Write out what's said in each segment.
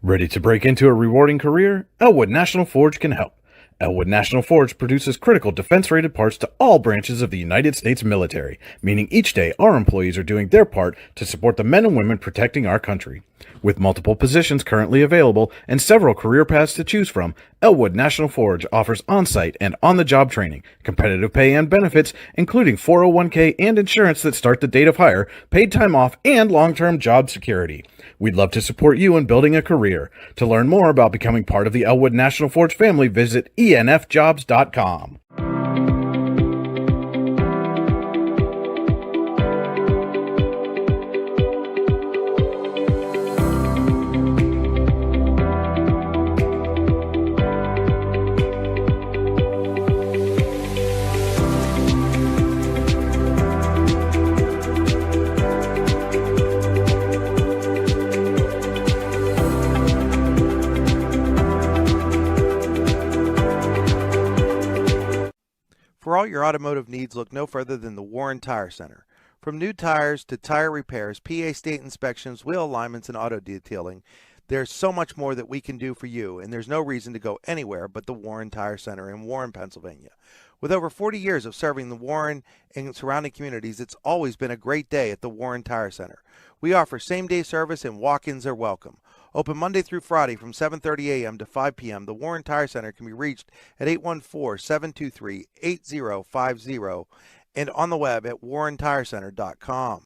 Ready to break into a rewarding career? Elwood National Forge can help. Elwood National Forge produces critical defense-rated parts to all branches of the United States military, meaning each day our employees are doing their part to support the men and women protecting our country. With multiple positions currently available and several career paths to choose from, Elwood National Forge offers on-site and on-the-job training, competitive pay and benefits, including 401k and insurance that start the date of hire, paid time off, and long-term job security. We'd love to support you in building a career. To learn more about becoming part of the Elwood National Forge family, visit enfjobs.com. For all your automotive needs, look no further than the Warren Tire Center. From new tires to tire repairs, PA state inspections, wheel alignments, and auto detailing, there's so much more that we can do for you, and there's no reason to go anywhere but the Warren Tire Center in Warren, Pennsylvania. With over 40 years of serving the Warren and surrounding communities, it's always been a great day at the Warren Tire Center. We offer same-day service and walk-ins are welcome. Open Monday through Friday from 7:30 a.m. to 5 p.m., the Warren Tire Center can be reached at 814-723-8050 and on the web at warrentirecenter.com.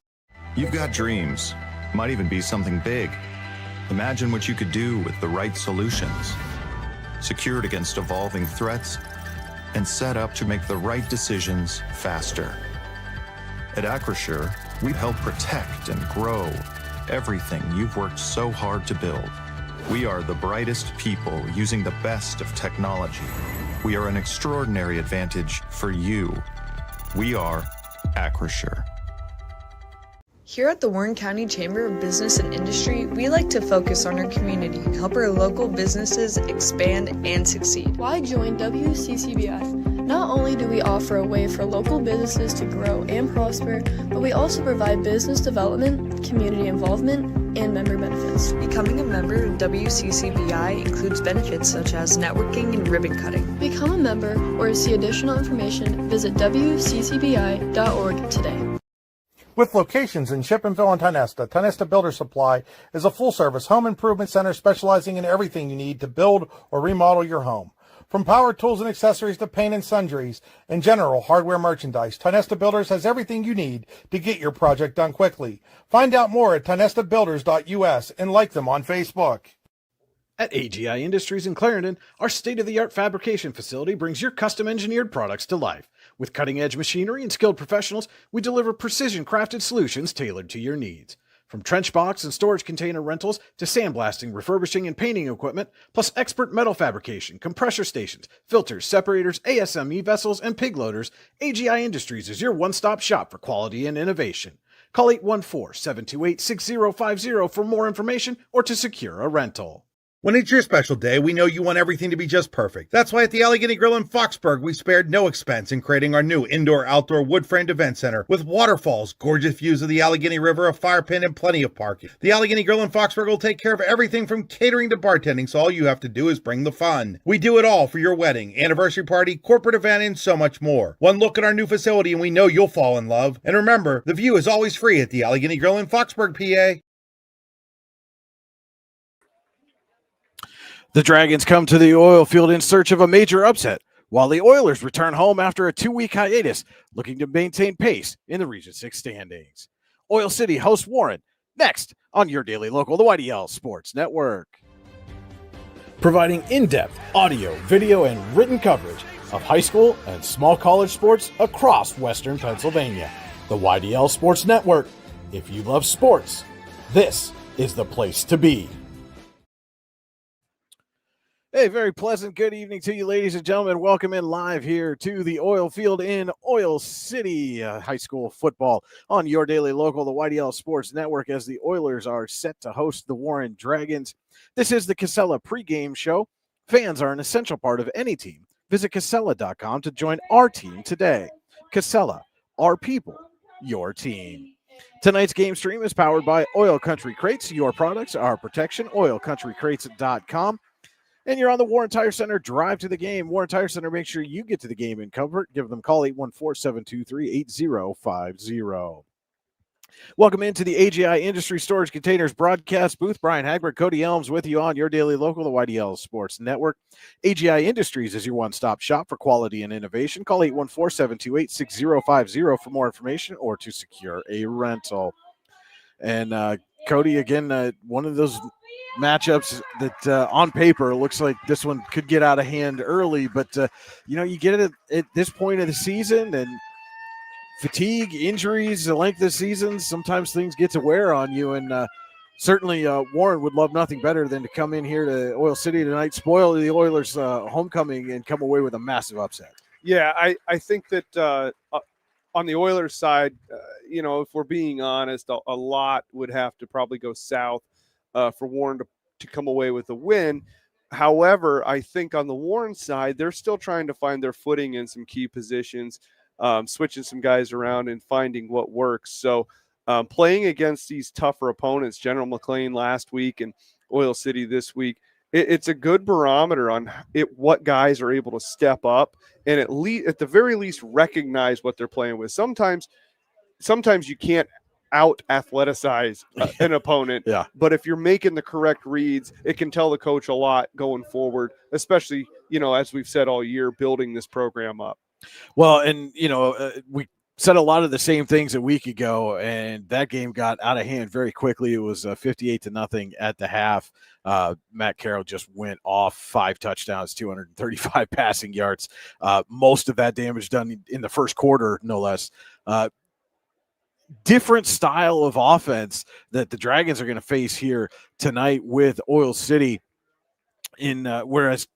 You've got dreams, might even be something big. Imagine what you could do with the right solutions, secured against evolving threats, and set up to make the right decisions faster. At Acrisure, we help protect and grow everything you've worked so hard to build. We are the brightest people using the best of technology. We are an extraordinary advantage for you. We are Acrisure. Here at the Warren County Chamber of Business and Industry, we like to focus on our community, help our local businesses expand and succeed. Why join WCCBI? Not only do we offer a way for local businesses to grow and prosper, but we also provide business development, community involvement, and member benefits. Becoming a member of WCCBI includes benefits such as networking and ribbon cutting. Become a member or to see additional information, visit WCCBI.org today. With locations in Shippensville and Tionesta, Tionesta Builder Supply is a full-service home improvement center specializing in everything you need to build or remodel your home. From power tools and accessories to paint and sundries and general hardware merchandise, Tionesta Builders has everything you need to get your project done quickly. Find out more at tionestabuilders.us and like them on Facebook. At AGI Industries in Clarendon, our state-of-the-art fabrication facility brings your custom-engineered products to life. With cutting-edge machinery and skilled professionals, we deliver precision-crafted solutions tailored to your needs. From trench box and storage container rentals to sandblasting, refurbishing, and painting equipment, plus expert metal fabrication, compressor stations, filters, separators, ASME vessels, and pig loaders, AGI Industries is your one-stop shop for quality and innovation. Call 814-728-6050 for more information or to secure a rental. When it's your special day, we know you want everything to be just perfect. That's why at the Allegheny Grill in Foxburg, we spared no expense in creating our new indoor-outdoor wood-framed event center with waterfalls, gorgeous views of the Allegheny River, a fire pit, and plenty of parking. The Allegheny Grill in Foxburg will take care of everything from catering to bartending, so all you have to do is bring the fun. We do it all for your wedding, anniversary party, corporate event, and so much more. One look at our new facility and we know you'll fall in love. And remember, the view is always free at the Allegheny Grill in Foxburg, PA. The Dragons come to the oil field in search of a major upset, while the Oilers return home after a 2-week hiatus, looking to maintain pace in the Region 6 standings. Oil City hosts Warren, next on your daily local, the YDL Sports Network. Providing in-depth audio, video, and written coverage of high school and small college sports across Western Pennsylvania. The YDL Sports Network. If you love sports, this is the place to be. Hey, very pleasant good evening to you, ladies and gentlemen. Welcome in live here to the oil field in Oil City high school football on your daily local, the YDL Sports Network, as the Oilers are set to host the Warren Dragons. This is the Casella pregame show. Fans are an essential part of any team. Visit Casella.com to join our team today. Casella, our people, your team. Tonight's game stream is powered by Oil Country Crates. Your products, our protection. OilCountryCrates.com. And you're on the Warren Tire Center drive to the game. Warren Tire Center, make sure you get to the game in comfort. Give them a call, 814-723-8050. Welcome into the AGI Industry Storage Containers broadcast booth. Brian Hagberg, Cody Elms with you on your daily local, the YDL Sports Network. AGI Industries is your one-stop shop for quality and innovation. Call 814-728-6050 for more information or to secure a rental. And Cody, again, one of those matchups that on paper looks like this one could get out of hand early, but you get it at this point of the season, and fatigue, injuries, the length of the season, sometimes things get to wear on you, and certainly Warren would love nothing better than to come in here to Oil City tonight, spoil the Oilers' homecoming, and come away with a massive upset. Yeah, I think that on the Oilers side, if we're being honest, a lot would have to probably go south for Warren to come away with a win. However, I think on the Warren side, they're still trying to find their footing in some key positions, switching some guys around and finding what works. So playing against these tougher opponents, General McLean last week and Oil City this week, it's a good barometer on what guys are able to step up and at the very least recognize what they're playing with. Sometimes you can't out athleticize an opponent, Yeah. But if you're making the correct reads, it can tell the coach a lot going forward, especially as we've said all year, building this program up. Well, and we said a lot of the same things a week ago, and that game got out of hand very quickly. It was 58-0 at the half. Matt Carroll just went off, 5 touchdowns, 235 passing yards. Most of that damage done in the first quarter, no less. Different style of offense that the Dragons are going to face here tonight with Oil City. Whereas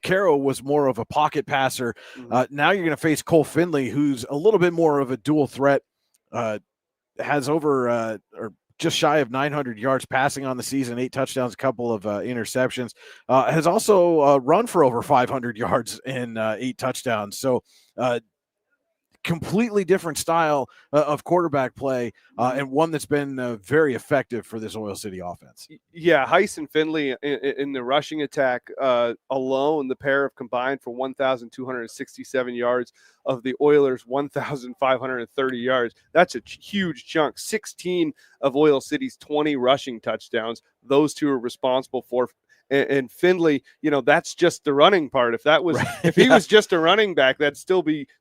Carroll was more of a pocket passer. Now you're going to face Cole Findlay, who's a little bit more of a dual threat. Has over or just shy of 900 yards passing on the season, 8 touchdowns, a couple of interceptions. Has also run for over 500 yards and 8 touchdowns. So completely different style of quarterback play, and one that's been very effective for this Oil City offense. Yeah, Heiss and Findlay in the rushing attack alone, the pair have combined for 1,267 yards of the Oilers' 1,530 yards. That's a huge chunk. 16 of Oil City's 20 rushing touchdowns, those two are responsible for. And Findlay, that's just the running part. If that was, if he was just a running back, those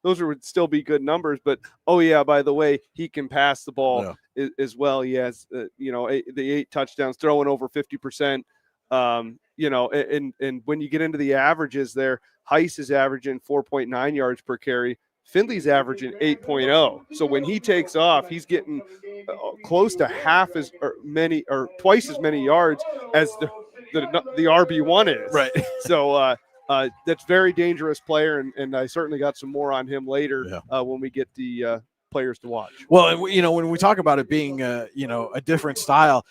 would still be good numbers. But by the way, he can pass the ball as well. He has, the 8 touchdowns, throwing over 50%. And when you get into the averages there, Heiss is averaging 4.9 yards per carry. Findlay's averaging 8.0. So when he takes off, he's getting close to twice as many yards as the RB1 is. Right. So that's very dangerous player, and I certainly got some more on him later when we get the players to watch. Well, when we talk about it being a different style,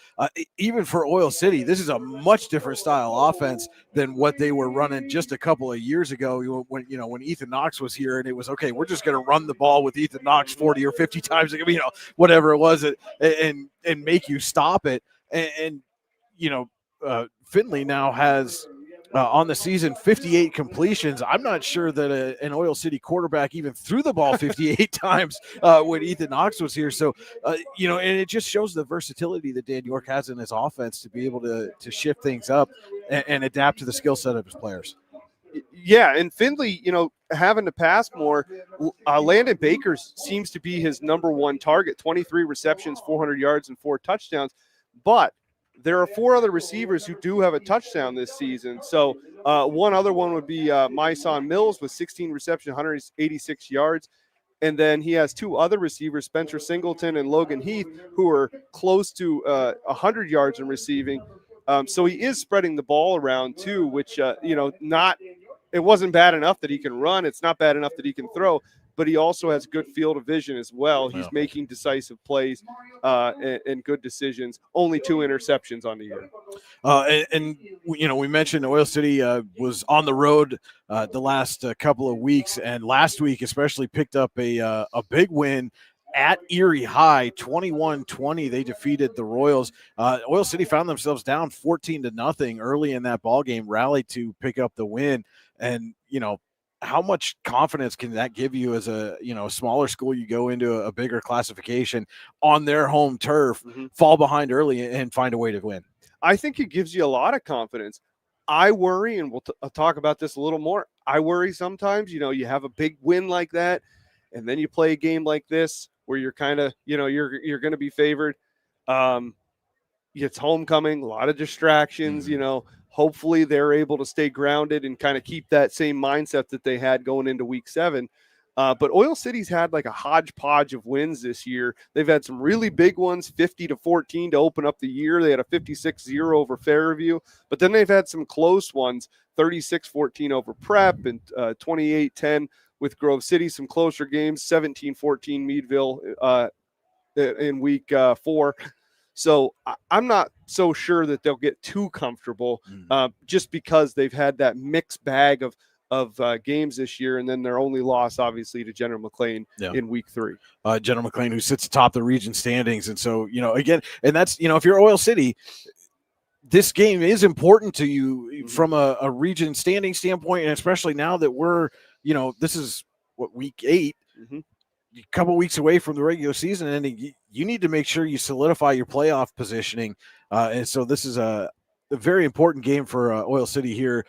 even for Oil City, this is a much different style offense than what they were running just a couple of years ago when Ethan Knox was here, and it was okay, we're just going to run the ball with Ethan Knox 40 or 50 times, whatever it was, and make you stop it. And Findlay now has on the season 58 completions. I'm not sure that an Oil City quarterback even threw the ball 58 times when Ethan Knox was here. So, and it just shows the versatility that Dan York has in his offense to be able to shift things up and adapt to the skill set of his players. Yeah, and Findlay, having to pass more, Landon Bakers seems to be his number one target, 23 receptions, 400 yards, and 4 touchdowns. But there are 4 other receivers who do have a touchdown this season. So one other one would be Myson Mills with 16 receptions, 186 yards. And then he has 2 other receivers, Spencer Singleton and Logan Heath, who are close to 100 yards in receiving. So he is spreading the ball around too, which, it wasn't bad enough that he can run. It's not bad enough that he can throw, but he also has good field of vision as well. He's making decisive plays and good decisions. Only 2 interceptions on the year. We mentioned Oil City was on the road the last couple of weeks, and last week especially picked up a big win at Erie High, 21-20. They defeated the Royals. Oil City found themselves down 14-0 early in that ball game, rallied to pick up the win. And, how much confidence can that give you as a smaller school? You go into a bigger classification on their home turf, fall behind early and find a way to win. I think it gives you a lot of confidence. I worry, and we'll talk about this a little more. I worry sometimes, you have a big win like that, and then you play a game like this where you're kind of, you're going to be favored. It's homecoming, a lot of distractions, hopefully they're able to stay grounded and kind of keep that same mindset that they had going into week 7. But Oil City's had like a hodgepodge of wins this year. They've had some really big ones, 50-14 to open up the year. They had a 56-0 over Fairview, but then they've had some close ones, 36-14 over Prep and 28-10 with Grove City, some closer games, 17-14 Meadville in week 4. So I'm not so sure that they'll get too comfortable just because they've had that mixed bag of games this year, and then their only loss, obviously, to General McLean in week 3. General McLean, who sits atop the region standings. And so, again, and that's, if you're Oil City, this game is important to you from a region standing standpoint, and especially now that we're, this is week 8, a couple weeks away from the regular season, and you need to make sure you solidify your playoff positioning. And so this is a very important game for Oil City here,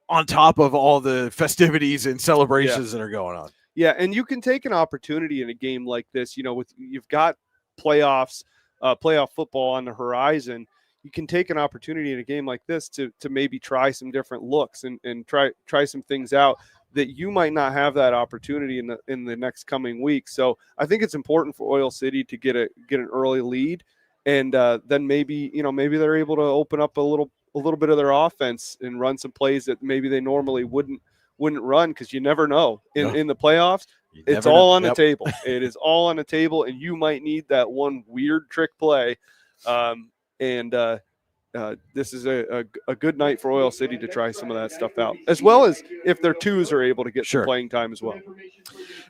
on top of all the festivities and celebrations that are going on. Yeah, and you can take an opportunity in a game like this, you've got playoff football on the horizon. You can take an opportunity in a game like this to maybe try some different looks and try some things out that you might not have that opportunity in the next coming weeks. So I think it's important for Oil City to get an early lead, and then maybe they're able to open up a little bit of their offense and run some plays that maybe they normally wouldn't run, because you never know in the playoffs. It's all on the table. It is all on the table, and you might need that one weird trick play. This is a good night for Oil City to try some of that stuff out, as well as if their twos are able to get some playing time as well.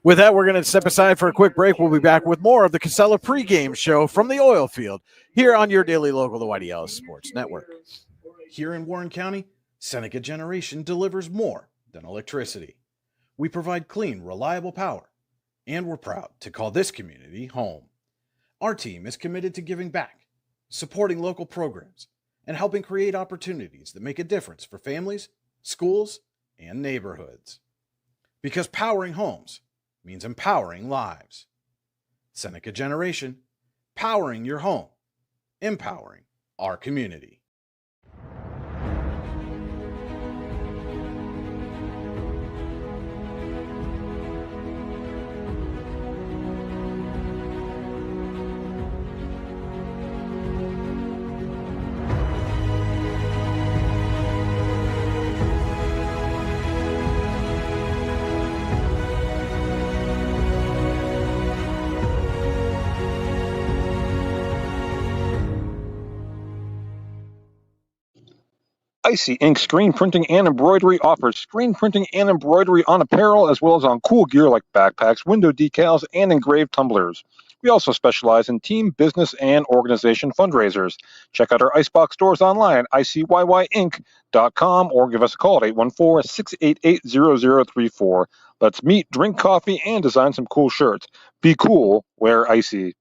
With that, we're going to step aside for a quick break. We'll be back with more of the Casella pregame show from the oil field here on your daily local, the Whitey Ellis Sports Network. Here in Warren County, Seneca Generation delivers more than electricity. We provide clean, reliable power, and we're proud to call this community home. Our team is committed to giving back, supporting local programs, and helping create opportunities that make a difference for families, schools, and neighborhoods. Because powering homes means empowering lives. Seneca Generation, powering your home, empowering our community. Icy Ink Screen Printing and Embroidery offers screen printing and embroidery on apparel as well as on cool gear like backpacks, window decals, and engraved tumblers. We also specialize in team, business, and organization fundraisers. Check out our Icebox stores online at ICYYInc.com or give us a call at 814-688-0034. Let's meet, drink coffee, and design some cool shirts. Be cool, wear Icy.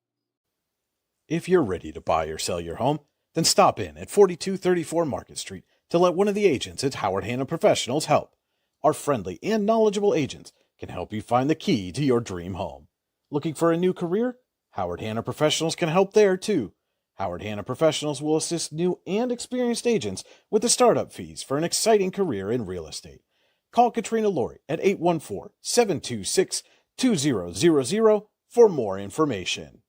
If you're ready to buy or sell your home, then stop in at 4234 Market Street to let one of the agents at Howard Hanna Professionals help. Our friendly and knowledgeable agents can help you find the key to your dream home. Looking for a new career? Howard Hanna Professionals can help there too. Howard Hanna Professionals will assist new and experienced agents with the startup fees for an exciting career in real estate. Call Katrina Laurie at 814-726-2000 for more information.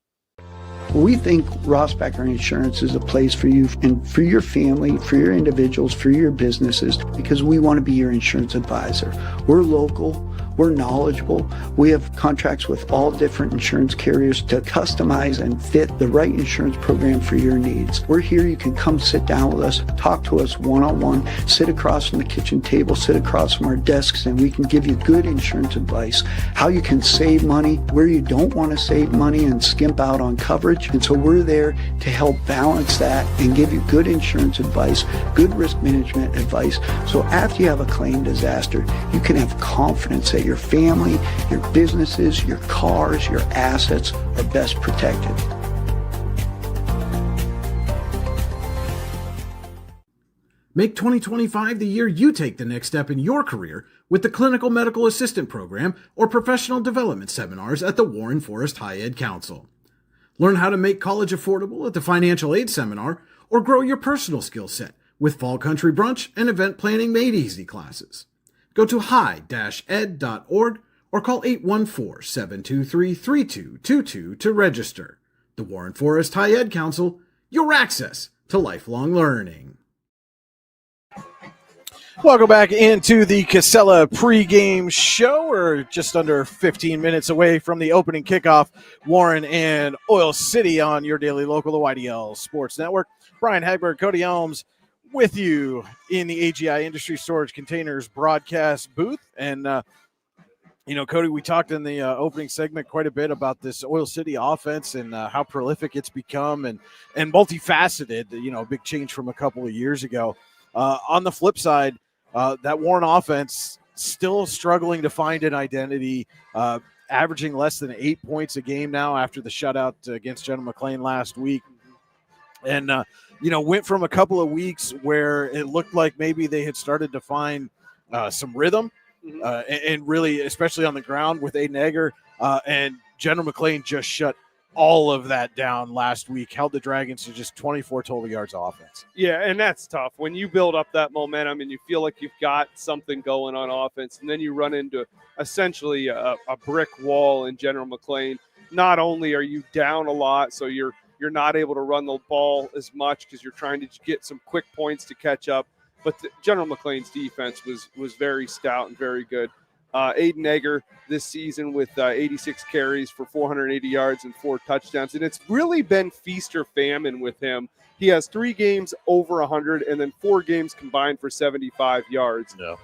We think Ross Becker Insurance is a place for you and for your family, for your individuals, for your businesses, because we want to be your insurance advisor. We're local. We're knowledgeable. We have contracts with all different insurance carriers to customize and fit the right insurance program for your needs. We're here. You can come sit down with us, talk to us one-on-one, sit across from the kitchen table, sit across from our desks, and we can give you good insurance advice, how you can save money, where you don't want to save money and skimp out on coverage. And so we're there to help balance that and give you good insurance advice, good risk management advice. So after you have a claim disaster, you can have confidence that your family, your businesses, your cars, your assets are best protected. Make 2025 the year you take the next step in your career with the Clinical Medical Assistant Program or Professional Development Seminars at the Warren Forest High Ed Council. Learn how to make college affordable at the Financial Aid Seminar or grow your personal skill set with Fall Country Brunch and Event Planning Made Easy classes. Go to high-ed.org or call 814-723-3222 to register. The Warren Forest High Ed Council, your access to lifelong learning. Welcome back into the Casella pregame show. We're just under 15 minutes away from the opening kickoff. Warren and Oil City on your daily local, the YDL Sports Network. Brian Hagberg, Cody Elms with you in the AGI Industry Storage Containers broadcast booth. And, Cody, we talked in the opening segment quite a bit about this Oil City offense and how prolific it's become and multifaceted, a big change from a couple of years ago. On the flip side, that Warren offense still struggling to find an identity, averaging less than 8 points a game now after the shutout against General McLean last week. And, went from a couple of weeks where it looked like maybe they had started to find some rhythm and really, especially on the ground with Aiden Egger, and General McLean just shut all of that down last week, held the Dragons to just 24 total yards of offense. Yeah, and that's tough. When you build up that momentum and you feel like you've got something going on offense, and then you run into essentially a brick wall in General McLean, not only are you down a lot, so you're not able to run the ball as much because you're trying to get some quick points to catch up, but General McLean's defense was very stout and very good. Aiden Egger this season with 86 carries for 480 yards and 4 touchdowns. And it's really been feast or famine with him. He has 3 games over 100 and then 4 games combined for 75 yards. Yeah.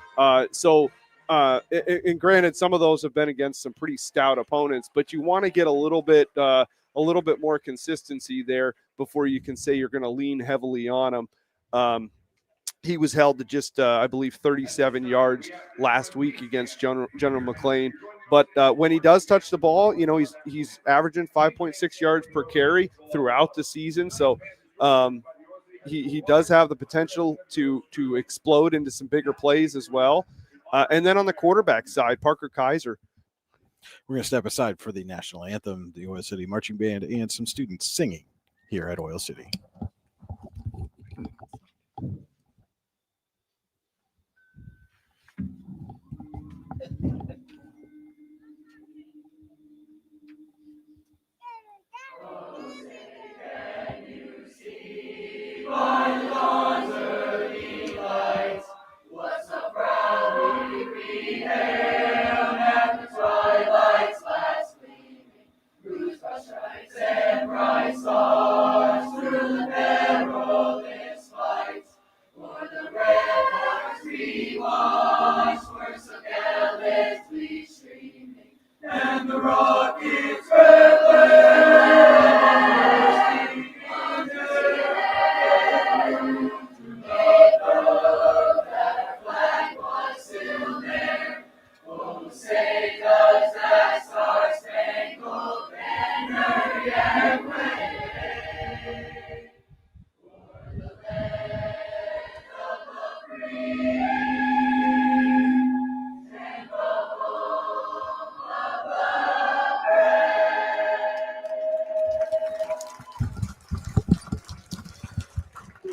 And granted, some of those have been against some pretty stout opponents, but you want to get a little bit more consistency there before you can say you're going to lean heavily on him. He was held to just, I believe, 37 yards last week against General McLean. But when he does touch the ball, he's averaging 5.6 yards per carry throughout the season. So he does have the potential to explode into some bigger plays as well. And then on the quarterback side, Parker Kaiser. We're going to step aside for the national anthem, the Oil City Marching Band, and some students singing here at Oil City.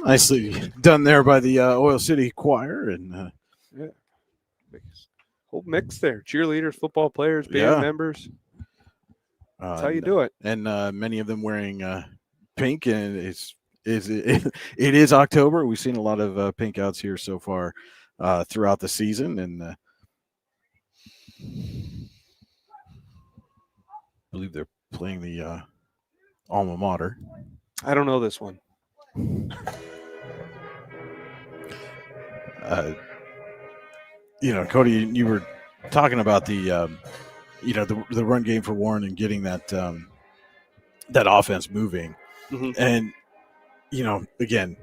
Nicely done there by the Oil City Choir. And whole mix there. Cheerleaders, football players, band members. That's how you do it. And many of them wearing pink. And it is October. We've seen a lot of pink outs here so far throughout the season. And believe they're playing the alma mater. I don't know this one. Cody, you were talking about the run game for Warren and getting that that offense moving. Mhm. And, again,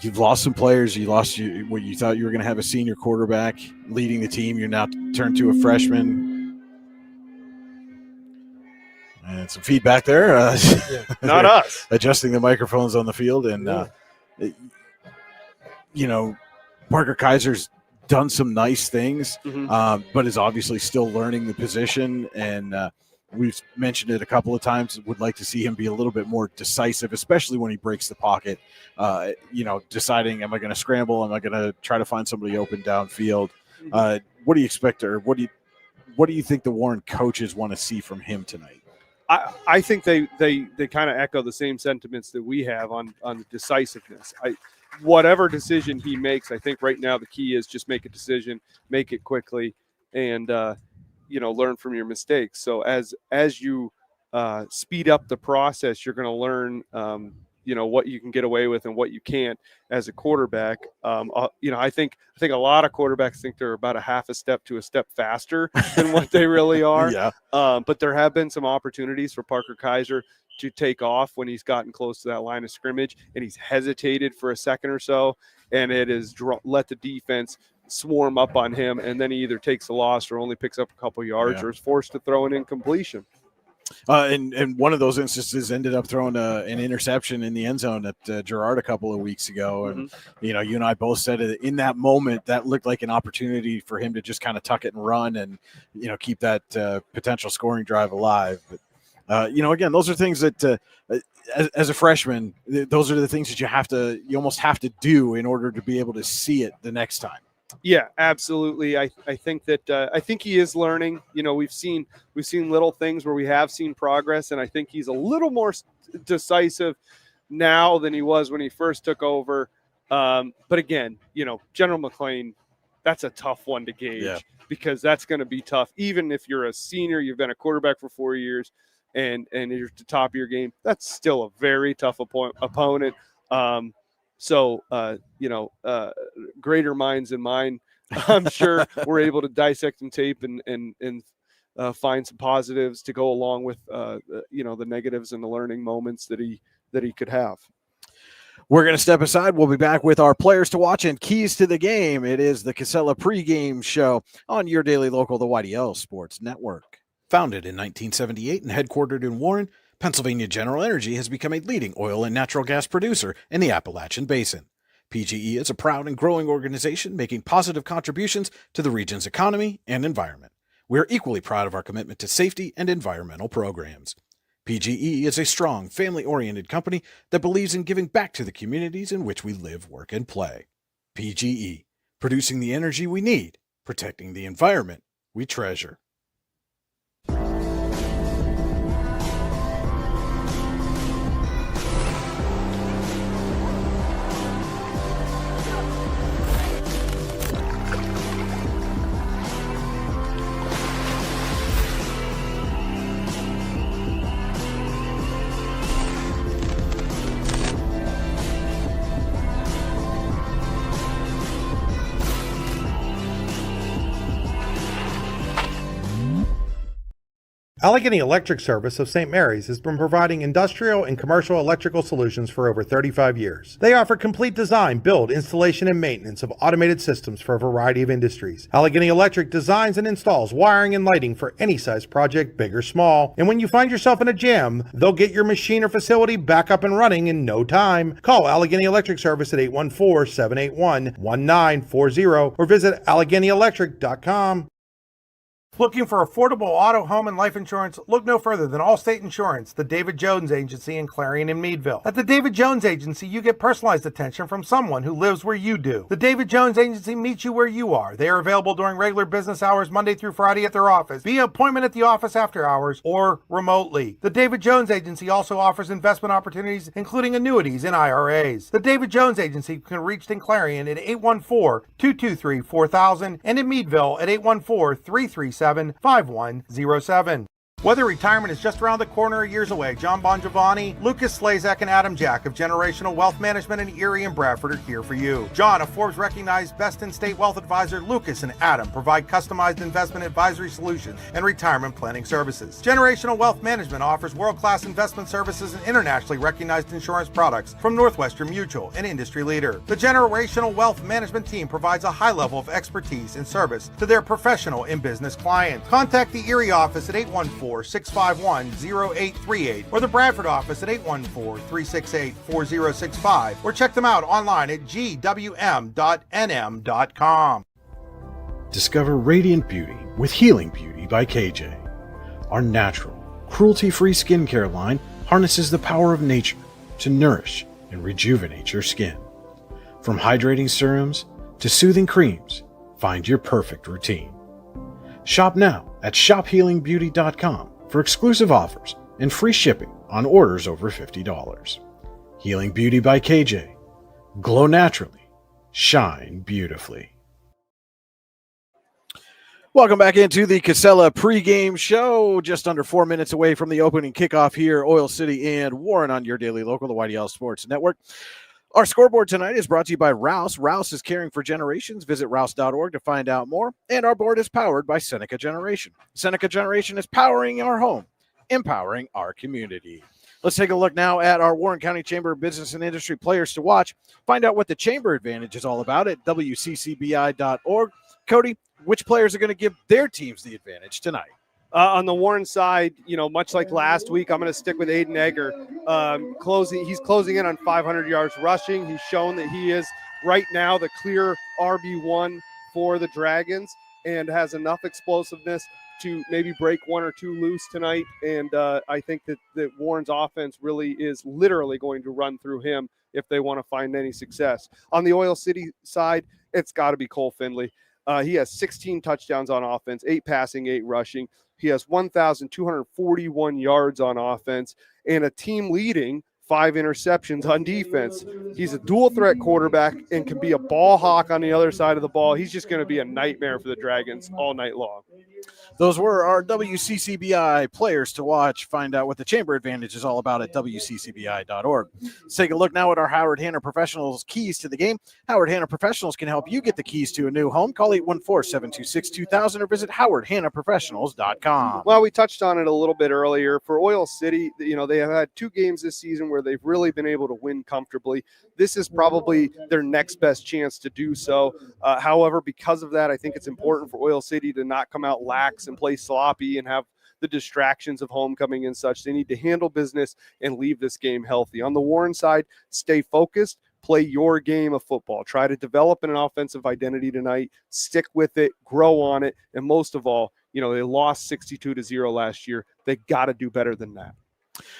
you've lost some players. You lost what you thought you were going to have a senior quarterback leading the team. You're now turned to a freshman. And some feedback there. Not us. Adjusting the microphones on the field. And, Parker Kaiser's done some nice things, but is obviously still learning the position. And we've mentioned it a couple of times. Would like to see him be a little bit more decisive, especially when he breaks the pocket, deciding, am I going to scramble? Am I going to try to find somebody open downfield? What do you expect, or what do you think the Warren coaches want to see from him tonight? I think they kind of echo the same sentiments that we have on the decisiveness. Whatever decision he makes, I think right now the key is just make a decision, make it quickly, and learn from your mistakes. So as you speed up the process, you're going to learn what you can get away with and what you can't as a quarterback. I think a lot of quarterbacks think they're about a half a step to a step faster than what they really are. Yeah. But there have been some opportunities for Parker Kaiser to take off when he's gotten close to that line of scrimmage, and he's hesitated for a second or so, and it has let the defense swarm up on him, and then he either takes the loss or only picks up a couple yards or is forced to throw an incompletion. And one of those instances ended up throwing an interception in the end zone at Girard a couple of weeks ago. And, you and I both said in that moment that looked like an opportunity for him to just kind of tuck it and run and, keep that potential scoring drive alive. But, again, those are things that as a freshman, those are the things that you almost have to do in order to be able to see it the next time. Yeah, absolutely. I think that I think he is learning. We've seen little things where we have seen progress, and I think he's a little more decisive now than he was when he first took over. But again, General McLean, that's a tough one to gauge because that's going to be tough. Even if you're a senior, you've been a quarterback for 4 years, and you're at the top of your game, that's still a very tough opponent. So, greater minds than mine, I'm sure we're able to dissect and tape and find some positives to go along with, the negatives and the learning moments that he could have. We're going to step aside. We'll be back with our players to watch and keys to the game. It is the Casella pregame show on your daily local, the YDL Sports Network. Founded in 1978 and headquartered in Warren, Pennsylvania General Energy has become a leading oil and natural gas producer in the Appalachian Basin. PGE is a proud and growing organization making positive contributions to the region's economy and environment. We are equally proud of our commitment to safety and environmental programs. PGE is a strong, family-oriented company that believes in giving back to the communities in which we live, work, and play. PGE, producing the energy we need, protecting the environment we treasure. Allegheny Electric Service of St. Mary's has been providing industrial and commercial electrical solutions for over 35 years. They offer complete design, build, installation, and maintenance of automated systems for a variety of industries. Allegheny Electric designs and installs wiring and lighting for any size project, big or small. And when you find yourself in a jam, they'll get your machine or facility back up and running in no time. Call Allegheny Electric Service at 814-781-1940 or visit AlleghenyElectric.com. Looking for affordable auto, home, and life insurance? Look no further than Allstate Insurance, the David Jones Agency in Clarion and Meadville. At the David Jones Agency, you get personalized attention from someone who lives where you do. The David Jones Agency meets you where you are. They are available during regular business hours, Monday through Friday at their office, via appointment at the office after hours, or remotely. The David Jones Agency also offers investment opportunities, including annuities and IRAs. The David Jones Agency can be reached in Clarion at 814-223-4000 and in Meadville at 814-337-5107. Whether retirement is just around the corner or years away, John Bongiovanni, Lucas Slazak, and Adam Jack of Generational Wealth Management in Erie and Bradford are here for you. John, a Forbes-recognized best-in-state wealth advisor, Lucas and Adam provide customized investment advisory solutions and retirement planning services. Generational Wealth Management offers world-class investment services and internationally recognized insurance products from Northwestern Mutual, an industry leader. The Generational Wealth Management team provides a high level of expertise and service to their professional and business clients. Contact the Erie office at 814-651-0838 or the Bradford office at 814-368-4065 or check them out online at gwm.nm.com. Discover radiant beauty with Healing Beauty by KJ. Our natural, cruelty-free skincare line harnesses the power of nature to nourish and rejuvenate your skin. From hydrating serums to soothing creams, find your perfect routine. Shop now at shophealingbeauty.com for exclusive offers and free shipping on orders over $50. Healing Beauty by KJ. Glow naturally. Shine beautifully. Welcome back into the Casella pregame show. Just under 4 minutes away from the opening kickoff here, Oil City and Warren on your daily local, the YDL Sports Network. Our scoreboard tonight is brought to you by Rouse. Rouse is caring for generations. Visit rouse.org to find out more. And our board is powered by Seneca Generation. Seneca Generation is powering our home, empowering our community. Let's take a look now at our Warren County Chamber of Business and Industry players to watch. Find out what the Chamber Advantage is all about at wccbi.org. Cody, which players are going to give their teams the advantage tonight? On the Warren side, much like last week, I'm going to stick with Aiden Egger. He's closing in on 500 yards rushing. He's shown that he is right now the clear RB1 for the Dragons and has enough explosiveness to maybe break one or two loose tonight. And I think that Warren's offense really is literally going to run through him if they want to find any success. On the Oil City side, it's got to be Cole Findlay. He has 16 touchdowns on offense, 8 passing, 8 rushing. He has 1,241 yards on offense and a team leading 5 interceptions on defense. He's a dual threat quarterback and can be a ball hawk on the other side of the ball. He's just going to be a nightmare for the Dragons all night long. Those were our WCCBI players to watch. Find out what the Chamber Advantage is all about at wccbi.org. Let's take a look now at our Howard Hanna Professionals keys to the game. Howard Hanna Professionals can help you get the keys to a new home. Call 814-726-2000 or visit howardhannaprofessionals.com. Well, we touched on it a little bit earlier. For Oil City, they have had 2 games this season where they've really been able to win comfortably. This is probably their next best chance to do so. However, because of that, I think it's important for Oil City to not come out lax and play sloppy and have the distractions of homecoming and such. They need to handle business and leave this game healthy. On the Warren side, stay focused, play your game of football. Try to develop an offensive identity tonight, stick with it, grow on it, and most of all, they lost 62-0 last year. They got to do better than that.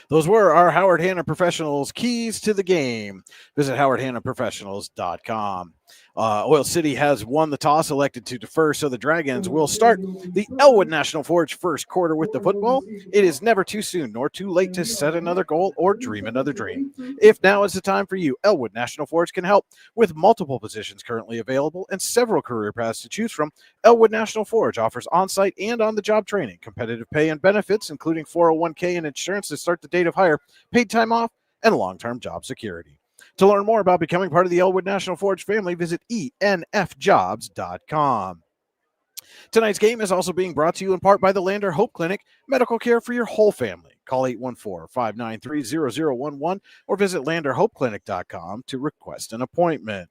Those were our Howard Hanna Professionals keys to the game. Visit howardhannaprofessionals.com. Oil City has won the toss, elected to defer, so the Dragons will start the Elwood National Forge first quarter with the football. It is never too soon nor too late to set another goal or dream another dream. If now is the time for you, Elwood National Forge can help. With multiple positions currently available and several career paths to choose from, Elwood National Forge offers on-site and on-the-job training, competitive pay and benefits, including 401k and insurance to start the date of hire, paid time off, and long-term job security. To learn more about becoming part of the Elwood National Forge family, visit enfjobs.com. Tonight's game is also being brought to you in part by the Lander Hope Clinic, medical care for your whole family. Call 814-593-0011 or visit landerhopeclinic.com to request an appointment.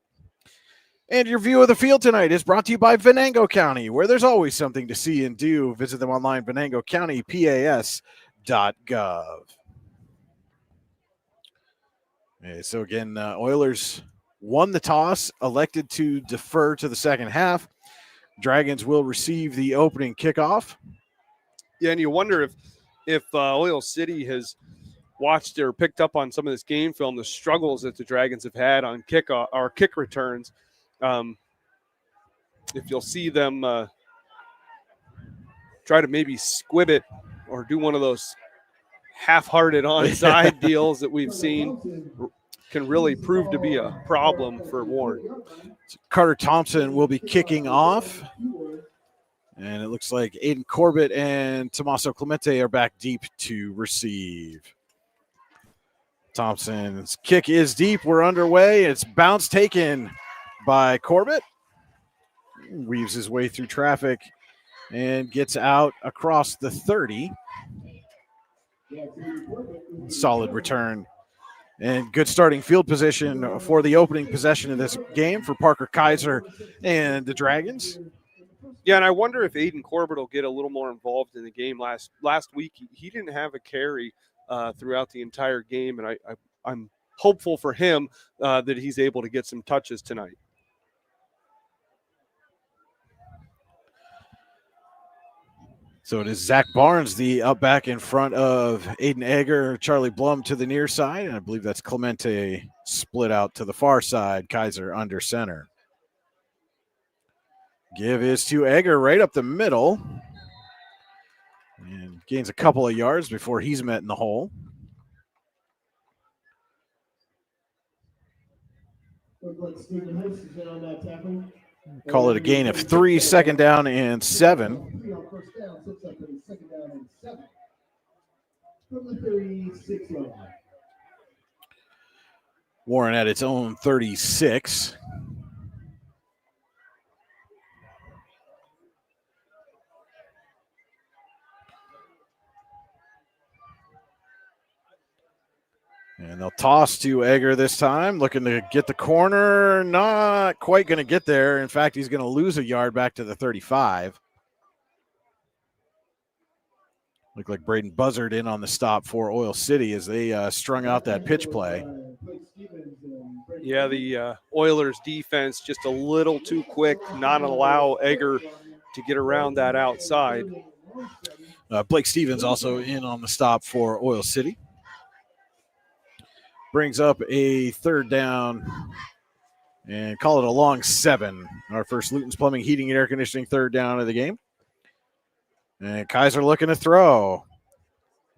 And your view of the field tonight is brought to you by Venango County, where there's always something to see and do. Visit them online, venangocountypas.gov. So again, Oilers won the toss, elected to defer to the second half. Dragons will receive the opening kickoff. Yeah, and you wonder if Oil City has watched or picked up on some of this game film, the struggles that the Dragons have had on kick returns. If you'll see them try to maybe squib it or do one of those half-hearted onside deals that we've seen, can really prove to be a problem for Warren. Carter Thompson will be kicking off. And it looks like Aiden Corbett and Tommaso Clemente are back deep to receive. Thompson's kick is deep. We're underway. It's bounce taken by Corbett. Weaves his way through traffic and gets out across the 30. Solid return and good starting field position for the opening possession of this game for Parker Kaiser and the Dragons. Yeah, and I wonder if Aiden Corbett will get a little more involved in the game. Last week, he didn't have a carry throughout the entire game, and I'm hopeful for him that he's able to get some touches tonight. So it is Zach Barnes, the up back in front of Aiden Egger, Charlie Blum to the near side, and I believe that's Clemente split out to the far side, Kaiser under center. Give is to Egger right up the middle. And gains a couple of yards before he's met in the hole. Call it a gain of 3, second down and 7. Warren at its own 36. And they'll toss to Egger this time, looking to get the corner. Not quite going to get there. In fact, he's going to lose a yard back to the 35. Looked like Braden Buzzard in on the stop for Oil City as they strung out that pitch play. Yeah, the Oilers defense just a little too quick, not allow Egger to get around that outside. Blake Stevens also in on the stop for Oil City. Brings up a third down and call it a long 7. Our first Luton's Plumbing, Heating, and Air Conditioning third down of the game. And Kaiser looking to throw.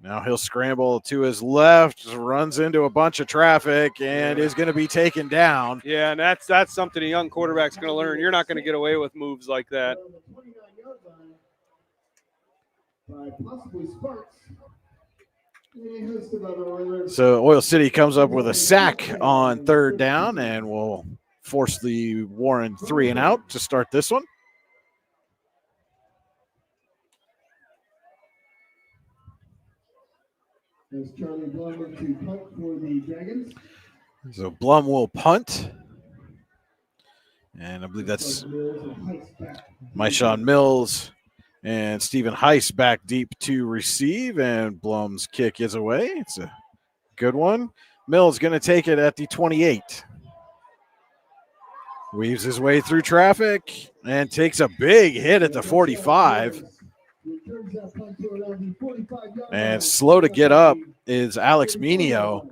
Now he'll scramble to his left, runs into a bunch of traffic, and is going to be taken down. Yeah, and that's something a young quarterback's going to learn. You're not going to get away with moves like that. So Oil City comes up with a sack on third down and will force the Warren 3 and out to start this one. As Charlie Blum to punt for the Dragons. So Blum will punt. And I believe that's Myshawn Mills and Stephen Heiss back deep to receive. And Blum's kick is away. It's a good one. Mills going to take it at the 28. Weaves his way through traffic and takes a big hit at the 45. And slow to get up is Alex Minio.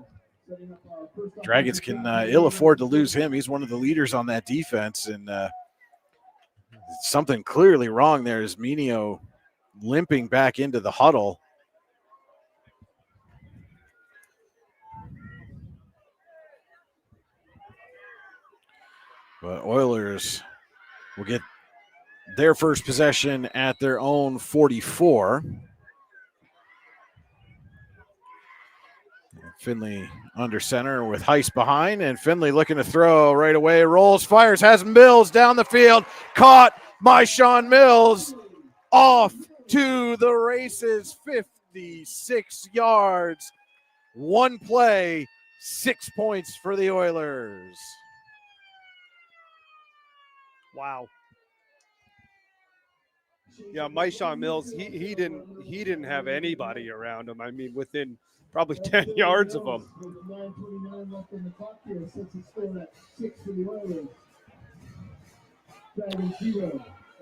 Dragons can ill afford to lose him. He's one of the leaders on that defense, and something clearly wrong there is Minio limping back into the huddle. But Oilers will get their first possession at their own 44. Finley under center with Heiss behind, and Finley looking to throw right away. Rolls, fires, has Mills down the field. Caught Myshawn Mills off to the races. 56 yards. One play, 6 points for the Oilers. Wow. Yeah, Myshawn Mills, he didn't have anybody around him. I mean, within probably 10 yards of him.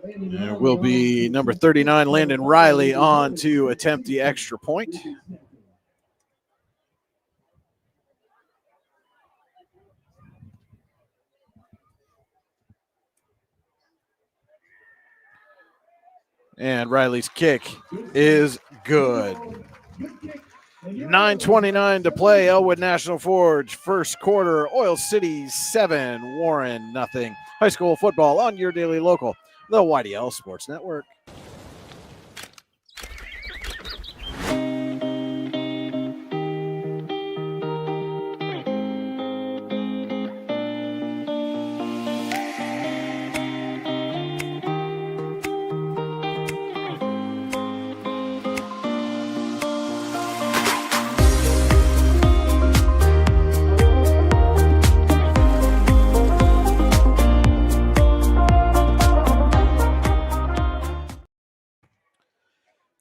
And it will be number 39, Landon Riley, on to attempt the extra point. And Riley's kick is good. 9:29 to play. Elwood National Forge, first quarter. Oil City 7, Warren nothing. High school football on your daily local, the YDL Sports Network.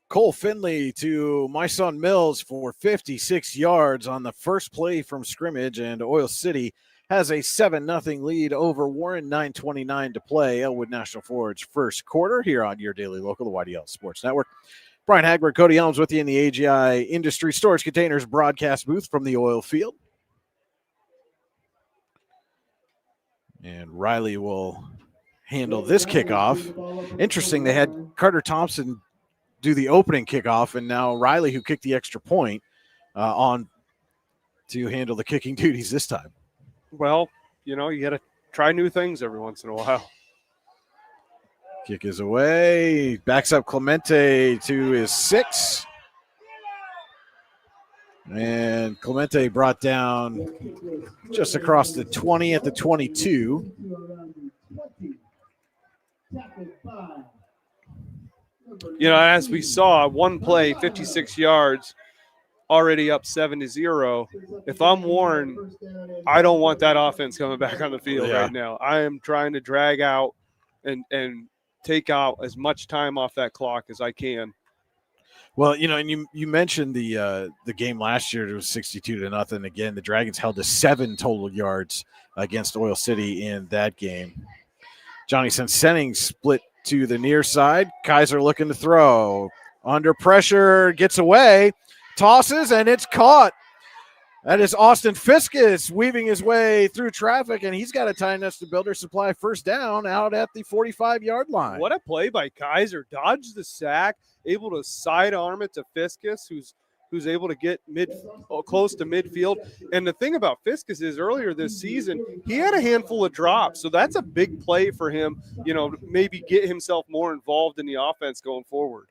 Cole Finley to my son Mills for 56 yards on the first play from scrimmage, and Oil City has a 7-0 lead over Warren. 9:29 to play. Elwood National Forge, first quarter, here on your daily local, the YDL Sports Network. Brian Hagberg, Cody Elms with you in the AGI Industry Storage Containers broadcast booth from the oil field. And Riley will handle this kickoff. Interesting, they had Carter Thompson do the opening kickoff, and now Riley, who kicked the extra point, on to handle the kicking duties this time. Well, you got to try new things every once in a while. Kick is away. Backs up Clemente to his 6. And Clemente brought down just across the 20 at the 22. As we saw, one play, 56 yards, already up 7-0. If I'm Warren, I don't want that offense coming back on the field right now. I am trying to drag out and take out as much time off that clock as I can. Well, and you mentioned the game last year. It was 62-0. Again, the Dragons held to 7 total yards against Oil City in that game. Johnny Sensenning split to the near side. Kaiser looking to throw. Under pressure, gets away, tosses, and it's caught. That is Austin Fiskus weaving his way through traffic, and he's got a tie nuts to Builder Supply first down out at the 45-yard line. What a play by Kaiser. Dodged the sack, able to sidearm it to Fiskus, who's able to get close to midfield. And the thing about Fiskus is earlier this season, he had a handful of drops. So that's a big play for him, maybe get himself more involved in the offense going forward.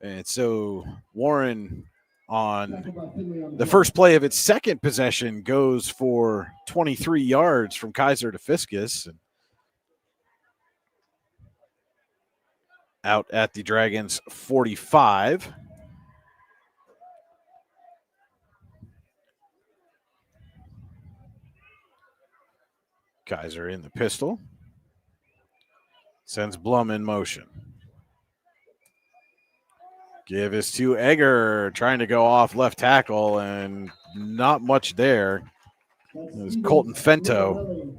And so Warren, on the first play of its second possession, goes for 23 yards from Kaiser to Fiskus. Out at the Dragons 45. Kaiser in the pistol. Sends Blum in motion. Give is to Egger, trying to go off left tackle, and not much there. It was Colton Fento.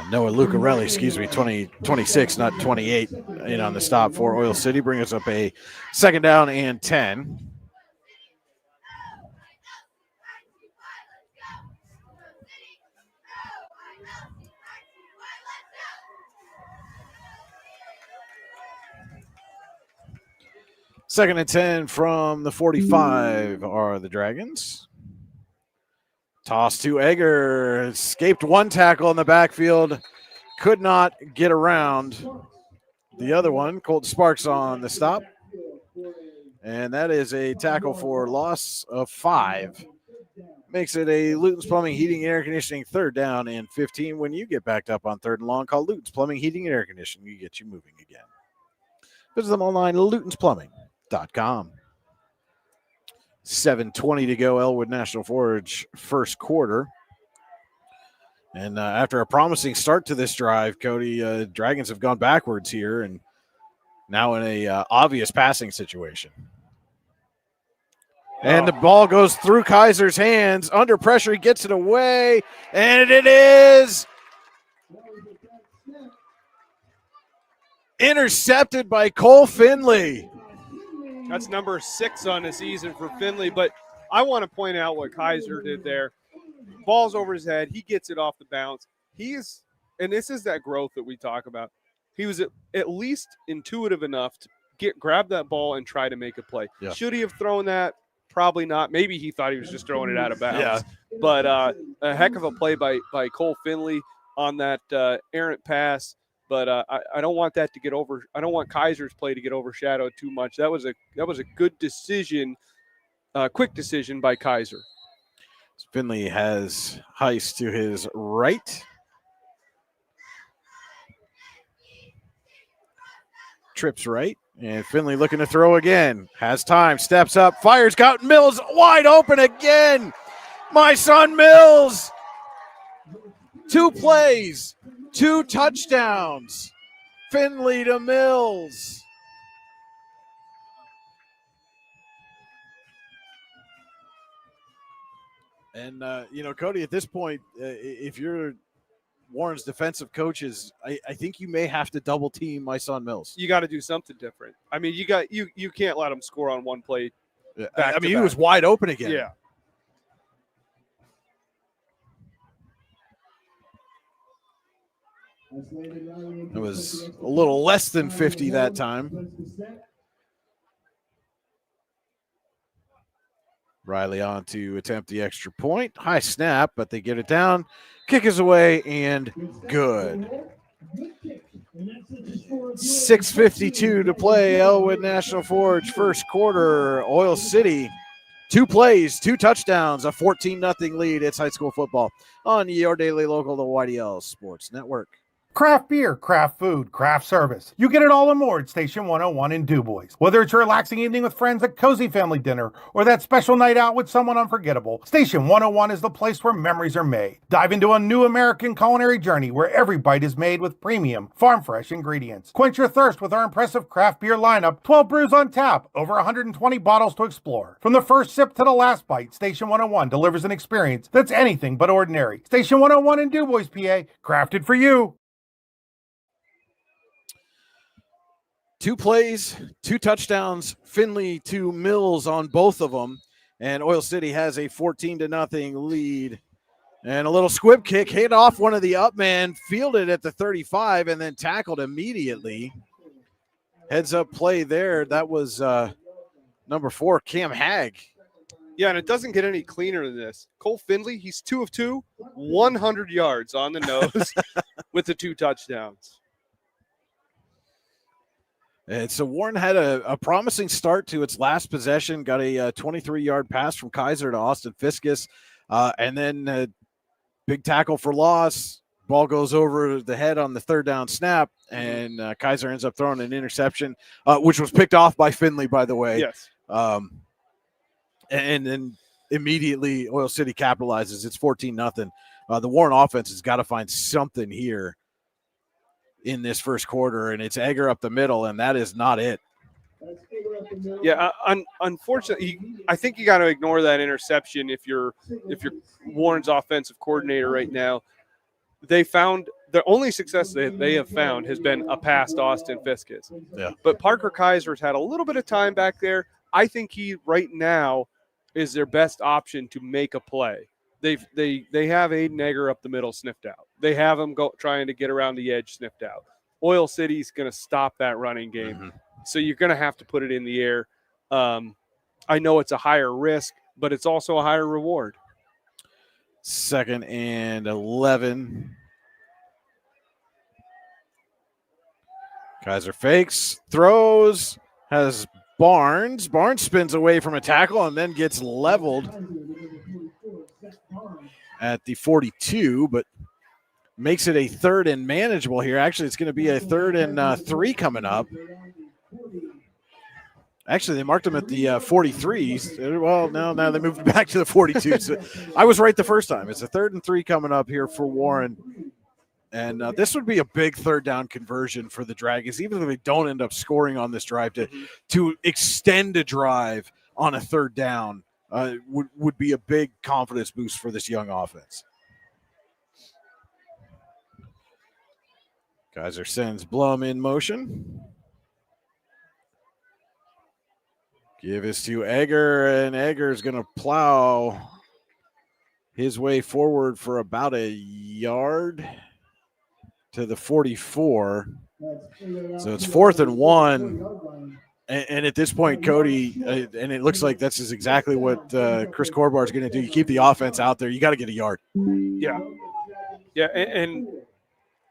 Noah Lucarelli, 26, not 28, in on the stop for Oil City. Bring us up a second down and 10. Second and 10 from the 45 are the Dragons. Toss to Egger. Escaped one tackle in the backfield. Could not get around the other one. Colton Sparks on the stop. And that is a tackle for loss of 5. Makes it a Luton's Plumbing, Heating, and Air Conditioning third down and 15. When you get backed up on third and long, call Luton's Plumbing, Heating, and Air Conditioning. We get you moving again. Visit them online, lutonsplumbing.com. 7:20 to go, Elwood National Forge, first quarter. And after a promising start to this drive, Cody, Dragons have gone backwards here, and Now in a obvious passing situation. And the ball goes through Kaiser's hands. Under pressure, he gets it away. And it is intercepted by Cole Finley. That's number 6 on the season for Finley. But I want to point out what Kaiser did there. Ball's over his head. He gets it off the bounce. And this is that growth that we talk about. He was at least intuitive enough to grab that ball and try to make a play. Yeah. Should he have thrown that? Probably not. Maybe he thought he was just throwing it out of bounds. Yeah. But a heck of a play by Cole Finley on that errant pass. But I don't want that to get over. I don't want Kaiser's play to get overshadowed too much. That was a good decision, quick decision by Kaiser. Finley has Heist to his right. Trips right. And Finley looking to throw again. Has time. Steps up. Fires. Got Mills wide open again. My son Mills. 2 plays. 2 touchdowns. Finley to Mills. And, Cody, at this point, if you're Warren's defensive coaches, I think you may have to double team my son Mills. You got to do something different. I mean, you can't let him score on one play. I mean, he was wide open again. Yeah. It was a little less than 50 that time. Riley on to attempt the extra point. High snap, but they get it down. Kick is away and good. 6:52 to play. Elwood National Forge first quarter. Oil City, 2 plays, 2 touchdowns, a 14-0 lead. It's high school football on your daily local, the YDL Sports Network. Craft beer, craft food, craft service. You get it all and more at Station 101 in DuBois. Whether it's a relaxing evening with friends at Cozy Family Dinner or that special night out with someone unforgettable, Station 101 is the place where memories are made. Dive into a new American culinary journey where every bite is made with premium, farm-fresh ingredients. Quench your thirst with our impressive craft beer lineup, 12 brews on tap, over 120 bottles to explore. From the first sip to the last bite, Station 101 delivers an experience that's anything but ordinary. Station 101 in DuBois, PA, crafted for you. 2 plays, 2 touchdowns, Finley to Mills on both of them, and Oil City has a 14-0 lead. And a little squib kick hit off one of the up men, fielded at the 35, and then tackled immediately. Heads up play there. That was number 4, Cam Hagg. Yeah, and it doesn't get any cleaner than this. Cole Finley, he's 2 of 2, 100 yards on the nose with the 2 touchdowns. And so Warren had a promising start to its last possession, got a 23-yard pass from Kaiser to Austin Fiskus, and then a big tackle for loss. Ball goes over the head on the 3rd down snap, and Kaiser ends up throwing an interception, which was picked off by Finley, by the way. Yes. And then immediately Oil City capitalizes. It's 14-0. The Warren offense has got to find something here in this first quarter, and it's Egger up the middle, and that is not it. Yeah, unfortunately, I think you got to ignore that interception if you're Warren's offensive coordinator right now. They found the only success they have found has been a pass to Austin Fiskus. Yeah. But Parker Kaiser's had a little bit of time back there. I think he right now is their best option to make a play. They have Aiden Egger up the middle sniffed out. They have him trying to get around the edge sniffed out. Oil City's going to stop that running game. Mm-hmm. So you're going to have to put it in the air. I know it's a higher risk, but it's also a higher reward. 2nd and 11. Kaiser fakes, throws, has Barnes. Barnes spins away from a tackle and then gets leveled at the 42, but makes it a 3rd and manageable here. Actually, it's going to be a 3rd and 3 coming up. Actually, they marked him at the 43. Well, now they moved back to the 42. So I was right the first time. It's a 3rd and 3 coming up here for Warren. And this would be a big third down conversion for the Dragons, even if they don't end up scoring on this drive, to extend a drive on a third down would be a big confidence boost for this young offense. Kaiser sends Blum in motion. Give this to Egger, and Egger is going to plow his way forward for about a yard to the 44. So it's 4th and 1. And at this point, Cody, and it looks like that's exactly what Chris Corbar is going to do. You keep the offense out there. You got to get a yard. Yeah. Yeah. And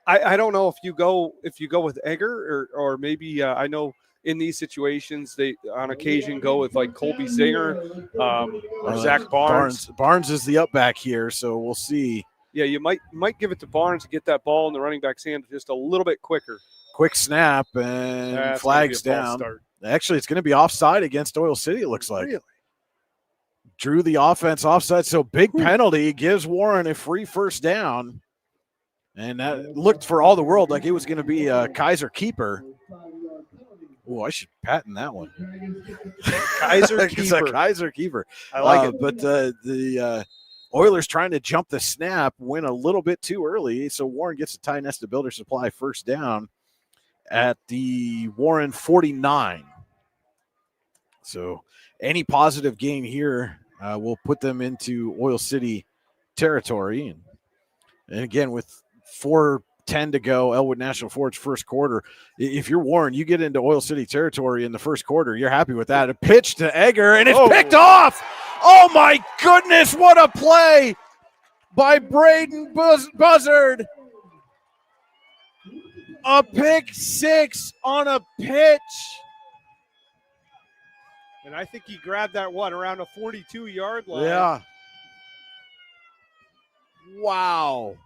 I don't know if you go with Egger or maybe I know in these situations they on occasion go with like Colby Zinger or Zach Barnes. Barnes is the up back here, so we'll see. Yeah, you might give it to Barnes to get that ball in the running back's hand just a little bit quicker. Quick snap and flags down. Actually, it's going to be offside against Oil City, it looks like. Really? Drew the offense offside, so big penalty gives Warren a free first down. And that looked for all the world like it was going to be a Kaiser keeper. Oh, I should patent that one. Kaiser keeper. It's a Kaiser keeper. I like it. But the Oilers trying to jump the snap went a little bit too early, so Warren gets a Ty Nesta Builder Supply first down at the Warren 49. So any positive gain here will put them into Oil City territory. And again, with 4:10 to go, Elwood National Forge first quarter. If you're Warren, you get into Oil City territory in the first quarter, you're happy with that. A pitch to Egger, and it's picked off. Oh, my goodness, what a play by Braden Buzzard. A pick six on a pitch. And I think he grabbed that one around a 42-yard line. Yeah. Wow.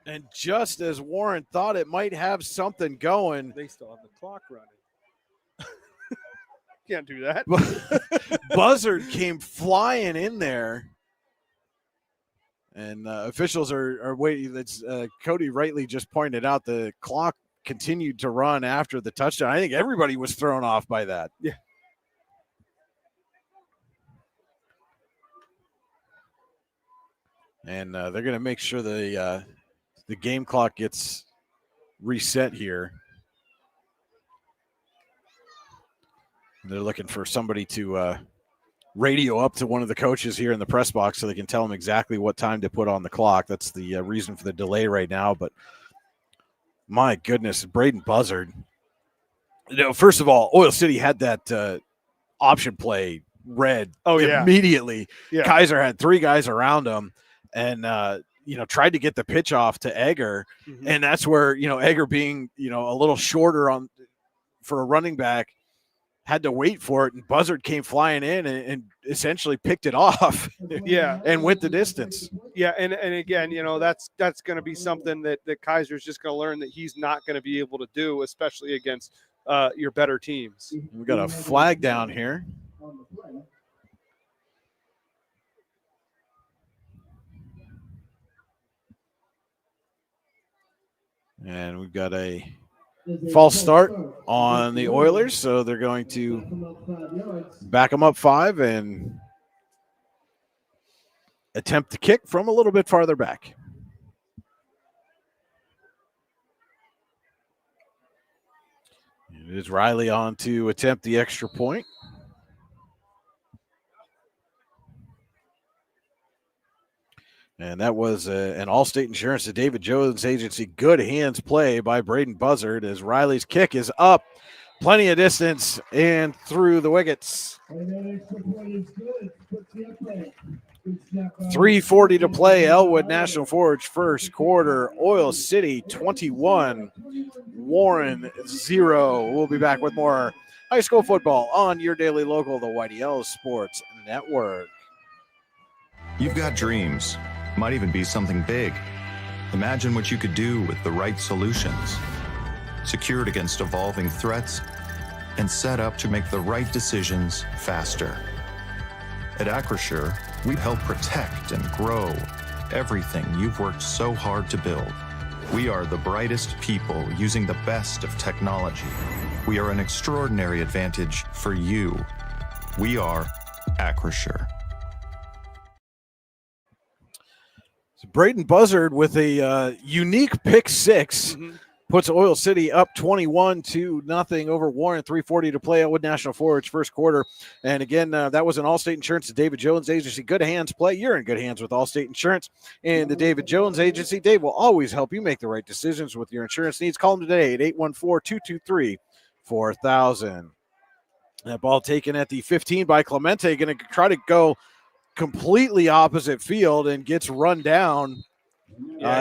And just as Warren thought it might have something going. They still have the clock running. Can't do that. Buzzard came flying in there. And officials are waiting. Cody rightly just pointed out the clock continued to run after the touchdown. I think everybody was thrown off by that. Yeah. And they're going to make sure the game clock gets reset here. They're looking for somebody to radio up to one of the coaches here in the press box so they can tell them exactly what time to put on the clock. That's the reason for the delay right now. But my goodness, Braden Buzzard. First of all, Oil City had that option play read immediately. Yeah. Kaiser had three guys around him and, tried to get the pitch off to Egger. Mm-hmm. And that's where, Egger being, a little shorter for a running back, had to wait for it, and Buzzard came flying in and essentially picked it off. Yeah. And went the distance. Yeah, and again, that's going to be something that Kaiser's just going to learn that he's not going to be able to do, especially against your better teams. We got a flag down here. And we've got a false start on the Oilers, so they're going to back them up 5 and attempt to kick from a little bit farther back. It is Riley on to attempt the extra point. And that was an Allstate Insurance to David Jones Agency. Good hands play by Braden Buzzard as Riley's kick is up. Plenty of distance and through the wickets. 3:40 to play. Elwood National Forge first quarter. Oil City 21. Warren 0. We'll be back with more high school football on your daily local, the YDL Sports Network. You've got dreams. Might even be something big. Imagine what you could do with the right solutions. Secured against evolving threats and set up to make the right decisions faster. At Acrisure, we help protect and grow everything you've worked so hard to build. We are the brightest people using the best of technology. We are an extraordinary advantage for you. We are Acrisure. Braden Buzzard with a unique pick six puts Oil City up 21-0 over Warren. 3:40 to play. Elwood National Forge first quarter. And again, that was an Allstate Insurance and David Jones Agency. Good hands play. You're in good hands with Allstate Insurance and the David Jones Agency. Dave will always help you make the right decisions with your insurance needs. Call him today at 814-223-4000. That ball taken at the 15 by Clemente. Going to try to go completely opposite field and gets run down.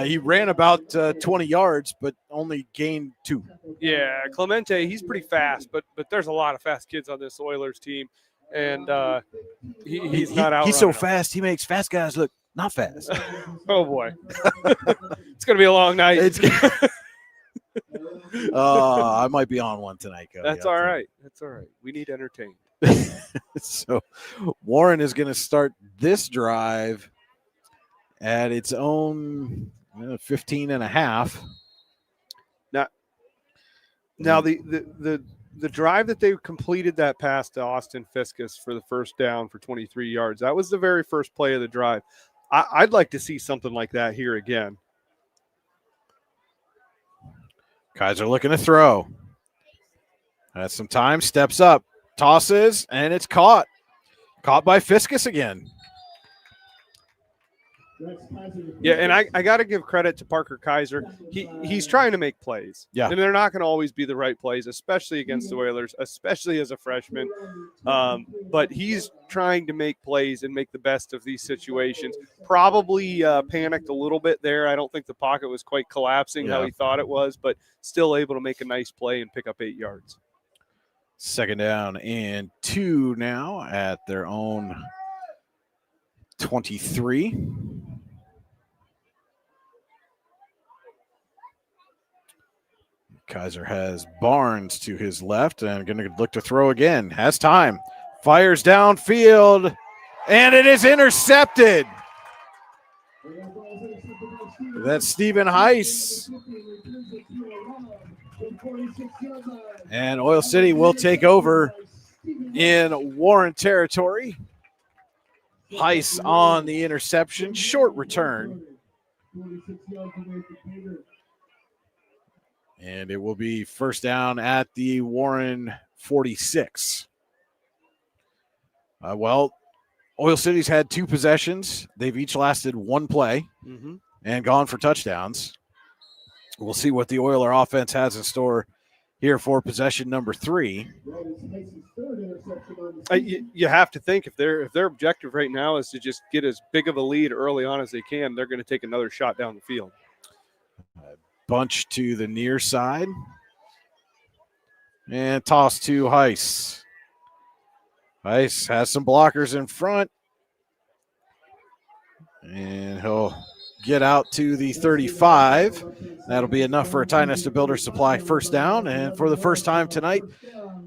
He ran about 20 yards, but only gained 2. Yeah, Clemente, he's pretty fast, but there's a lot of fast kids on this Oilers team, and he's not out. He's so fast, he makes fast guys look not fast. Oh, boy. It's going to be a long night. I might be on one tonight, Cody. That's all right. That's all right. We need entertainment. So Warren is going to start this drive at its own 15 and a half. Now the drive that they completed that pass to Austin Fiskus for the first down for 23 yards, that was the very first play of the drive. I'd like to see something like that here again. Kaiser looking to throw. Has some time, steps up, tosses, and it's caught. Caught by Fiskus again. Yeah, and I got to give credit to Parker Kaiser. He's trying to make plays. Yeah. And they're not going to always be the right plays, especially against the Oilers, especially as a freshman. But he's trying to make plays and make the best of these situations. Probably panicked a little bit there. I don't think the pocket was quite collapsing how he thought it was, but still able to make a nice play and pick up 8 yards. Second down and 2 now at their own 23. Kaiser has Barnes to his left and going to look to throw again. Has time. Fires downfield, and it is intercepted. That's Stephen Heiss. And Oil City will take over in Warren territory. Heiss on the interception. Short return. And it will be first down at the Warren 46. Oil City's had 2 possessions. They've each lasted 1 play and gone for touchdowns. We'll see what the Oiler offense has in store here for possession number 3. You have to think if their objective right now is to just get as big of a lead early on as they can, they're going to take another shot down the field. Bunch to the near side. And toss to Heiss. Heiss has some blockers in front. And he'll get out to the 35. That'll be enough for a Tie Nesta Builder Supply first down. And for the first time tonight,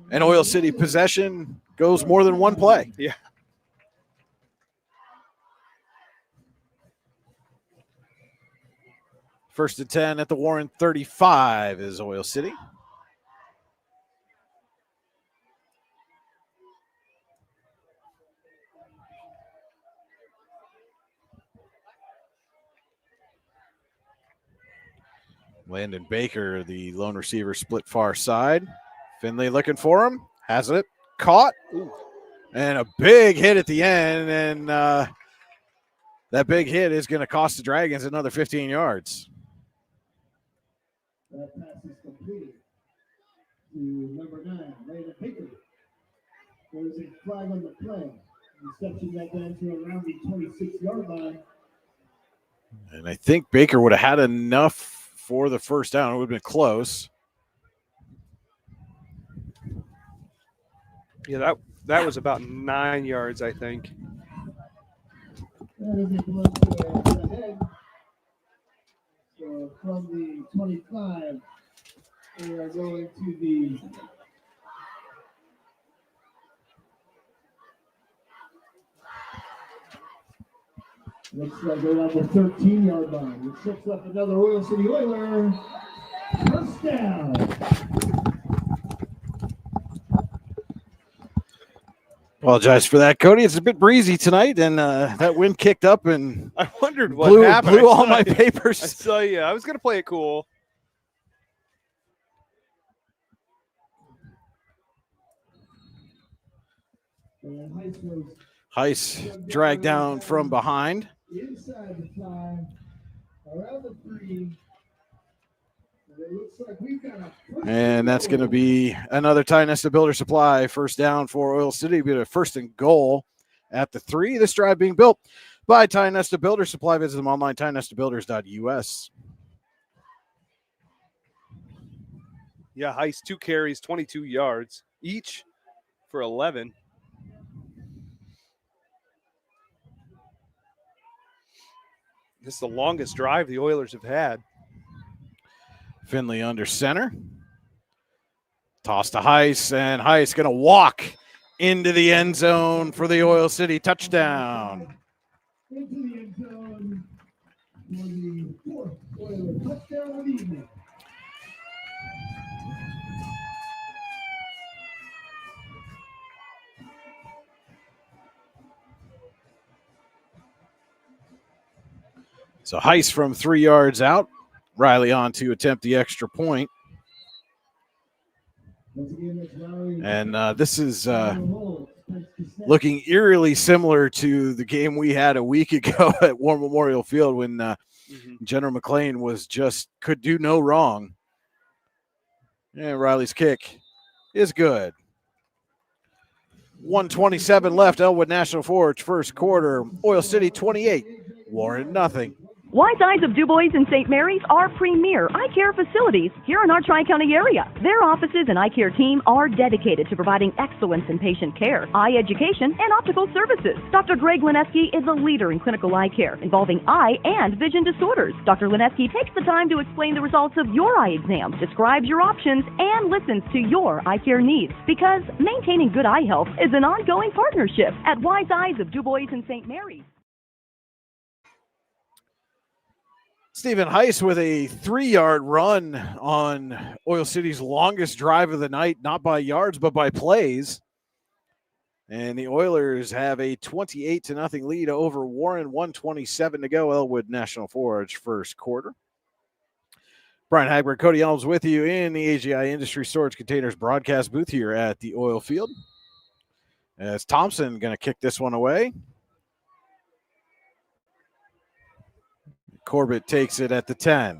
an Oil City possession goes more than 1 play. Yeah. First and 10 at the Warren 35 is Oil City. Landon Baker, the lone receiver, split far side. Finley looking for him. Has it. Caught. And a big hit at the end. And that big hit is going to cost the Dragons another 15 yards. That pass is completed to number 9, Landon Baker. There's a flag on the play. Reception that down to around the 26-yard line. And I think Baker would have had enough for the first down. It would have been close. Yeah, that was about 9 yards, I think. That is a blow to the head. So from the 25, we are going to the Looks like they're on the 13-yard line. It sets up another Oil City Oiler. First down. Apologize for that, Cody. It's a bit breezy tonight, and that wind kicked up and I wondered what blew happened. all my papers. I saw you. I was going to play it cool. Heiss dragged down from behind. Inside the 5, around the 3. It looks like we've got a And that's going to be another Ty Nesta Builder Supply first down for Oil City. Be a first and goal at the 3. This drive being built by Ty Nesta Builder Supply. Visit them online, tynestabuilders.us. Yeah, Heiss, 2 carries, 22 yards each for 11. This is the longest drive the Oilers have had. Finley under center. Toss to Heiss, and Heiss going to walk into the end zone for the Oil City touchdown. into the end zone for the 4th Oiler touchdown of the evening. So Heiss from 3 yards out. Riley on to attempt the extra point. And this is looking eerily similar to the game we had a week ago at War Memorial Field when General McLean could do no wrong. And Riley's kick is good. 1:27 left. Elwood National Forge first quarter. Oil City 28. Warren nothing. Wise Eyes of DuBois and St. Mary's are premier eye care facilities here in our Tri-County area. Their offices and eye care team are dedicated to providing excellence in patient care, eye education, and optical services. Dr. Greg Lineski is a leader in clinical eye care involving eye and vision disorders. Dr. Lineski takes the time to explain the results of your eye exam, describes your options, and listens to your eye care needs. Because maintaining good eye health is an ongoing partnership at Wise Eyes of DuBois and St. Mary's. Stephen Heiss with a 3-yard run on Oil City's longest drive of the night, not by yards, but by plays. And the Oilers have a 28-0 lead over Warren, 1:27 to go. Elwood National Forge first quarter. Brian Hagberg, Cody Elms with you in the AGI Industry Storage Containers broadcast booth here at the oil field. As Thompson going to kick this one away. Corbett takes it at the 10.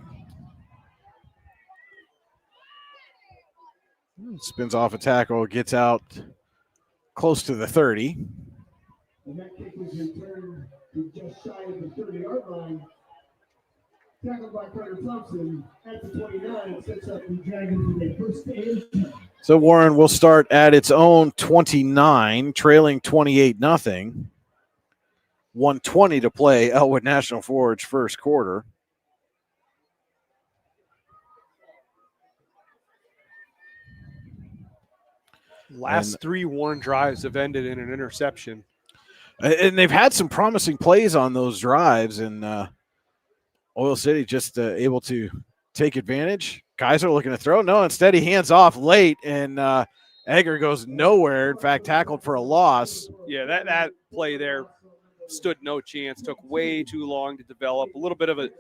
Spins off a tackle, gets out close to the 30. And that kick was returned to just shy of the 30-yard line. Tackled by Carter Thompson at the 29. Sets up the Dragons with a first and 10. So Warren will start at its own 29, trailing 28-0. 1:20 to play. Elwood National Forge first quarter. Last 3 Warren drives have ended in an interception. And they've had some promising plays on those drives, and Oil City just able to take advantage. Kaiser looking to throw. No, instead he hands off late, and Egger goes nowhere. In fact, tackled for a loss. Yeah, that play there stood no chance, took way too long to develop, a little bit of a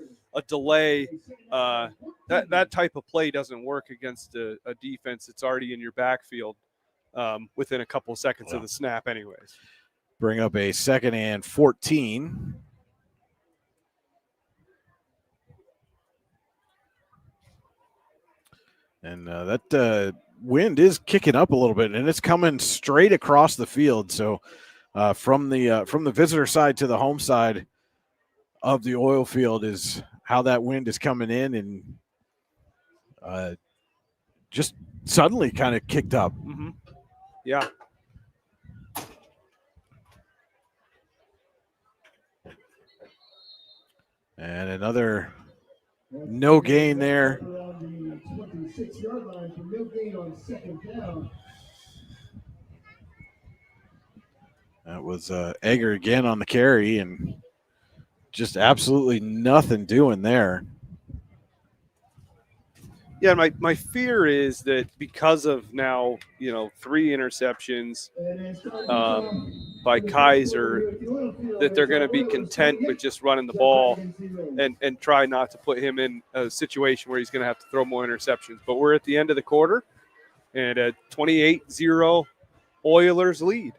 delay. That type of play doesn't work against a defense that's already in your backfield within a couple seconds of the snap anyways. Bring up a 2nd and 14. And that wind is kicking up a little bit, and it's coming straight across the field. So from the visitor side to the home side of the oil field is how that wind is coming in, and just suddenly kind of kicked up. Mm-hmm. Yeah. And another no gain there. Around the 26-yard line for no gain on 2nd down. That was Egger again on the carry, and just absolutely nothing doing there. Yeah, my fear is that because of now, 3 interceptions by Kaiser, that they're going to be content with just running the ball and try not to put him in a situation where he's going to have to throw more interceptions. But we're at the end of the quarter, and a 28-0 Oilers lead.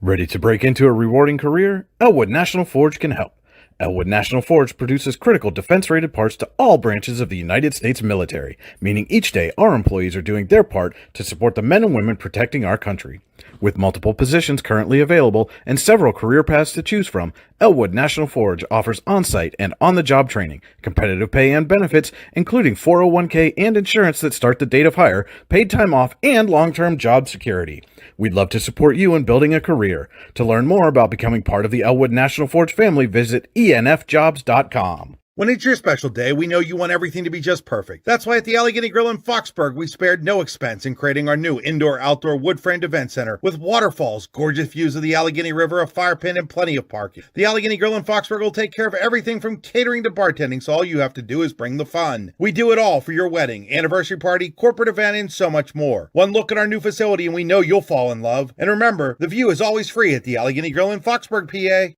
Ready to break into a rewarding career? Elwood National Forge can help. Elwood National Forge produces critical defense-rated parts to all branches of the United States military, meaning each day our employees are doing their part to support the men and women protecting our country. With multiple positions currently available and several career paths to choose from, Elwood National Forge offers on-site and on-the-job training, competitive pay and benefits, including 401k and insurance that start the date of hire, paid time off, and long-term job security. We'd love to support you in building a career. To learn more about becoming part of the Elwood National Forge family, visit enfjobs.com. When it's your special day, we know you want everything to be just perfect. That's why at the Allegheny Grill in Foxburg, we spared no expense in creating our new indoor-outdoor wood-framed event center with waterfalls, gorgeous views of the Allegheny River, a fire pit, and plenty of parking. The Allegheny Grill in Foxburg will take care of everything from catering to bartending, so all you have to do is bring the fun. We do it all for your wedding, anniversary party, corporate event, and so much more. One look at our new facility and we know you'll fall in love. And remember, the view is always free at the Allegheny Grill in Foxburg, PA.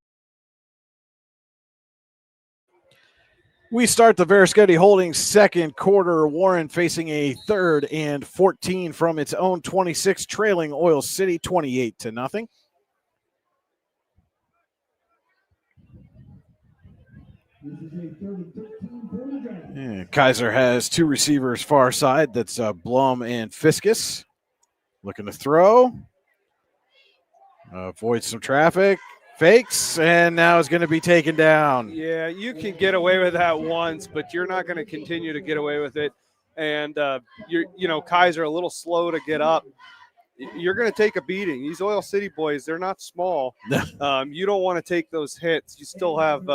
We start the Veriskety Holdings second quarter. Warren facing a 3rd and 14 from its own 26, trailing Oil City 28-0. Yeah, Kaiser has 2 receivers far side. That's Blum and Fiskus. Looking to throw. Avoids some traffic. Fakes, and now is going to be taken down. Yeah, you can get away with that once, but you're not going to continue to get away with it. And Kaiser a little slow to get up. You're going to take a beating. These Oil City boys, they're not small. You don't want to take those hits. You still have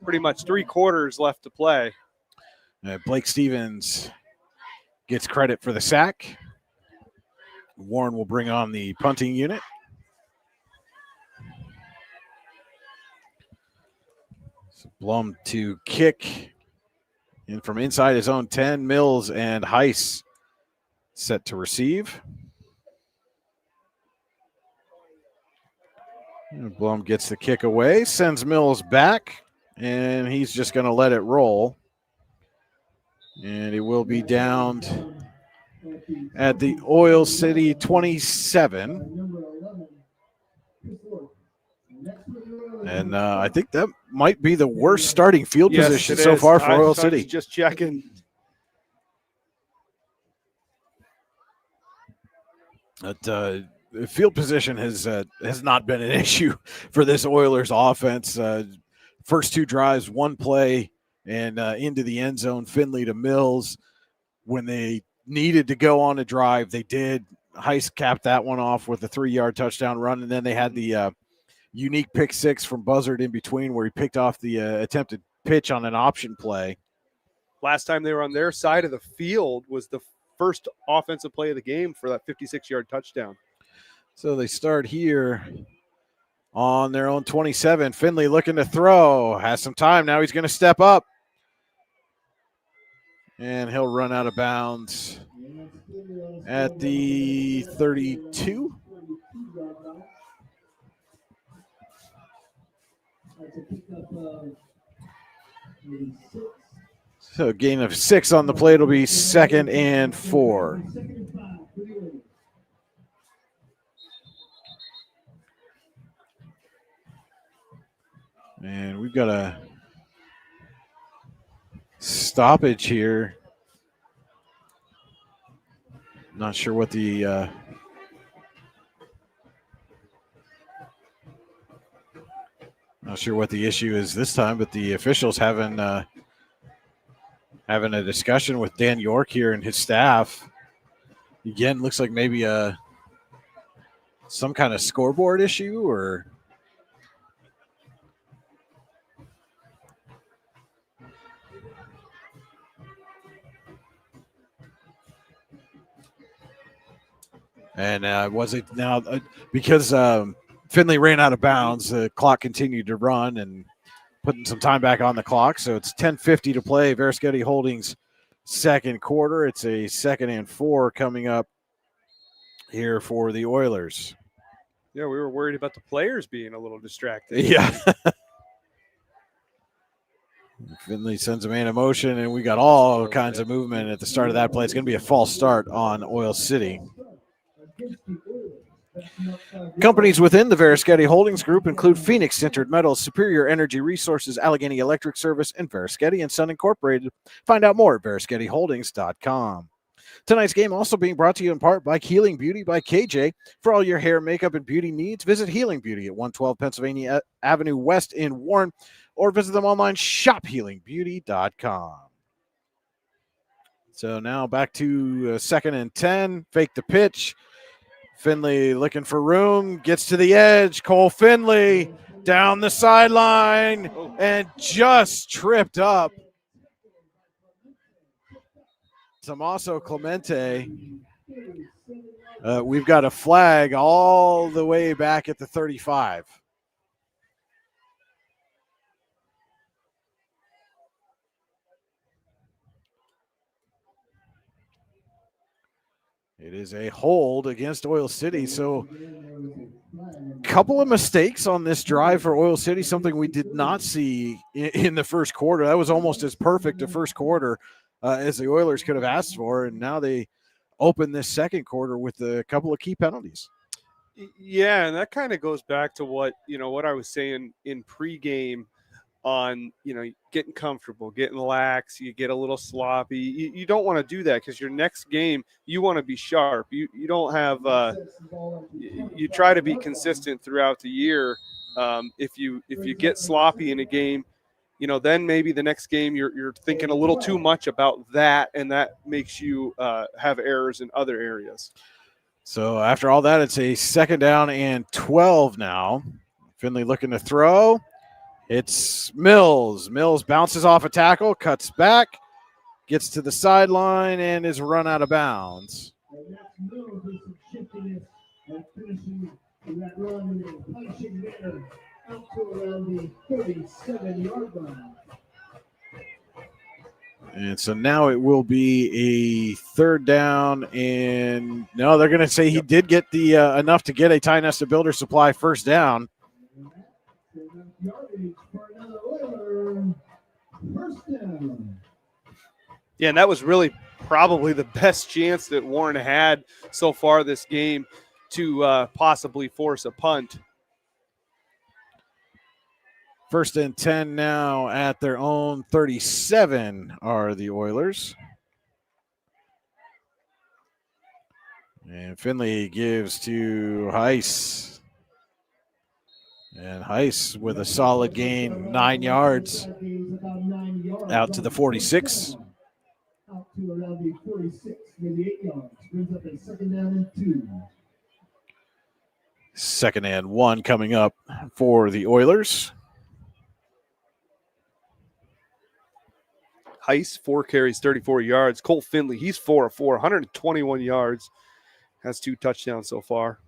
pretty much 3 quarters left to play. Blake Stevens gets credit for the sack. Warren will bring on the punting unit. Blum to kick in from inside his own 10. Mills and Heiss set to receive. And Blum gets the kick away, sends Mills back, and he's just going to let it roll. And he will be downed at the Oil City 27. And I think that might be the worst starting field position so far for Oil City. Just checking. That field position has not been an issue for this Oilers offense. First 2 drives, 1 play, and into the end zone. Finley to Mills. When they needed to go on a drive, they did. Heiss capped that one off with a 3-yard touchdown run, and then they had the unique pick 6 from Buzzard in between where he picked off the attempted pitch on an option play. Last time they were on their side of the field was the first offensive play of the game for that 56-yard touchdown. So they start here on their own 27. Finley looking to throw. Has some time. Now he's going to step up. And he'll run out of bounds at the 32. So a gain of 6 on the play. It'll be 2nd and 4. And we've got a stoppage here. Not sure what the issue is this time, but the officials having a discussion with Dan York here and his staff. Again, looks like maybe some kind of scoreboard issue or. And was it now because Finley ran out of bounds, the clock continued to run, and putting some time back on the clock. So it's 10:50 to play. Veriskety Holdings second quarter. It's a 2nd and 4 coming up here for the Oilers. Yeah, we were worried about the players being a little distracted. Yeah. Finley sends a man in motion, and we got all kinds of movement at the start of that play. It's going to be a false start on Oil City. Companies within the Veriskety Holdings Group include Phoenix Sintered Metals, Superior Energy Resources, Allegheny Electric Service, and Veriskety & Son Incorporated. Find out more at VeriskettyHoldings.com. Tonight's game also being brought to you in part by Healing Beauty by KJ. For all your hair, makeup, and beauty needs, visit Healing Beauty at 112 Pennsylvania Avenue West in Warren, or visit them online, shophealingbeauty.com. So now back to 2nd and 10. Fake the pitch. Finley looking for room, gets to the edge. Cole Finley down the sideline and just tripped up. Tommaso Clemente. We've got a flag all the way back at the 35. It is a hold against Oil City. So a couple of mistakes on this drive for Oil City, something we did not see in the first quarter. That was almost as perfect a first quarter as the Oilers could have asked for. And now they open this second quarter with a couple of key penalties. Yeah, and that kind of goes back to what I was saying in pregame on, getting comfortable, getting lax, you get a little sloppy. You don't want to do that because your next game, you want to be sharp. You don't have you try to be consistent throughout the year. If you get sloppy in a game, then maybe the next game you're thinking a little too much about that, and that makes you have errors in other areas. So after all that, it's a 2nd down and 12 now. Finley looking to throw. It's Mills. Mills bounces off a tackle, cuts back, gets to the sideline, and is run out of bounds. And that's Mills with some shiftiness and finishing that run in a punching manner out to around the 37-yard line. And so now it will be a 3rd down, and no, they're going to say he did get the enough to get a Ty Nesta Builder Supply first down. Yeah, and that was really probably the best chance that Warren had so far this game to possibly force a punt. 1st and 10 now at their own 37 are the Oilers. And Finley gives to Heiss. And Heiss with a solid gain, 9 yards. Out to the 46. Out to around the 46, maybe 8 yards. Brings up a 2nd down and 2. 2nd and 1 coming up for the Oilers. Heiss, 4 carries, 34 yards. Cole Finley, he's 4 of 4, 121 yards. Has 2 touchdowns so far.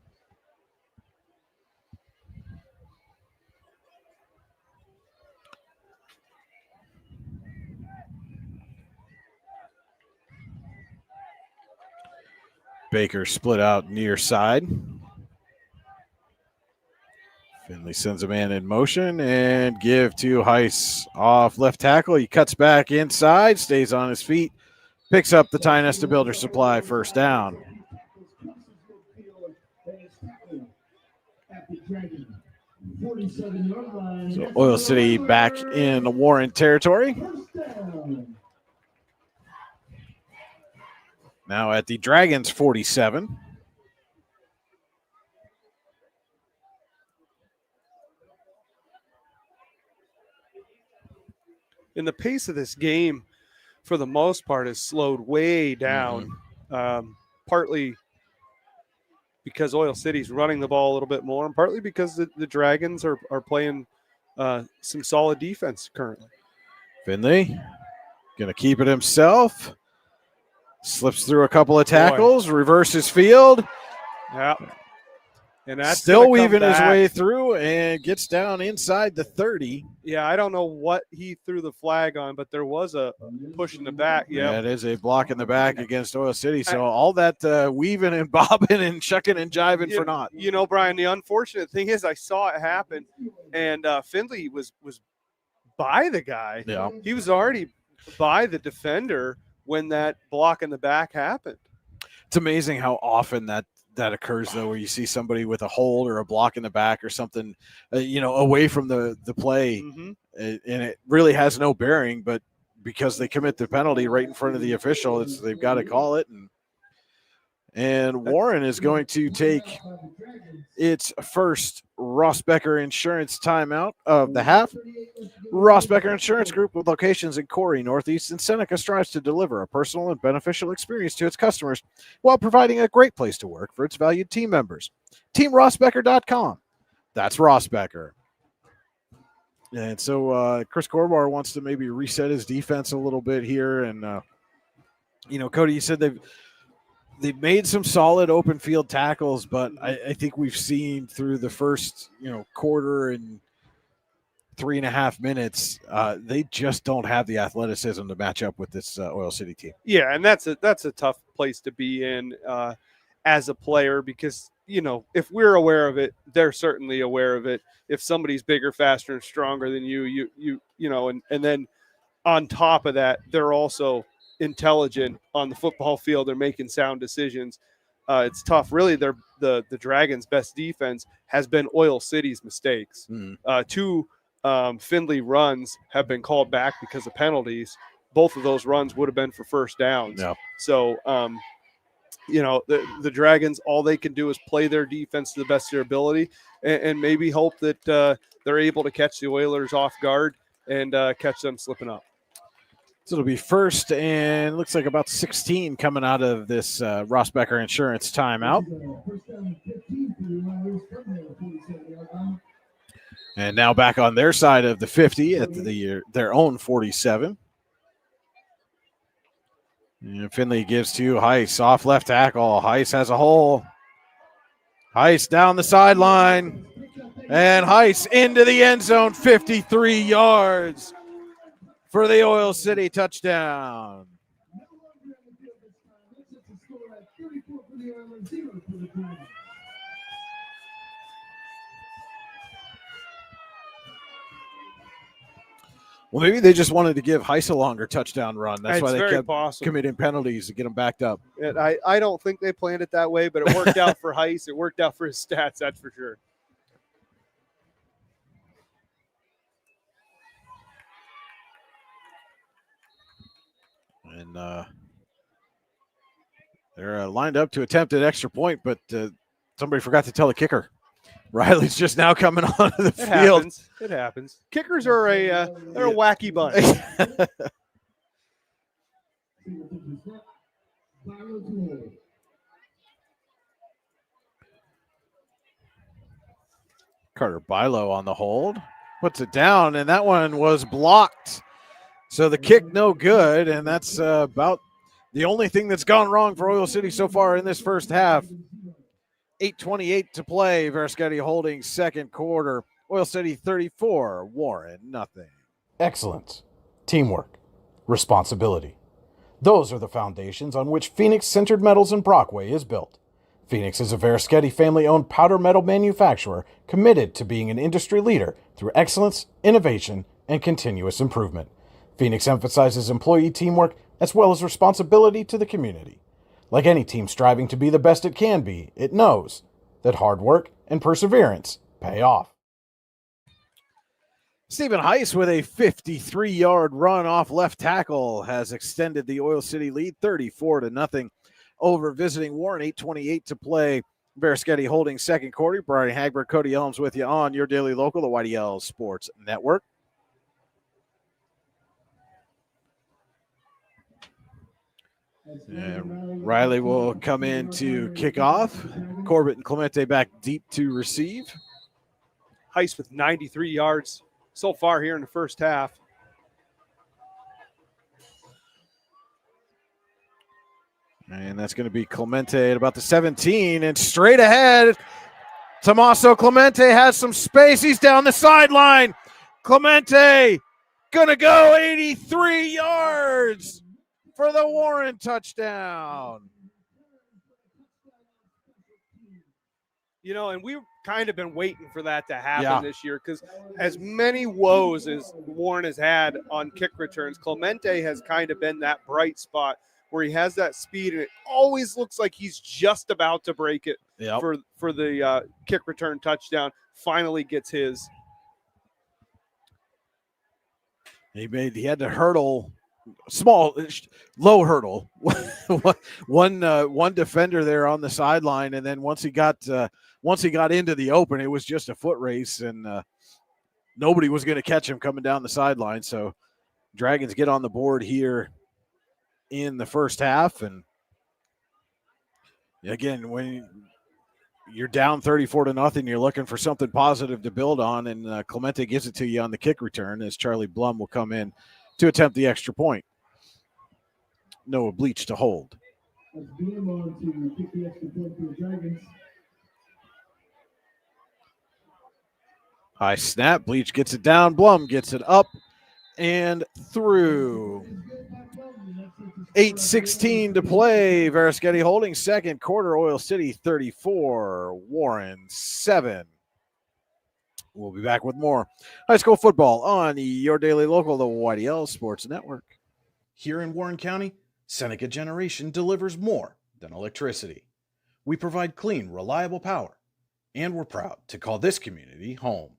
Baker split out near side. Finley sends a man in motion and give to Heiss off left tackle. He cuts back inside, stays on his feet, picks up the Ty Nesta Builder Supply first down. So Oil City back in Warren territory. Now at the Dragons 47. And the pace of this game, for the most part, has slowed way down. Partly because Oil City's running the ball a little bit more, and partly because the Dragons are playing some solid defense currently. Finley going to keep it himself. Slips through a couple of tackles, reverses field. Yeah. And that's still gonna come weaving his back. way through and gets down inside the 30. Yeah, I don't know what he threw the flag on, but there was a push in the back. Yeah, Yeah, it is a block in the back against Oil City. So all that weaving and bobbing and shucking and jiving for naught. You know, Brian, the unfortunate thing is I saw it happen, and Findlay was by the guy. Yeah. He was already by the defender when that block in the back happened. It's amazing how often that occurs, though, where you see somebody with a hold or a block in the back or something, away from the play, and it really has no bearing. But because they commit the penalty right in front of the official, they've got to call it. And Warren is going to take its first Ross Becker Insurance timeout of the half. Ross Becker Insurance Group, with locations in Corey, Northeast, and Seneca, strives to deliver a personal and beneficial experience to its customers while providing a great place to work for its valued team members. TeamRossBecker.com. That's Ross Becker. And so Chris Corbar wants to maybe reset his defense a little bit here. And, Cody, you said they've made some solid open field tackles, but I think we've seen through the first, quarter and 3.5 minutes, they just don't have the athleticism to match up with this Oil City team. Yeah, and that's a tough place to be in as a player because, if we're aware of it, they're certainly aware of it. If somebody's bigger, faster, and stronger than you, and then on top of that, they're also intelligent on the football field. They're making sound decisions. It's tough. Really, the Dragons' best defense has been Oil City's mistakes. Two Findlay runs have been called back because of penalties. Both of those runs would have been for first downs. Yep. So, the Dragons, all they can do is play their defense to the best of their ability and maybe hope that they're able to catch the Oilers off guard and catch them slipping up. So it'll be first and looks like about 16 coming out of this Ross Becker Insurance timeout. And now back on their side of the 50 at their own 47. And Findlay gives to Heiss off left tackle. Heiss has a hole. Heiss down the sideline. And Heiss into the end zone, 53 yards for the Oil City touchdown. Well, maybe they just wanted to give Heiss a longer touchdown run. That's why they kept committing penalties to get them backed up. And I don't think they planned it that way, but it worked out for Heiss. It worked out for his stats, that's for sure. And they're lined up to attempt an extra point, but somebody forgot to tell the kicker. Riley's just now coming onto the field. It happens. Kickers are they're a wacky bunch. Carter Bilo on the hold. Puts it down, and that one was blocked. So the kick no good, and that's about the only thing that's gone wrong for Oil City so far in this first half. 8:28 to play. Verasketti holding second quarter. Oil City 34, Warren nothing. Excellence, teamwork, responsibility. Those are the foundations on which Phoenix Centered Metals in Brockway is built. Phoenix is a Verasketti family-owned powder metal manufacturer committed to being an industry leader through excellence, innovation, and continuous improvement. Phoenix emphasizes employee teamwork as well as responsibility to the community. Like any team striving to be the best it can be, it knows that hard work and perseverance pay off. Stephen Heiss with a 53-yard run off left tackle has extended the Oil City lead 34-0 over visiting Warren. 8:28 to play. Verasketti holding second quarter. Brian Hagberg, Cody Elms with you on your daily local, the YDL Sports Network. And Riley will come in to kick off. Corbett and Clemente back deep to receive. Heiss with 93 yards so far here in the first half. And that's going to be Clemente at about the 17 and straight ahead Tommaso Clemente has some space. He's down the sideline. Clemente gonna go 83 yards for the Warren touchdown. And we've kind of been waiting for that to happen this year, because as many woes as Warren has had on kick returns, Clemente has kind of been that bright spot where he has that speed, and it always looks like he's just about to break it for the kick return touchdown. Finally gets his. He had to hurdle, low hurdle, one defender there on the sideline, and then once he got into the open, it was just a foot race, and nobody was going to catch him coming down the sideline. So Dragons get on the board here in the first half, and again, when you're down 34-0, you're looking for something positive to build on, and Clemente gives it to you on the kick return as Charlie Blum will come in to attempt the extra point. Noah Bleach to hold. High snap. Bleach gets it down. Blum gets it up and through. 8:16 to play. Veriskety holding second quarter. Oil City 34, Warren 7. We'll be back with more high school football on your daily local, the YDL Sports Network. Here in Warren County, Seneca Generation delivers more than electricity. We provide clean, reliable power, and we're proud to call this community home.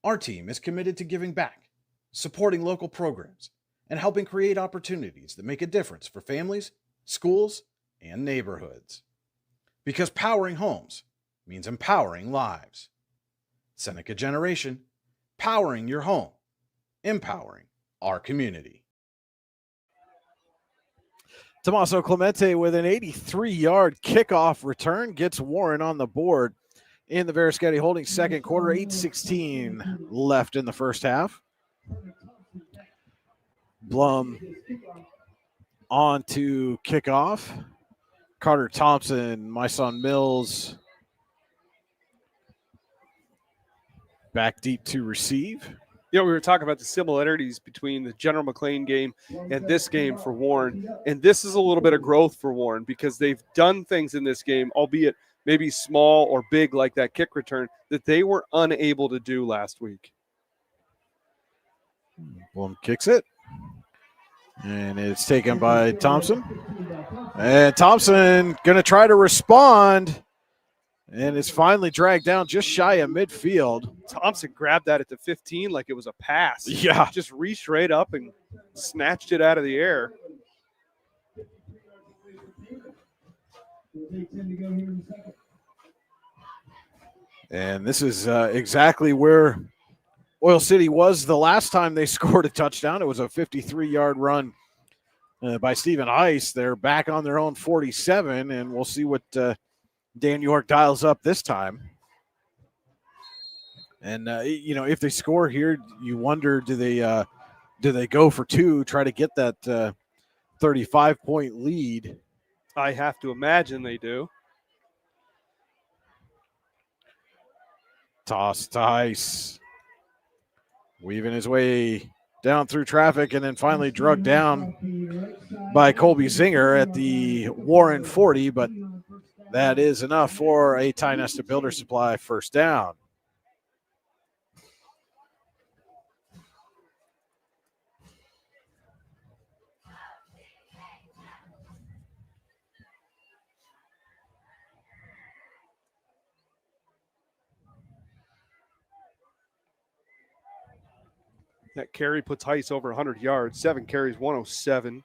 Our team is committed to giving back, supporting local programs, and helping create opportunities that make a difference for families, schools, and neighborhoods. Because powering homes means empowering lives. Seneca Generation, powering your home, empowering our community. Tommaso Clemente with an 83-yard kickoff return gets Warren on the board in the Veriskety holding second quarter. 8:16 left in the first half. Blum on to kickoff. Carter Thompson, Myson Mills back deep to receive. We were talking about the similarities between the General McLean game and this game for Warren. And this is a little bit of growth for Warren because they've done things in this game, albeit maybe small or big like that kick return, that they were unable to do last week. Blum kicks it. And it's taken by Thompson. And Thompson going to try to respond. And it's finally dragged down just shy of midfield. Thompson grabbed that at the 15 like it was a pass. Yeah. Just reached right up and snatched it out of the air. And this is exactly where Oil City was the last time they scored a touchdown. It was a 53-yard run by Stephen Heiss. They're back on their own 47, and we'll see what Dan York dials up this time. And, if they score here, you wonder, do they go for two, try to get that 35-point lead? I have to imagine they do. Toss to Heiss. Weaving his way down through traffic and then finally drugged down by Colby Zinger at the Warren 40, but that is enough for a Ty Nesta Builder Supply first down. That carry puts Heiss over 100 yards. 7 carries, 107.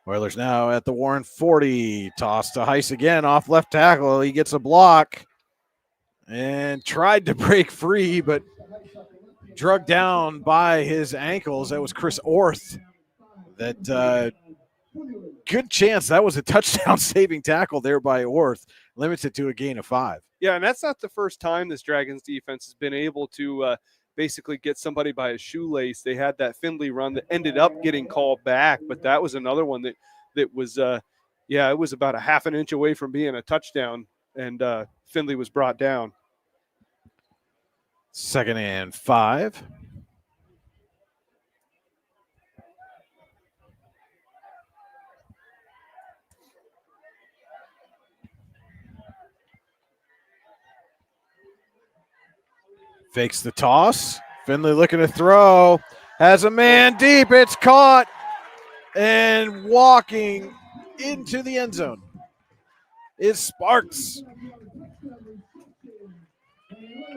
Oilers now at the Warren 40. Toss to Heiss again off left tackle. He gets a block and tried to break free, but drugged down by his ankles. That was Chris Orth. That good chance that was a touchdown saving tackle there by Orth. Limits it to a gain of 5. Yeah, and that's not the first time this Dragons defense has been able to basically get somebody by a shoelace. They had that Findlay run that ended up getting called back, but that was another one that was, it was about a half an inch away from being a touchdown. and Findlay was brought down. 2nd and 5. Fakes the toss. Findlay looking to throw. Has a man deep. It's caught. And walking into the end zone is Sparks.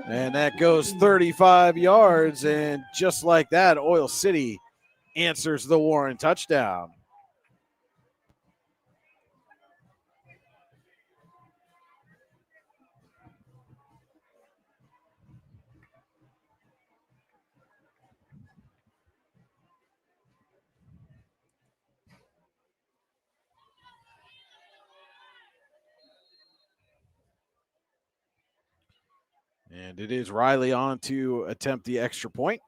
And that goes 35 yards. And just like that, Oil City answers the Warren touchdown. And it is Riley on to attempt the extra point.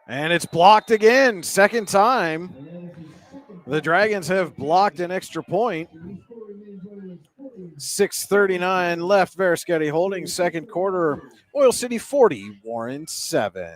And it's blocked again. 2nd time. The Dragons have blocked an extra point. 6:39 left. Verischetti holding 2nd quarter. Oil City 40, Warren 7.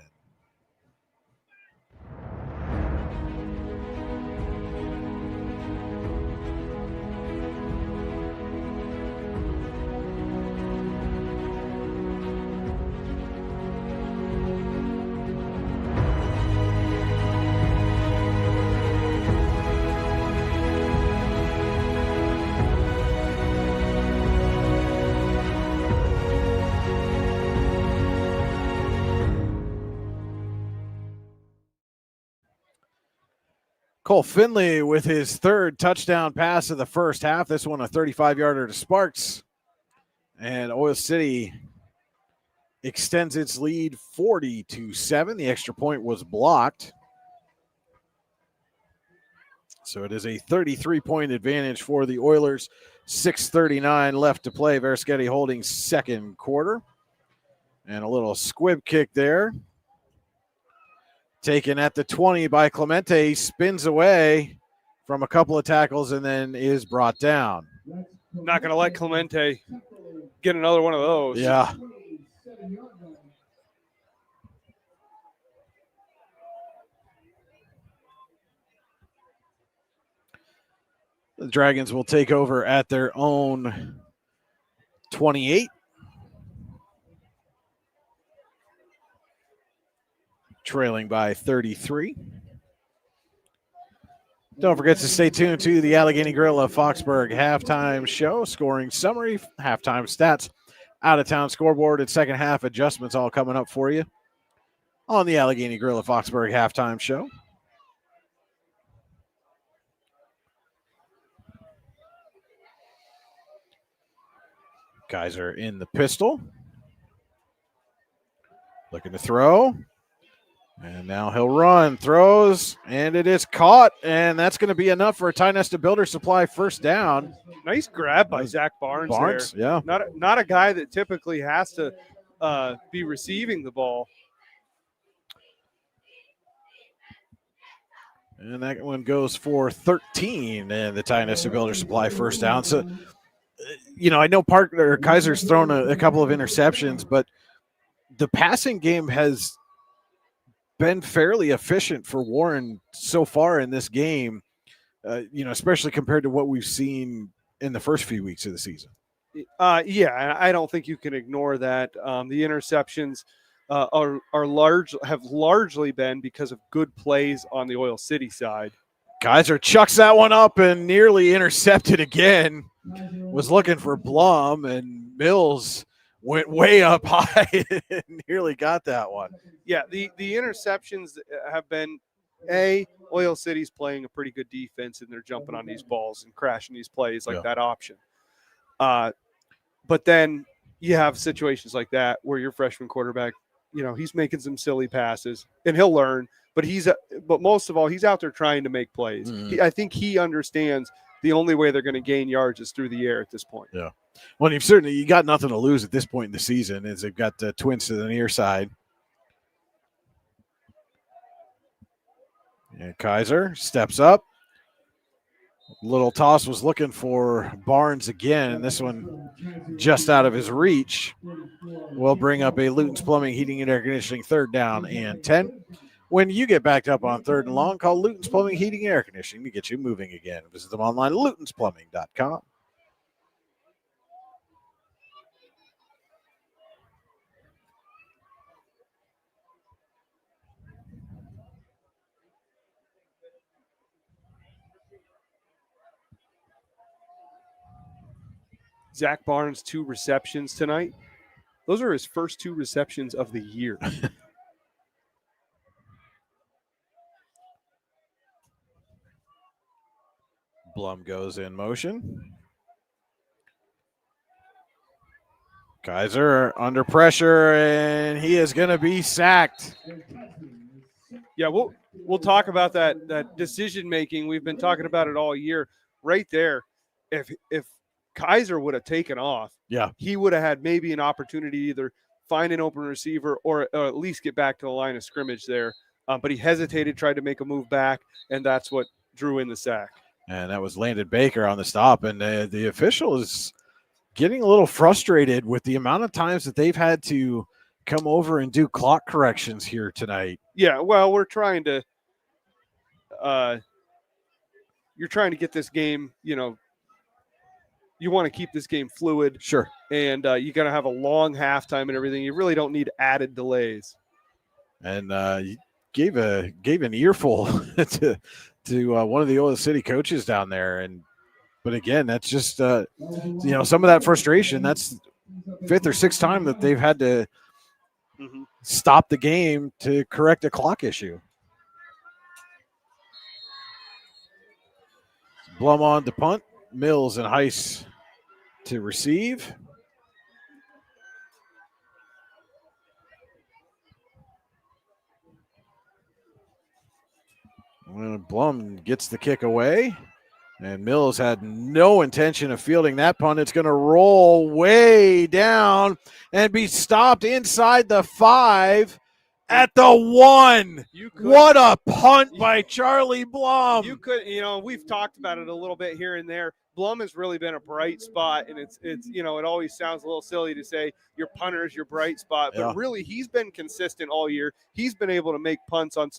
Cole Findlay with his 3rd touchdown pass of the first half. This one a 35-yarder to Sparks. And Oil City extends its lead 40-7. The extra point was blocked. So it is a 33-point advantage for the Oilers. 6:39 left to play. Verischetti holding 2nd quarter. And a little squib kick there. Taken at the 20 by Clemente, spins away from a couple of tackles and then is brought down. Not going to let Clemente get another one of those. Yeah. The Dragons will take over at their own 28. Trailing by 33. Don't forget to stay tuned to the Allegheny Grill of Foxburg halftime show. Scoring summary, halftime stats, out-of-town scoreboard, and second half adjustments all coming up for you on the Allegheny Grill of Foxburg halftime show. Kaiser in the pistol. Looking to throw. And now he'll run, throws, and it is caught, and that's going to be enough for a Ty-Nesta Builder Supply first down. Nice grab by Zach Barnes there. Yeah. Not a guy that typically has to be receiving the ball. And that one goes for 13, and the Ty-Nesta Builder Supply first down. So, I know Kaiser's thrown a couple of interceptions, but the passing game has been fairly efficient for Warren so far in this game, especially compared to what we've seen in the first few weeks of the season. Yeah, I don't think you can ignore that. The interceptions have largely been because of good plays on the Oil City side. Kaiser chucks that one up and nearly intercepted again. Was looking for Blum, and Mills went way up high and nearly got that one. Yeah, the interceptions have been, Oil City's playing a pretty good defense, and they're jumping on these balls and crashing these plays like that option. But then you have situations like that where your freshman quarterback, he's making some silly passes, and he'll learn. But most of all, he's out there trying to make plays. I think he understands the only way they're going to gain yards is through the air at this point. Yeah. Well, you got nothing to lose at this point in the season, as they've got the Twins to the near side. And Kaiser steps up, Little toss was looking for Barnes again, and this one just out of his reach will bring up a Luton's Plumbing, Heating, and Air Conditioning 3rd down and 10. When you get backed up on 3rd and long, call Luton's Plumbing, Heating, and Air Conditioning to get you moving again. Visit them online at lutonsplumbing.com. Zach Barnes, 2 receptions tonight. Those are his first 2 receptions of the year. Blum goes in motion. Kaiser under pressure, and he is going to be sacked. Yeah, we'll talk about that decision making. We've been talking about it all year. Right there, if Kaiser would have taken off, he would have had maybe an opportunity to either find an open receiver or at least get back to the line of scrimmage there. But he hesitated, tried to make a move back, and that's what drew in the sack. And that was Landon Baker on the stop. And the official is getting a little frustrated with the amount of times that they've had to come over and do clock corrections here tonight. Yeah, well, we're trying to you're trying to get this game, you want to keep this game fluid. Sure. And you got to have a long halftime and everything. You really don't need added delays. And you gave an earful to one of the Oil City coaches down there. But again, that's just, some of that frustration. That's 5th or 6th time that they've had to stop the game to correct a clock issue. Blum on to punt. Mills and Heiss to receive. Blum gets the kick away, and Mills had no intention of fielding that punt. It's going to roll way down and be stopped inside the 5 at the 1. What a punt by Charlie Blum. You could, we've talked about it a little bit here and there. Blum has really been a bright spot, and it's it always sounds a little silly to say your punter is your bright spot, but really he's been consistent all year. He's been able to make punts on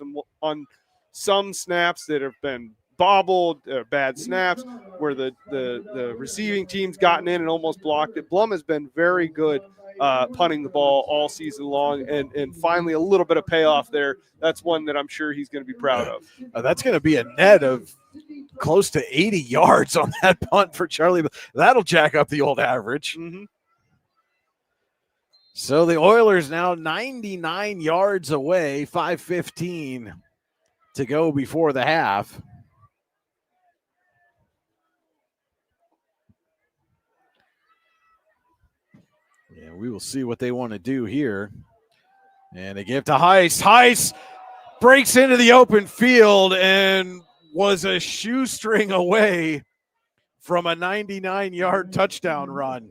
some snaps that have been bobbled, bad snaps, where the receiving team's gotten in and almost blocked it. Blum has been very good punting the ball all season long, and finally a little bit of payoff there. That's one that I'm sure he's going to be proud of. That's going to be a net of close to 80 yards on that punt for Charlie. That'll jack up the old average. So the Oilers now 99 yards away, 5:15 to go before the half. Yeah, we will see what they want to do here. And they give to Heiss. Heiss breaks into the open field and was a shoestring away from a 99-yard touchdown run.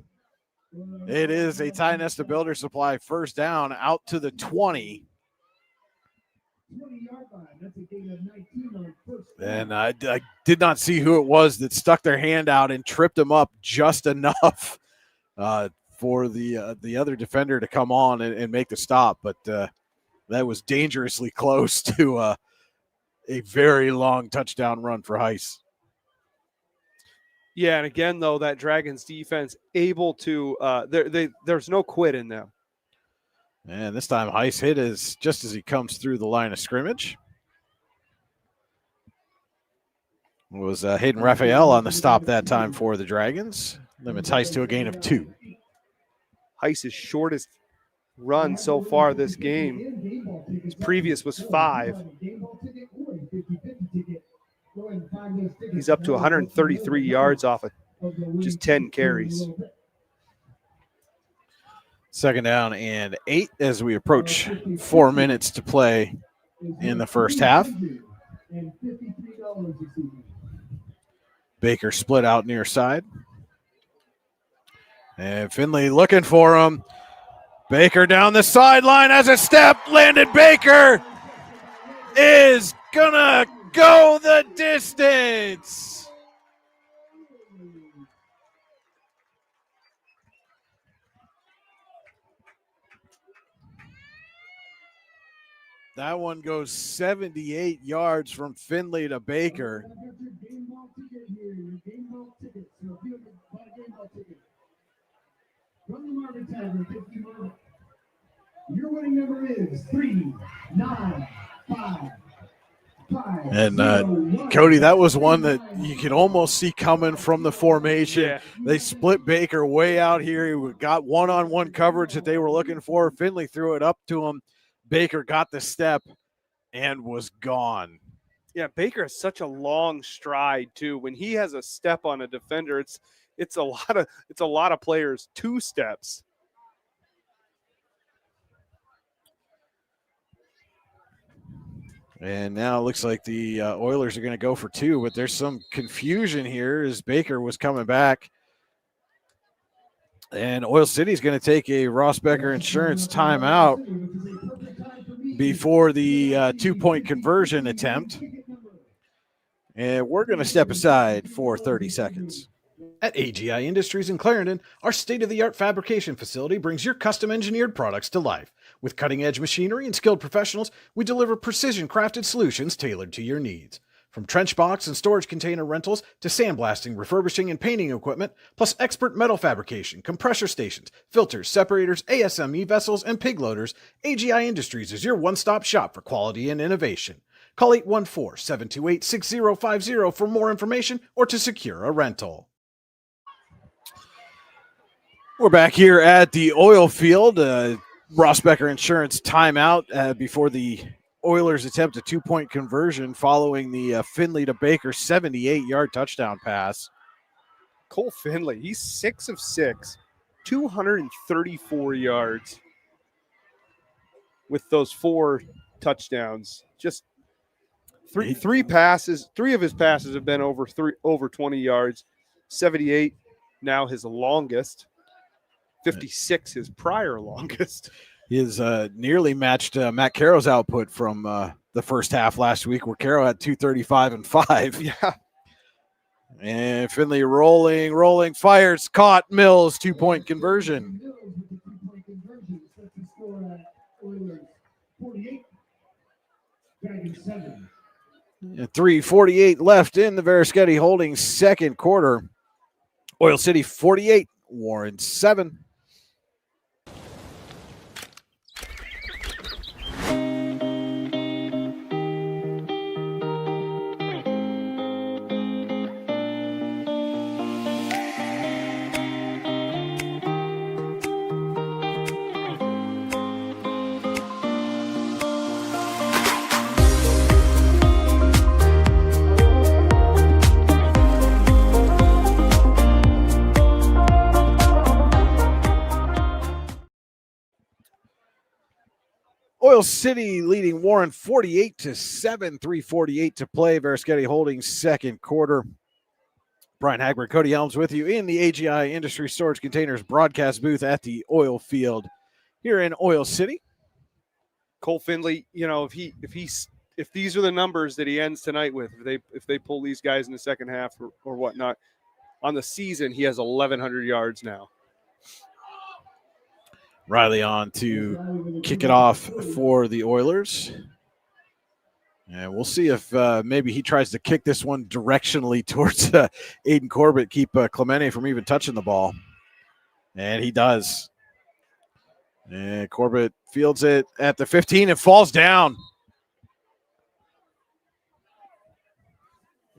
It is a Ty Nesta Builder Supply first down out to the 20. And I did not see who it was that stuck their hand out and tripped him up just enough for the other defender to come on and make the stop. But that was dangerously close to a very long touchdown run for Heiss. Yeah, and again, though, that Dragons defense able to there's no quit in them. And this time Heiss hit just as he comes through the line of scrimmage. It was Hayden Raphael on the stop that time for the Dragons. Limits Heiss to a gain of 2. Heiss's shortest run so far this game. His previous was 5. He's up to 133 yards off of just 10 carries. Second down and 8 as we approach 4 minutes to play in the first half. Baker split out near side. And Finley looking for him. Baker down the sideline has a step. Landon Baker is going to go the distance. That one goes 78 yards from Finley to Baker. I've got your game ball ticket here, your game ball ticket. So if you have bought a game ball ticket from the Marvin Tavern, 50 Marvin, your winning number is 395. And Cody, that was one that you could almost see coming from the formation. Yeah. They split Baker way out here. He got one-on-one coverage that they were looking for. Finley threw it up to him. Baker got the step and was gone. Yeah, Baker has such a long stride too. When he has a step on a defender, it's a lot of players 2 steps. And now it looks like the Oilers are going to go for 2, but there's some confusion here as Baker was coming back. And Oil City's going to take a Ross Becker Insurance timeout before the 2-point conversion attempt. And we're going to step aside for 30 seconds. At AGI Industries in Clarendon, our state-of-the-art fabrication facility brings your custom-engineered products to life. With cutting-edge machinery and skilled professionals, we deliver precision-crafted solutions tailored to your needs. From trench box and storage container rentals to sandblasting, refurbishing, and painting equipment, plus expert metal fabrication, compressor stations, filters, separators, ASME vessels, and pig loaders, AGI Industries is your one-stop shop for quality and innovation. Call 814-728-6050 for more information or to secure a rental. We're back here at the oil field. Ross Becker Insurance timeout before the Oilers attempt a 2-point conversion following the Finley to Baker 78-yard touchdown pass. Cole Finley, he's 6 of 6, 234 yards with those 4 touchdowns. Just three passes. 3 of his passes have been over 20 yards. 78 now his longest. 56 his prior longest. He has nearly matched Matt Carroll's output from the first half last week, where Carroll had 235 and 5. Yeah. And Finley rolling, fires, caught, Mills, 2-point conversion. 3:48 left in the Veriskety Holdings second quarter. Oil City 48, Warren 7. Oil City leading Warren 48-7, 3:48 to play. Veriskety Holdings second quarter. Brian Hagberg, Cody Elms with you in the AGI Industry Storage Containers broadcast booth at the oil field here in Oil City. Cole Finley, if these are the numbers that he ends tonight with, if they pull these guys in the second half or whatnot, on the season he has 1,100 yards now. Riley on to kick it off for the Oilers. And we'll see if maybe he tries to kick this one directionally towards Aiden Corbett, keep Clemente from even touching the ball. And he does. And Corbett fields it at the 15 and falls down.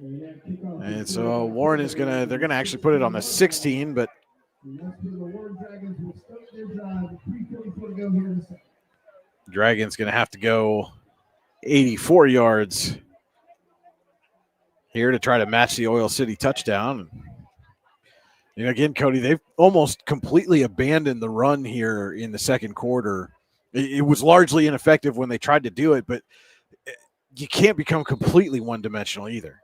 And so Warren is they're going to actually put it on the 16, but Dragons going to have to go 84 yards here to try to match the Oil City touchdown. And again, Cody, they've almost completely abandoned the run here in the second quarter. It was largely ineffective when they tried to do it, but you can't become completely one-dimensional either.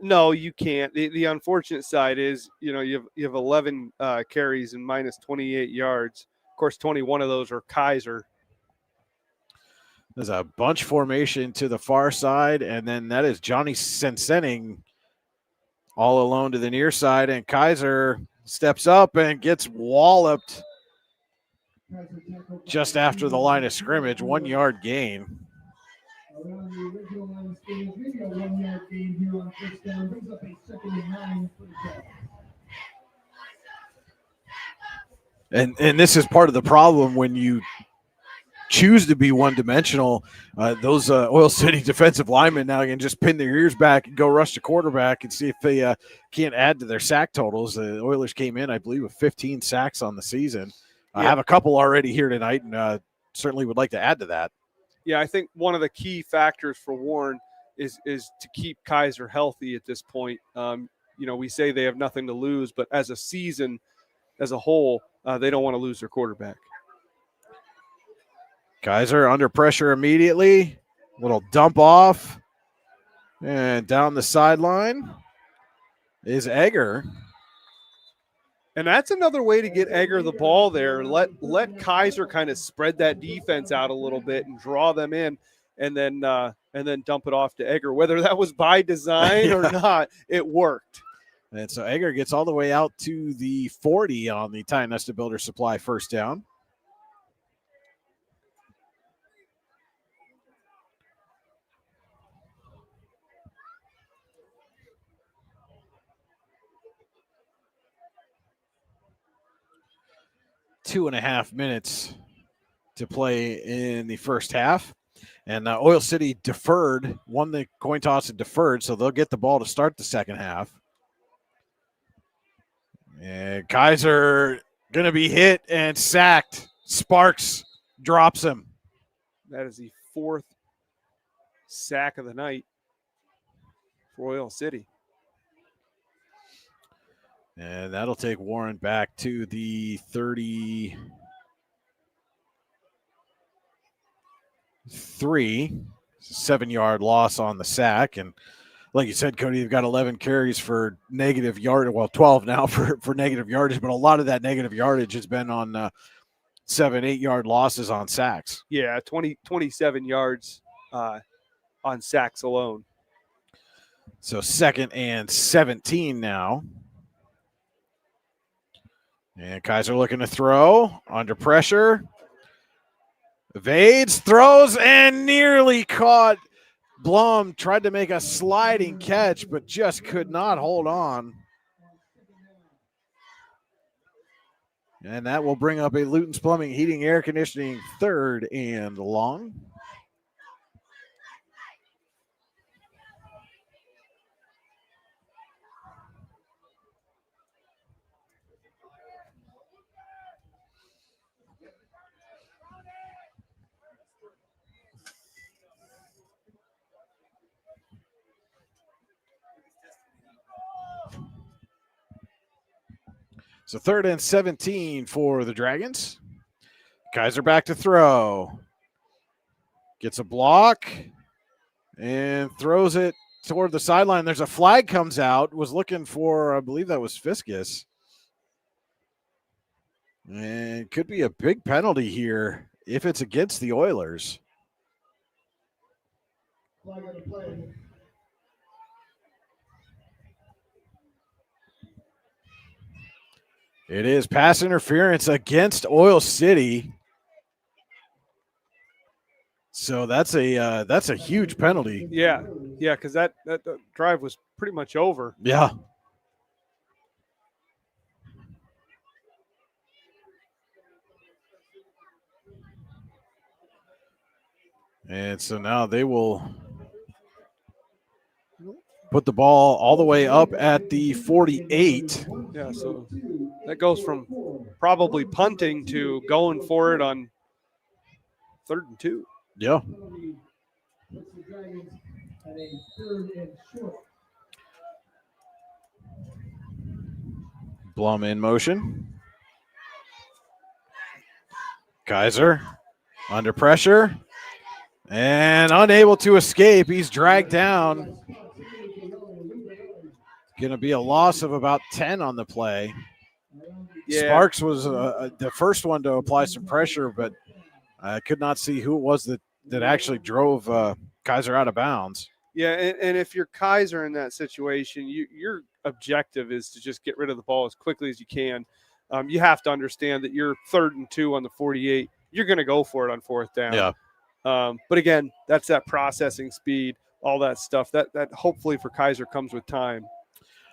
No, you can't. The unfortunate side is, you have 11 carries and minus 28 yards. Of course, 21 of those are Kaiser. There's a bunch formation to the far side, and then that is Johnny Sensening all alone to the near side, and Kaiser steps up and gets walloped just after the line of scrimmage, 1 yard gain. Around the original line of scrimmage, maybe a 1 yard gain here on first down, brings up a 2nd and 9 for the Jags. And this is part of the problem when you choose to be one-dimensional. Those Oil City defensive linemen now can just pin their ears back and go rush the quarterback and see if they can't add to their sack totals. The Oilers came in, I believe, with 15 sacks on the season. I have a couple already here tonight, and certainly would like to add to that. Yeah, I think one of the key factors for Warren is to keep Kaiser healthy at this point. We say they have nothing to lose, but as a season, as a whole, they don't want to lose their quarterback. Kaiser under pressure immediately. Little dump off. And down the sideline is Egger. And that's another way to get Egger the ball there. Let Kaiser kind of spread that defense out a little bit and draw them in, and then dump it off to Egger. Whether that was by design or not, it worked. And so Egger gets all the way out to the 40 on the Ty Nesta Builder Supply first down. Two and a half minutes to play in the first half. And Oil City won the coin toss and deferred, so they'll get the ball to start the second half. And Kaiser going to be hit and sacked. Sparks drops him. That is the 4th sack of the night for Oil City. And that'll take Warren back to the 33. 7-yard loss on the sack. And like you said, Cody, you've got 11 carries for negative yardage. Well, 12 now for negative yardage, but a lot of that negative yardage has been on 7-8 yard losses on sacks. Yeah, 27 yards on sacks alone. So 2nd and 17 now. And Kaiser looking to throw under pressure. Evades, throws, and nearly caught. Blum tried to make a sliding catch, but just could not hold on. And that will bring up a Luton's Plumbing, Heating, Air Conditioning 3rd and long. So 3rd and 17 for the Dragons. Kaiser back to throw. Gets a block and throws it toward the sideline. There's a flag comes out. Was looking for, I believe that was Fiskus. And could be a big penalty here if it's against the Oilers. Flag on the play. It is pass interference against Oil City. So that's a huge penalty. Yeah, because that drive was pretty much over. Yeah. And so now they will put the ball all the way up at the 48. Yeah, so that goes from probably punting to going for it on 3rd and 2. Yeah. Blum in motion. Kaiser under pressure and unable to escape. He's dragged down. Going to be a loss of about 10 on the play. Yeah. Sparks was the first one to apply some pressure, but I could not see who it was that actually drove Kaiser out of bounds. Yeah, and if you're Kaiser in that situation, your objective is to just get rid of the ball as quickly as you can. You have to understand that you're 3rd and 2 on the 48. You're going to go for it on 4th down. Yeah. But again, that's that processing speed, all that stuff that hopefully for Kaiser comes with time.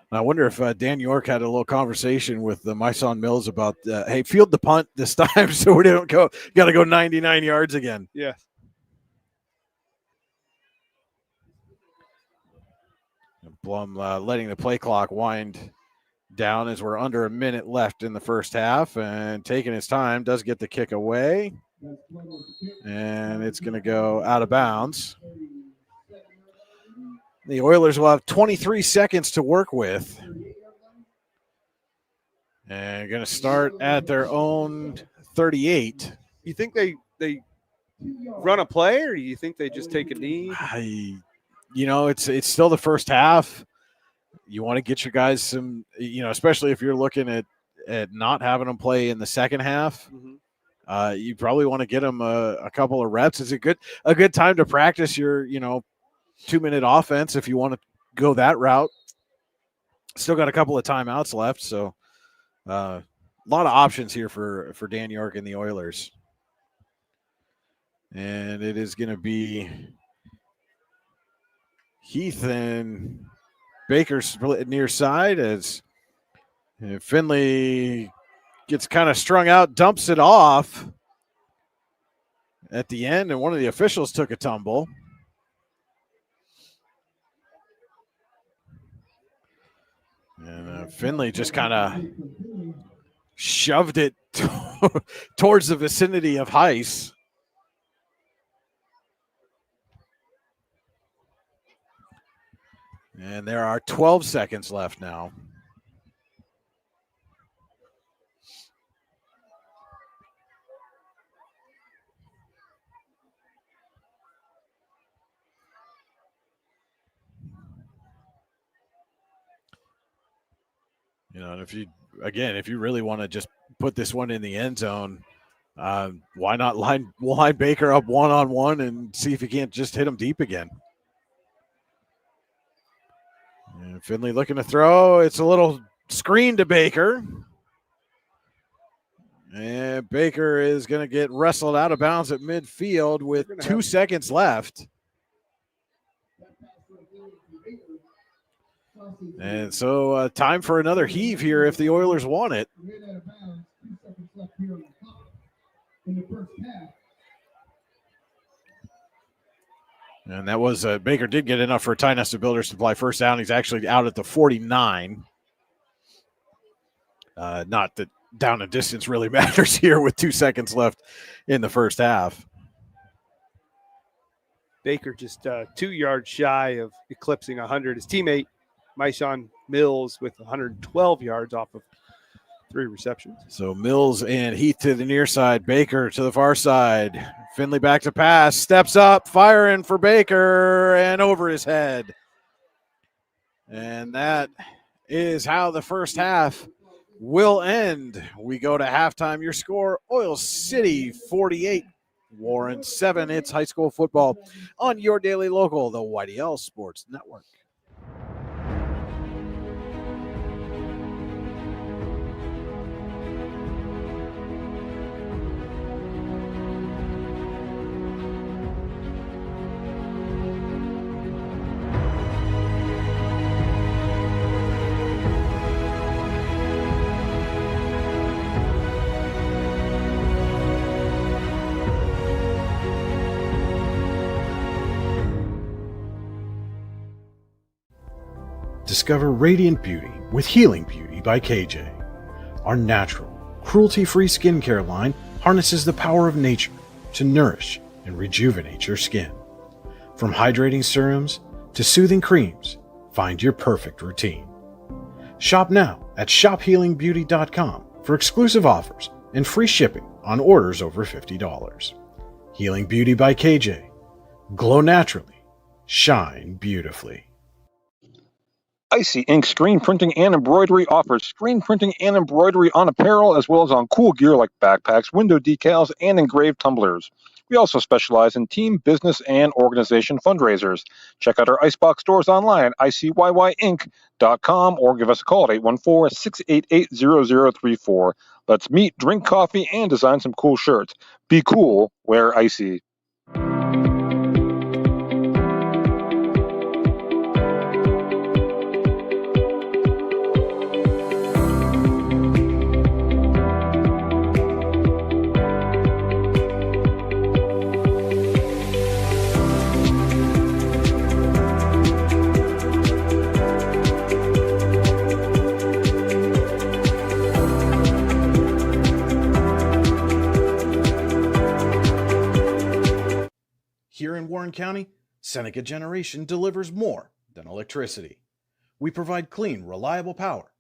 I wonder if Dan York had a little conversation with Mason Mills about, hey, field the punt this time so we don't got to go 99 yards again. Yeah. Blum letting the play clock wind down as we're under a minute left in the first half, and taking his time, does get the kick away, and it's going to go out of bounds. The Oilers will have 23 seconds to work with, and going to start at their own 38. You think they run a play, or do you think they just take a knee? It's still the first half. You want to get your guys some, especially if you're looking at not having them play in the second half. Mm-hmm. You probably want to get them a couple of reps. It's a good time to practice your 2-minute offense if you want to go that route. Still got a couple of timeouts left, so a lot of options here for Dan York and the Oilers. And it is going to be Heath and Baker split near side as Finley gets kind of strung out, dumps it off at the end, and one of the officials took a tumble. And Finley just kind of shoved it towards the vicinity of Heiss. And there are 12 seconds left now. And if you really want to just put this one in the end zone, why not line Baker up one-on-one and see if he can't just hit him deep again? And Finley looking to throw. It's a little screen to Baker. And Baker is going to get wrestled out of bounds at midfield with 2 seconds left. And so time for another heave here if the Oilers want it. And that was Baker did get enough for Ty Nesta Builders Supply first down. He's actually out at the 49. Not that down and distance really matters here with 2 seconds left in the first half. Baker just 2 yards shy of eclipsing 100. His teammate, Mason Mills, with 112 yards off of 3 receptions. So Mills and Heath to the near side, Baker to the far side. Finley back to pass, steps up, firing for Baker, and over his head. And that is how the first half will end. We go to halftime. Your score, Oil City 48, Warren 7. It's high school football on your daily local, the YDL Sports Network. Discover radiant beauty with Healing Beauty by KJ. Our natural, cruelty-free skincare line harnesses the power of nature to nourish and rejuvenate your skin. From hydrating serums to soothing creams, find your perfect routine. Shop now at shophealingbeauty.com for exclusive offers and free shipping on orders over $50. Healing Beauty by KJ. Glow naturally. Shine beautifully. Icy Ink Screen Printing and Embroidery offers screen printing and embroidery on apparel as well as on cool gear like backpacks, window decals, and engraved tumblers. We also specialize in team, business, and organization fundraisers. Check out our Icebox stores online at ICYYInc.com or give us a call at 814-688-0034. Let's meet, drink coffee, and design some cool shirts. Be cool, wear Icy. Warren County, Seneca Generation delivers more than electricity. We provide clean, reliable power,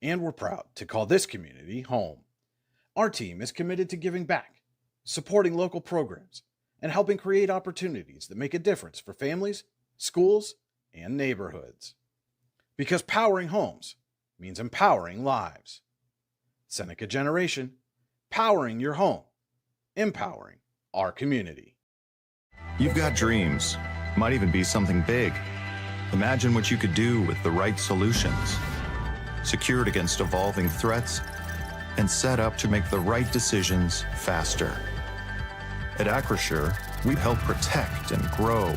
and we're proud to call this community home. Our team is committed to giving back, supporting local programs, and helping create opportunities that make a difference for families, schools, and neighborhoods. Because powering homes means empowering lives. Seneca Generation, powering your home, empowering our community. You've got dreams, might even be something big. Imagine what you could do with the right solutions. Secured against evolving threats and set up to make the right decisions faster. At Acrisure, we help protect and grow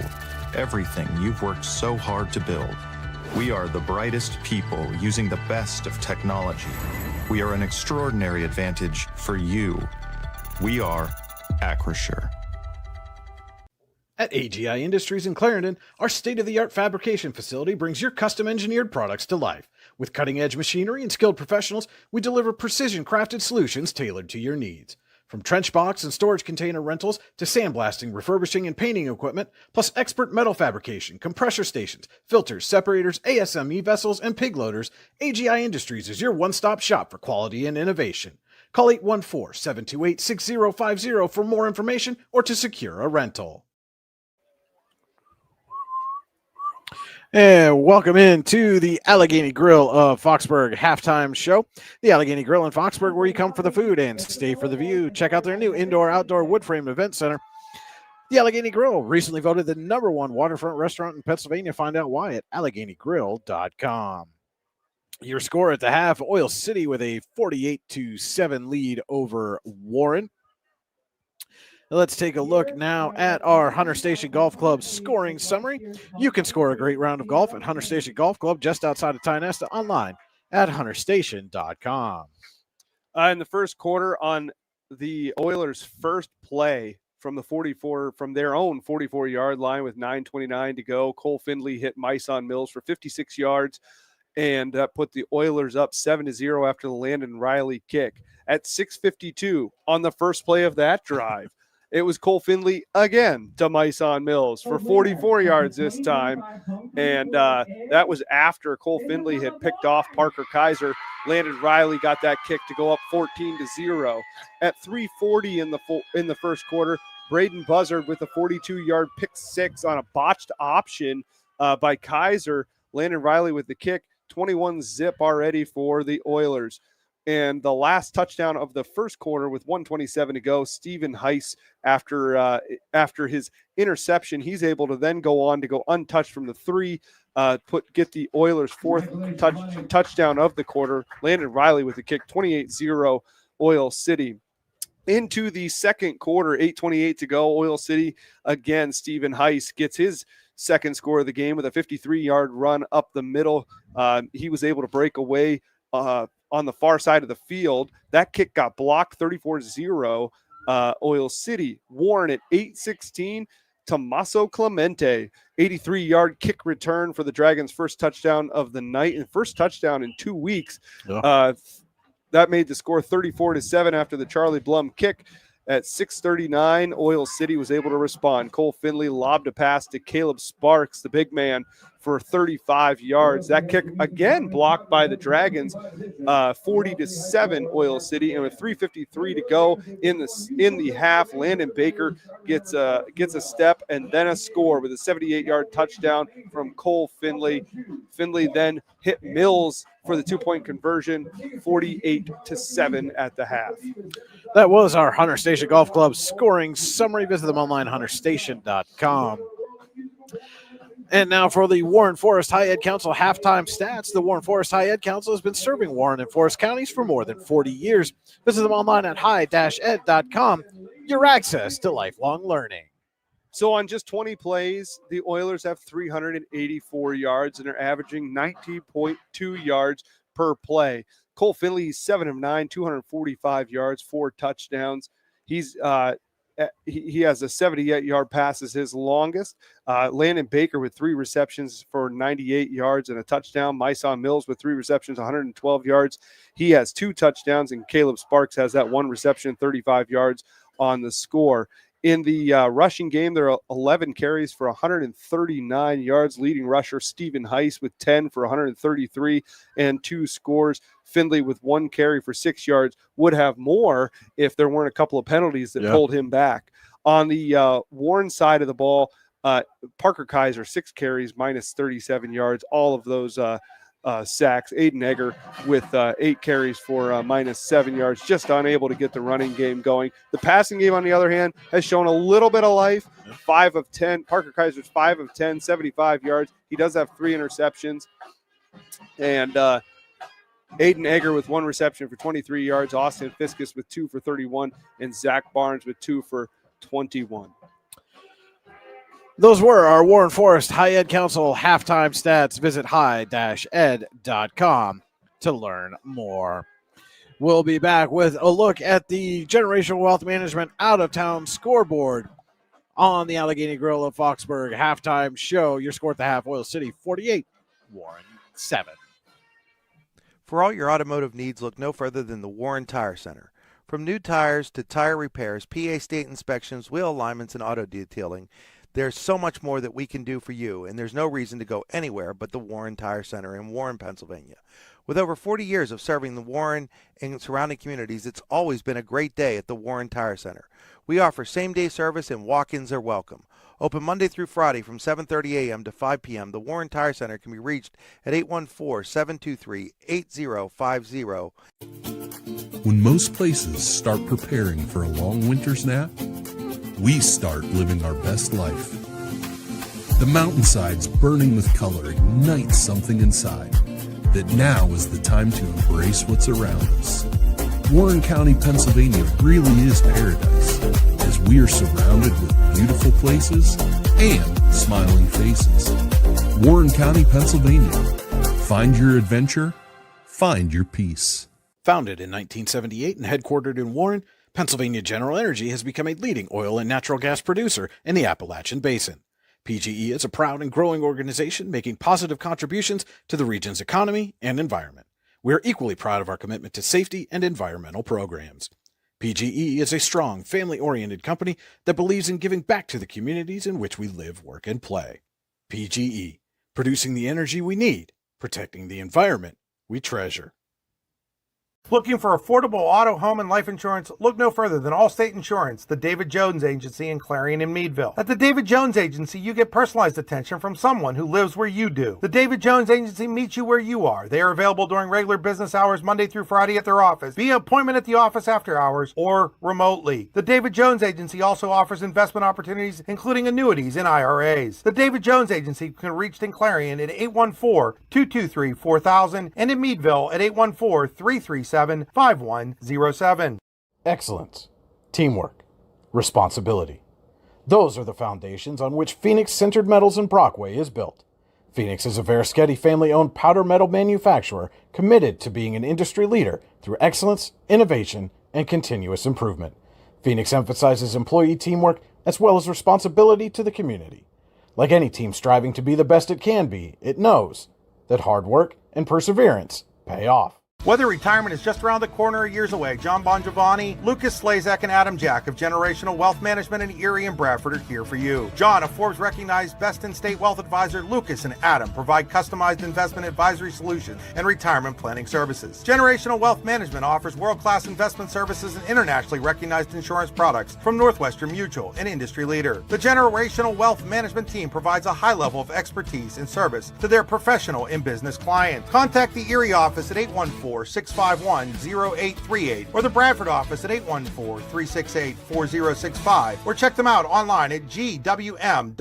everything you've worked so hard to build. We are the brightest people using the best of technology. We are an extraordinary advantage for you. We are Acrisure. At AGI Industries in Clarendon, our state-of-the-art fabrication facility brings your custom-engineered products to life. With cutting-edge machinery and skilled professionals, we deliver precision-crafted solutions tailored to your needs. From trench box and storage container rentals to sandblasting, refurbishing, and painting equipment, plus expert metal fabrication, compressor stations, filters, separators, ASME vessels, and pig loaders, AGI Industries is your one-stop shop for quality and innovation. Call 814-728-6050 for more information or to secure a rental. And welcome into the Allegheny Grill of Foxburg halftime show. The Allegheny Grill in Foxburg, where you come for the food and stay for the view. Check out their new indoor-outdoor wood-frame event center. The Allegheny Grill, recently voted the #1 waterfront restaurant in Pennsylvania. Find out why at AlleghenyGrill.com. Your score at the half, Oil City with a 48-7 lead over Warren. Let's take a look now at our Hunter Station Golf Club scoring summary. You can score a great round of golf at Hunter Station Golf Club just outside of Tionesta, online at hunterstation.com. In the first quarter, on the Oilers' first play from their own 44-yard line with 9:29 to go, Cole Findlay hit Myson Mills for 56 yards, and that put the Oilers up 7-0 after the Landon Riley kick. At 6:52 on the first play of that drive, it was Cole Findlay again to Myson Mills for 44 yards this time. And that was after Cole Findlay had picked off Parker Kaiser. Landon Riley got that kick to go up 14-0. At 3:40 in the first quarter, Braden Buzzard with a 42-yard pick six on a botched option by Kaiser. Landon Riley with the kick, 21-zip already for the Oilers. And the last touchdown of the first quarter with 1:27 to go, Stephen Heiss, after his interception, he's able to then go on to go untouched from the three, get the Oilers' fourth touchdown of the quarter. Landon Riley with the kick, 28-0 Oil City. Into the second quarter, 8:28 to go, Oil City again. Stephen Heiss gets his second score of the game with a 53-yard run up the middle. He was able to break away on the far side of the field. That kick got blocked, 34-0 Oil City. Warren at 8:16, Tommaso Clemente, 83-yard kick return for the Dragons' first touchdown of the night and first touchdown in 2 weeks. That made the score 34-7 after the Charlie Blum kick. At 6:39, Oil City was able to respond. Cole Findlay lobbed a pass to Caleb Sparks, the big man, for 35 yards. That kick again blocked by the Dragons. 40-7 Oil City, and with 3:53 to go in the half, Landon Baker gets a step and then a score with a 78-yard touchdown from Cole Findlay. Findlay then hit Mills for the 2-point conversion, 48-7 at the half. That was our Hunter Station Golf Club scoring summary. Visit them online, hunterstation.com. And now for the Warren Forest High Ed Council halftime stats. The Warren Forest High Ed Council has been serving Warren and Forest counties for more than 40 years. Visit them online at high-ed.com. Your access to lifelong learning. So on just 20 plays, the Oilers have 384 yards and are averaging 19.2 yards per play. Cole Findlay, 7 of 9, 245 yards, 4 touchdowns. He has a 78-yard pass as his longest. Landon Baker with 3 receptions for 98 yards and a touchdown. Myson Mills with 3 receptions, 112 yards. He has 2 touchdowns, and Caleb Sparks has that 1 reception, 35 yards on the score. In the rushing game, there are 11 carries for 139 yards. Leading rusher Stephen Heiss with 10 for 133 and 2 scores. Findlay with 1 carry for 6 yards. Would have more if there weren't a couple of penalties that pulled him back. On the Warren side of the ball, Parker Kaiser, 6 carries, minus 37 yards. All of those sacks. Aiden Egger with 8 carries for minus 7 yards, just unable to get the running game going. The passing game, on the other hand, has shown a little bit of life. 5 of 10. Parker Kaiser's 5 of 10, 75 yards. He does have 3 interceptions. And Aiden Egger with 1 reception for 23 yards. Austin Fiskus with 2 for 31. And Zach Barnes with 2 for 21. Those were our Warren Forest High Ed Council halftime stats. Visit high-ed.com to learn more. We'll be back with a look at the Generational Wealth Management out-of-town scoreboard on the Allegheny Grill of Foxburg halftime show. Your score at the half, Oil City 48, Warren 7. For all your automotive needs, look no further than the Warren Tire Center. From new tires to tire repairs, PA state inspections, wheel alignments, and auto detailing, there's so much more that we can do for you, and there's no reason to go anywhere but the Warren Tire Center in Warren, Pennsylvania. With over 40 years of serving the Warren and surrounding communities, it's always been a great day at the Warren Tire Center. We offer same-day service and walk-ins are welcome. Open Monday through Friday from 7:30 a.m. to 5 p.m., the Warren Tire Center can be reached at 814-723-8050. When most places start preparing for a long winter's nap, we start living our best life. The mountainsides burning with color ignite something inside that now is the time to embrace what's around us. Warren County, Pennsylvania really is paradise, as we are surrounded with beautiful places and smiling faces. Warren County, Pennsylvania. Find your adventure, find your peace. Founded in 1978 and headquartered in Warren, Pennsylvania General Energy has become a leading oil and natural gas producer in the Appalachian Basin. PGE is a proud and growing organization making positive contributions to the region's economy and environment. We are equally proud of our commitment to safety and environmental programs. PGE is a strong, family-oriented company that believes in giving back to the communities in which we live, work, and play. PGE, producing the energy we need, protecting the environment we treasure. Looking for affordable auto, home, and life insurance? Look no further than Allstate Insurance, the David Jones Agency in Clarion and Meadville. At the David Jones Agency, you get personalized attention from someone who lives where you do. The David Jones Agency meets you where you are. They are available during regular business hours Monday through Friday at their office, via appointment at the office after hours, or remotely. The David Jones Agency also offers investment opportunities, including annuities and IRAs. The David Jones Agency can be reached in Clarion at 814-223-4000 and in Meadville at 814-337-5107. Excellence, teamwork, responsibility. Those are the foundations on which Phoenix Sintered Metals in Brockway is built. Phoenix is a Verischetti family-owned powder metal manufacturer committed to being an industry leader through excellence, innovation, and continuous improvement. Phoenix emphasizes employee teamwork as well as responsibility to the community. Like any team striving to be the best it can be, it knows that hard work and perseverance pay off. Whether retirement is just around the corner or years away, John Bongiovanni, Lucas Slazak, and Adam Jack of Generational Wealth Management in Erie and Bradford are here for you. John, a Forbes-recognized best-in-state wealth advisor, Lucas and Adam provide customized investment advisory solutions and retirement planning services. Generational Wealth Management offers world-class investment services and internationally recognized insurance products from Northwestern Mutual, an industry leader. The Generational Wealth Management team provides a high level of expertise and service to their professional and business clients. Contact the Erie office at 814-651-0838 or the Bradford office at 814-368-4065 or check them out online at gwm.nm.com.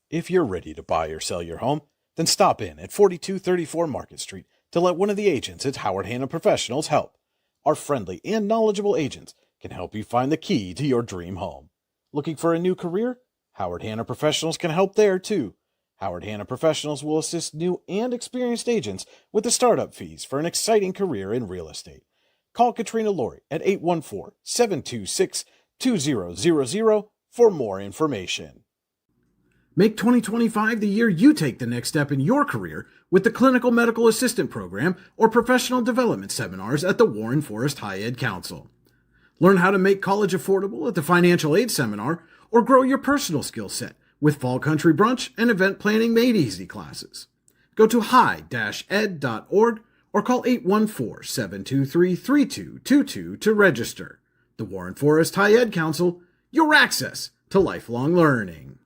If you're ready to buy or sell your home, then stop in at 4234 Market Street to let one of the agents at Howard Hanna Professionals help. Our friendly and knowledgeable agents can help you find the key to your dream home. Looking for a new career? Howard Hanna Professionals can help there too. Howard Hanna Professionals will assist new and experienced agents with the startup fees for an exciting career in real estate. Call Katrina Laurie at 814-726-2000 for more information. Make 2025 the year you take the next step in your career with the Clinical Medical Assistant Program or Professional Development Seminars at the Warren Forest High Ed Council. Learn how to make college affordable at the Financial Aid Seminar, or grow your personal skill set with Fall Country Brunch and Event Planning Made Easy classes. Go to high-ed.org or call 814-723-3222 to register. The Warren Forest High Ed Council, your access to lifelong learning.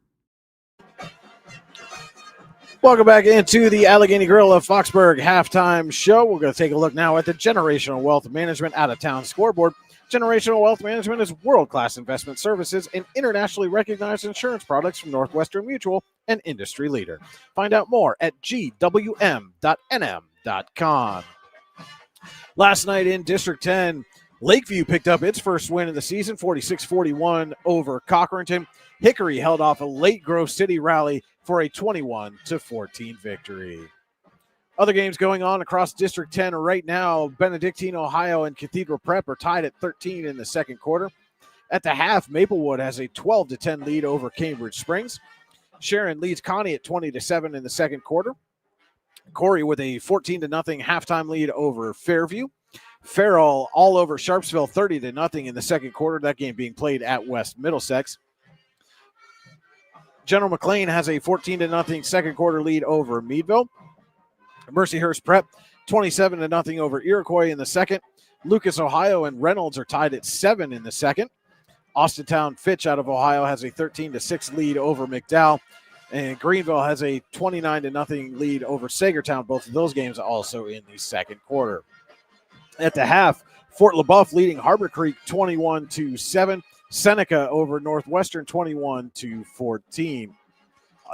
Welcome back into the Allegheny Grill of Foxburg halftime show. We're going to take a look now at the Generational Wealth Management out-of-town scoreboard. Generational Wealth Management is world-class investment services and internationally recognized insurance products from Northwestern Mutual, an industry leader. Find out more at gwm.nm.com. Last night in District 10, Lakeview picked up its first win of the season, 46-41 over Cochranton. Hickory held off a late Grove City rally for a 21-14 victory. Other games going on across District 10 right now. Benedictine, Ohio, and Cathedral Prep are tied at 13 in the second quarter. At the half, Maplewood has a 12-10 lead over Cambridge Springs. Sharon leads Connie at 20-7 in the second quarter. Corey with a 14-0 halftime lead over Fairview. Farrell all over Sharpsville 30-0 in the second quarter. That game being played at West Middlesex. General McLean has a 14-0 second quarter lead over Meadville. Mercyhurst Prep 27-0 over Iroquois in the second. Lucas, Ohio, and Reynolds are tied at 7 in the second. Austintown Fitch out of Ohio has a 13-6 lead over McDowell. And Greenville has a 29-0 lead over Sagertown. Both of those games also in the second quarter. At the half, Fort LaBeouf leading Harbor Creek 21-7. Seneca over Northwestern 21-14.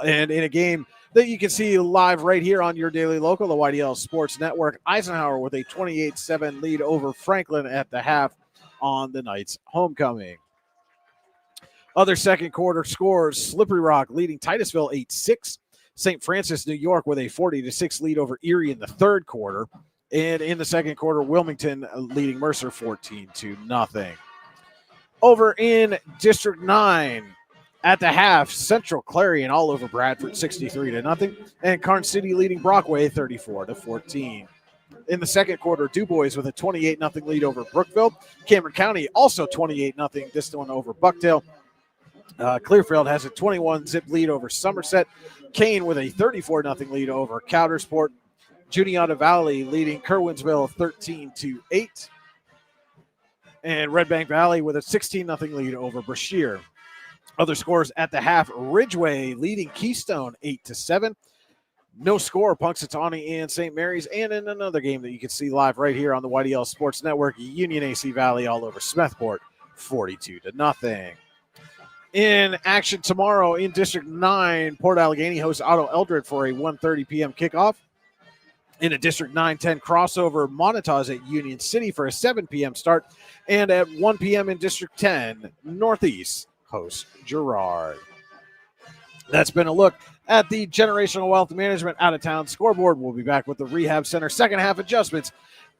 And in a game that you can see live right here on your daily local, the YDL Sports Network, Eisenhower with a 28-7 lead over Franklin at the half on the Knights' homecoming. Other second quarter scores, Slippery Rock leading Titusville 8-6. St. Francis, New York with a 40-6 lead over Erie in the third quarter. And in the second quarter, Wilmington leading Mercer 14-0. Over in District 9, at the half, Central Clarion all over Bradford 63-0. And Karn City leading Brockway 34-14. In the second quarter, DuBois with a 28-0 lead over Brookville. Cameron County also 28-0, this one over Buckdale. Clearfield has a 21-zip lead over Somerset. Kane with a 34-0 lead over Coudersport. Juniata Valley leading Kerwinsville 13-8. And Red Bank Valley with a 16-0 lead over Brashear. Other scores at the half, Ridgeway leading Keystone 8-7. No score, Punxsutawney and St. Mary's. And in another game that you can see live right here on the YDL Sports Network, Union AC Valley all over Smethport 42-0. In action tomorrow in District 9, Port Allegheny hosts Otto Eldred for a 1:30 p.m. kickoff. In a District 9-10 crossover, Montauk's at Union City for a 7 p.m. start. And at 1 p.m. in District 10, Northeast hosts Girard. That's been a look at the Generational Wealth Management out-of-town scoreboard. We'll be back with the Rehab Center second half adjustments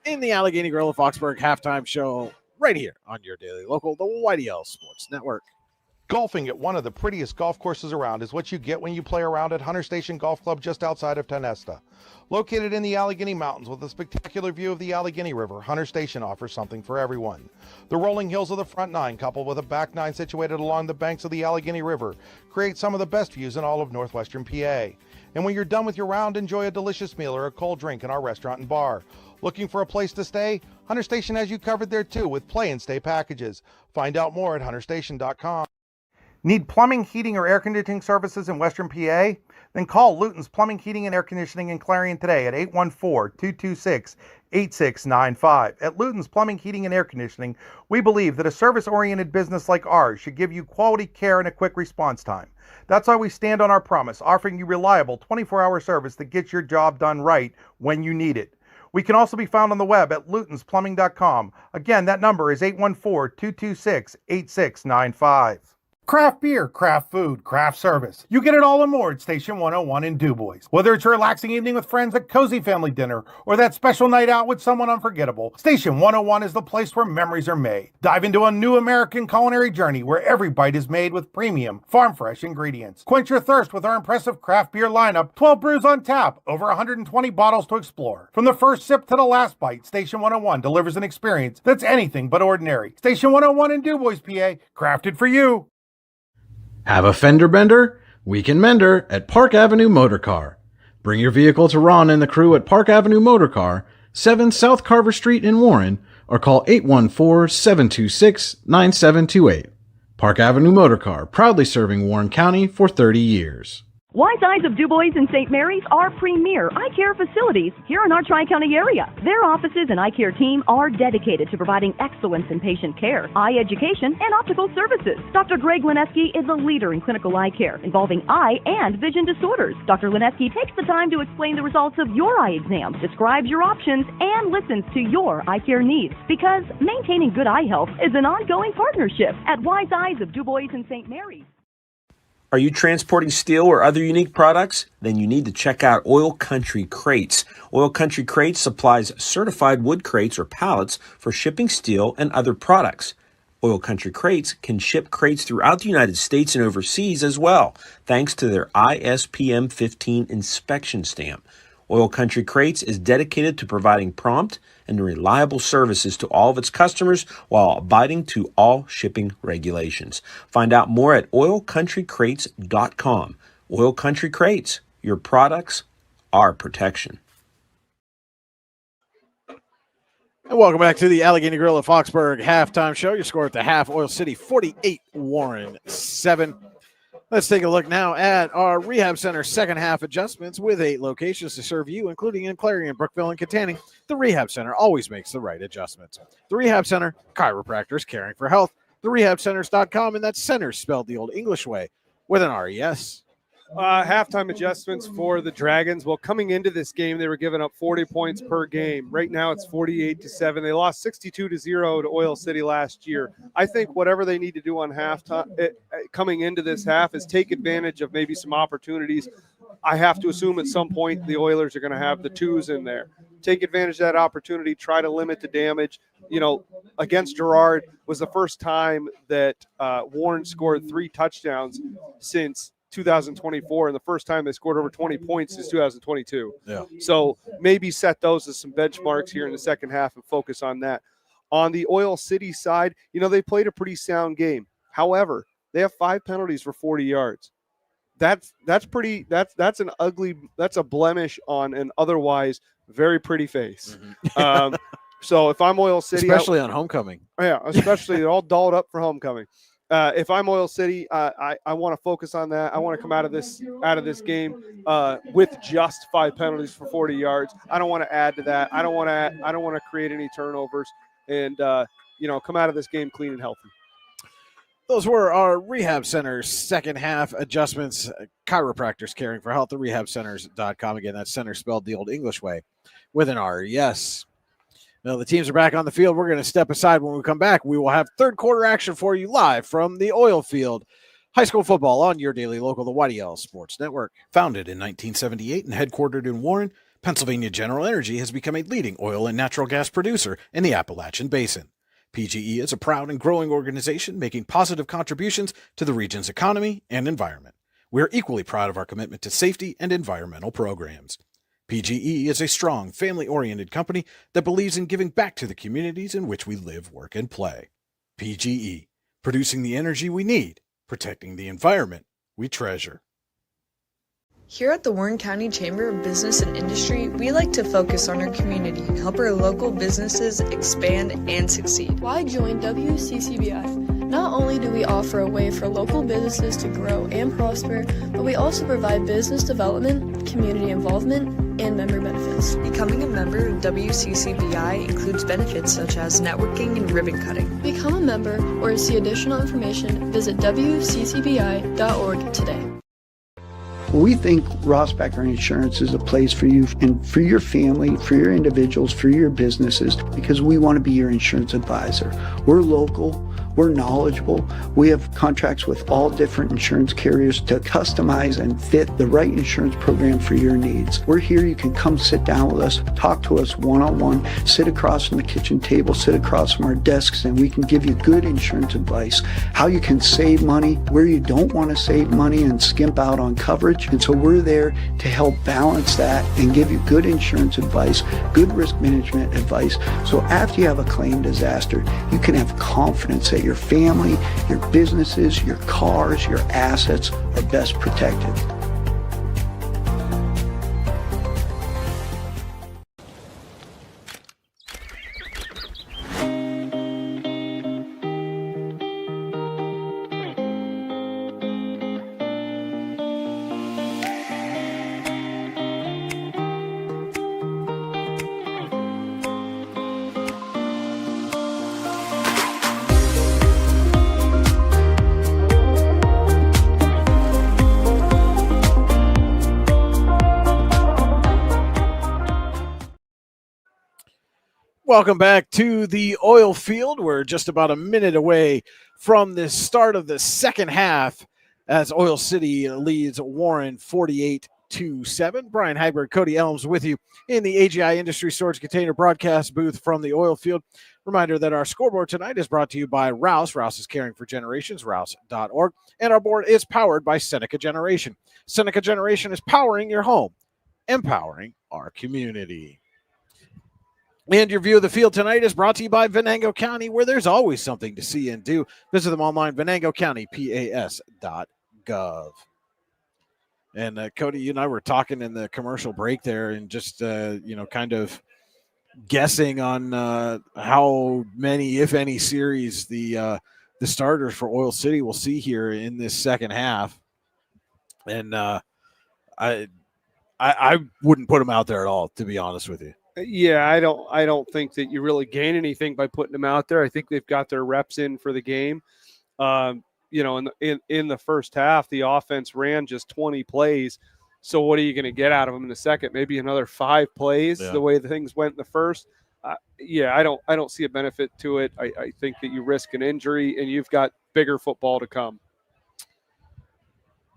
in the Allegheny Grill of Foxburg halftime show right here on your daily local, the YDL Sports Network. Golfing at one of the prettiest golf courses around is what you get when you play around at Hunter Station Golf Club just outside of Tonesta. Located in the Allegheny Mountains with a spectacular view of the Allegheny River, Hunter Station offers something for everyone. The rolling hills of the front nine, coupled with a back nine situated along the banks of the Allegheny River, create some of the best views in all of northwestern PA. And when you're done with your round, enjoy a delicious meal or a cold drink in our restaurant and bar. Looking for a place to stay? Hunter Station has you covered there too with play and stay packages. Find out more at hunterstation.com. Need plumbing, heating, or air conditioning services in Western PA? Then call Luton's Plumbing, Heating, and Air Conditioning in Clarion today at 814-226-8695. At Luton's Plumbing, Heating, and Air Conditioning, we believe that a service-oriented business like ours should give you quality care and a quick response time. That's why we stand on our promise, offering you reliable 24-hour service that gets your job done right when you need it. We can also be found on the web at lutonsplumbing.com. Again, that number is 814-226-8695. Craft beer, craft food, craft service. You get it all and more at Station 101 in DuBois. Whether it's a relaxing evening with friends at cozy family dinner or that special night out with someone unforgettable, Station 101 is the place where memories are made. Dive into a new American culinary journey where every bite is made with premium, farm-fresh ingredients. Quench your thirst with our impressive craft beer lineup, 12 brews on tap, over 120 bottles to explore. From the first sip to the last bite, Station 101 delivers an experience that's anything but ordinary. Station 101 in DuBois, PA, crafted for you. Have a fender bender? We can mender at Park Avenue Motor Car. Bring your vehicle to Ron and the crew at Park Avenue Motor Car, 7 South Carver Street in Warren, or call 814-726-9728. Park Avenue Motor Car, proudly serving Warren County for 30 years. Wise Eyes of DuBois and St. Mary's are premier eye care facilities here in our Tri-County area. Their offices and eye care team are dedicated to providing excellence in patient care, eye education, and optical services. Dr. Greg Lineski is a leader in clinical eye care involving eye and vision disorders. Dr. Lineski takes the time to explain the results of your eye exam, describes your options, and listens to your eye care needs, because maintaining good eye health is an ongoing partnership at Wise Eyes of DuBois and St. Mary's. Are you transporting steel or other unique products? Then you need to check out Oil Country Crates. Oil Country Crates supplies certified wood crates or pallets for shipping steel and other products. Oil Country Crates can ship crates throughout the United States and overseas as well, thanks to their ISPM 15 inspection stamp. Oil Country Crates is dedicated to providing prompt and reliable services to all of its customers while abiding to all shipping regulations. Find out more at oilcountrycrates.com. Oil Country Crates, your products, our protection. And welcome back to the Allegheny Grill of Foxburg halftime show. Your score at the half, Oil City 48, Warren 7. Let's take a look now at our Rehab Center second half adjustments with 8 locations to serve you, including in Clarion, Brookville, and Katanning. The Rehab Center always makes the right adjustments. The Rehab Center, chiropractors caring for health. TheRehabCenters.com, and that's centers spelled the old English way with an R-E-S. Halftime adjustments for the Dragons. Well, coming into this game, they were giving up 40 points per game. Right now, it's 48-7. They lost 62-0 to Oil City last year. I think whatever they need to do on halftime, coming into this half, is take advantage of maybe some opportunities. I have to assume at some point the Oilers are going to have the twos in there. Take advantage of that opportunity. Try to limit the damage. You know, against Girard was the first time that Warren scored 3 touchdowns since 2024, and the first time they scored over 20 points is 2022. Yeah. So maybe set those as some benchmarks here in the second half and focus on that. On the Oil City side, you know, they played a pretty sound game. However, they have 5 penalties for 40 yards. That's a blemish on an otherwise very pretty face. Mm-hmm. So if I'm Oil City, especially on homecoming. Yeah, especially all dolled up for homecoming. If I'm Oil City, I want to focus on that. I want to come out of this game with just 5 penalties for 40 yards. I don't want to add to that. I don't want to create any turnovers, and come out of this game clean and healthy. Those were our Rehab Center's second half adjustments. Chiropractors caring for health. TheRehabCenters.com. Again, that's center spelled the old English way with an R. Yes. Now the teams are back on the field. We're going to step aside. When we come back, we will have third quarter action for you live from the oil field. High school football on your daily local, the YDL Sports Network. Founded in 1978 and headquartered in Warren, Pennsylvania General Energy has become a leading oil and natural gas producer in the Appalachian Basin. PGE is a proud and growing organization making positive contributions to the region's economy and environment. We are equally proud of our commitment to safety and environmental programs. PGE is a strong, family-oriented company that believes in giving back to the communities in which we live, work, and play. PGE, producing the energy we need, protecting the environment we treasure. Here at the Warren County Chamber of Business and Industry, we like to focus on our community and help our local businesses expand and succeed. Why join WCCBF? Not only do we offer a way for local businesses to grow and prosper, but we also provide business development, community involvement, and member benefits. Becoming a member of WCCBI includes benefits such as networking and ribbon cutting. Become a member or to see additional information, visit WCCBI.org today. We think Ross Becker Insurance is a place for you and for your family, for your individuals, for your businesses, because we want to be your insurance advisor. We're local. We're knowledgeable. We have contracts with all different insurance carriers to customize and fit the right insurance program for your needs. We're here. You can come sit down with us, talk to us one-on-one, sit across from the kitchen table, sit across from our desks, and we can give you good insurance advice, how you can save money, where you don't want to save money and skimp out on coverage. And so we're there to help balance that and give you good insurance advice, good risk management advice. So after you have a claim disaster, you can have confidence that your family, your businesses, your cars, your assets are best protected. Welcome back to the oil field. We're just about a minute away from the start of the second half as Oil City leads Warren 48-7. Brian Hagberg, Cody Elms with you in the AGI Industry Storage Container broadcast booth from the oil field. Reminder that our scoreboard tonight is brought to you by Rouse. Rouse is caring for generations, rouse.org. And our board is powered by Seneca Generation. Seneca Generation is powering your home, empowering our community. And your view of the field tonight is brought to you by Venango County, where there's always something to see and do. Visit them online, venangocountypas.gov. And Cody, you and I were talking in the commercial break there and just, kind of guessing on how many, if any, series the starters for Oil City will see here in this second half. And I wouldn't put them out there at all, to be honest with you. Yeah, I don't think that you really gain anything by putting them out there. I think they've got their reps in for the game. In the first half, the offense ran just 20 plays. So what are you going to get out of them in the second? Maybe another 5 plays, the way the things went in the first. I don't see a benefit to it. I think that you risk an injury, and you've got bigger football to come.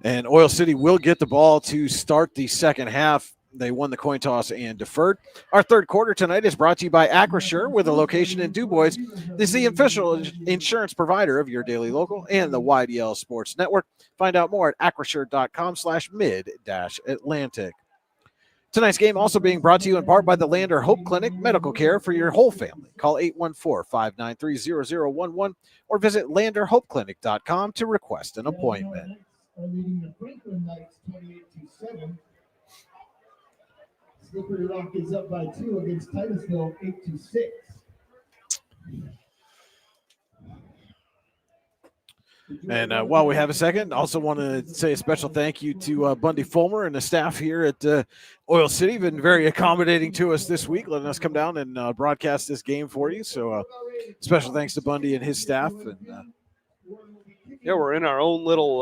And Oil City will get the ball to start the second half. They won the coin toss and deferred. Our third quarter tonight is brought to you by Acrisure, with a location in DuBois. This is the official insurance provider of your daily local and the YDL Sports Network. Find out more at acrisure.com/mid-Atlantic. Tonight's game also being brought to you in part by the Lander Hope Clinic, medical care for your whole family. Call 814-593-0011 or visit landerhopeclinic.com to request an appointment. Slippery Rock is up by 2 against Titusville, 8-6. And while we have a second, also want to say a special thank you to Bundy Fulmer and the staff here at Oil City. Been very accommodating to us this week, letting us come down and broadcast this game for you. So special thanks to Bundy and his staff. And we're in our own little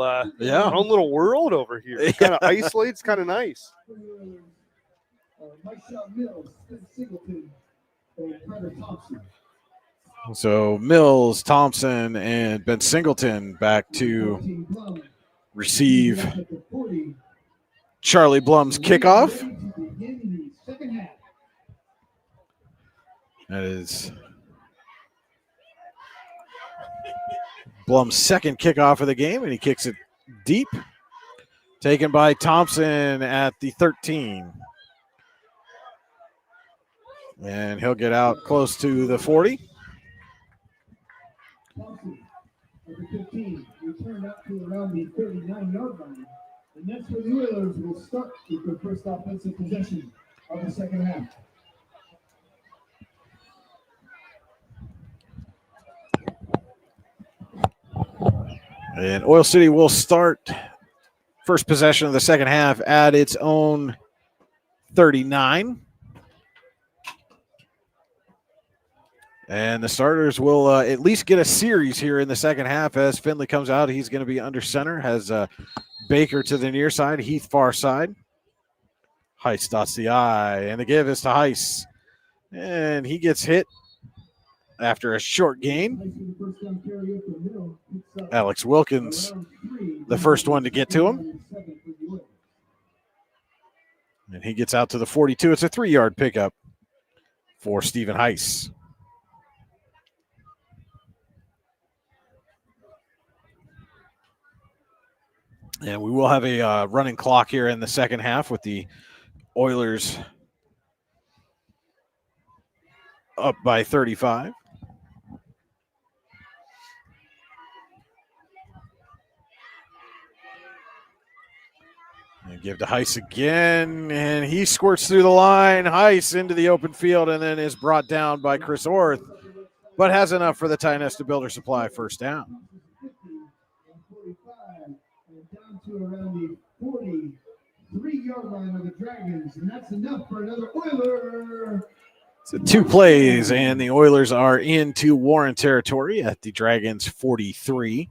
world over here. It's kind of isolated. It's kind of nice. Mike Mills, Singleton, and Carter Thompson. So Mills, Thompson, and Ben Singleton back to receive Charlie Blum's kickoff. That is Blum's second kickoff of the game, and he kicks it deep. Taken by Thompson at the 13. And he'll get out close to the 40. Thompson, number 15, returned up to around the 39-yard line. And that's where the Oilers will start with their first offensive possession of the second half. And Oil City will start first possession of the second half at its own 39. And the starters will at least get a series here in the second half as Finley comes out. He's going to be under center, has Baker to the near side, Heath far side. Heiss dots the I, and the give is to Heiss. And he gets hit after a short gain. Alex Wilkins, the first one to get to him. And he gets out to the 42. It's a 3-yard pickup for Stephen Heiss. And we will have a running clock here in the second half with the Oilers up by 35. And give to Heiss again, and he squirts through the line. Heiss into the open field and then is brought down by Chris Orth, but has enough for the Tionesta Builder Supply first down. Down to around the 43-yard line of the Dragons, and that's enough for another Oiler. So 2 plays, and the Oilers are into Warren territory at the Dragons 43.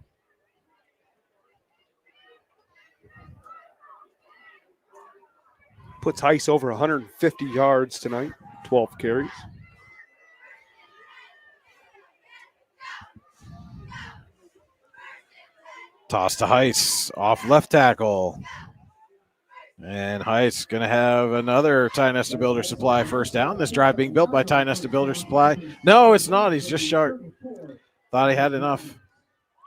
Puts Heiss over 150 yards tonight, 12 carries. Toss to Heiss off left tackle. And Heiss going to have another Tionesta Builder Supply first down. This drive being built by Tionesta Builder Supply. No, it's not. He's just sharp. Thought he had enough.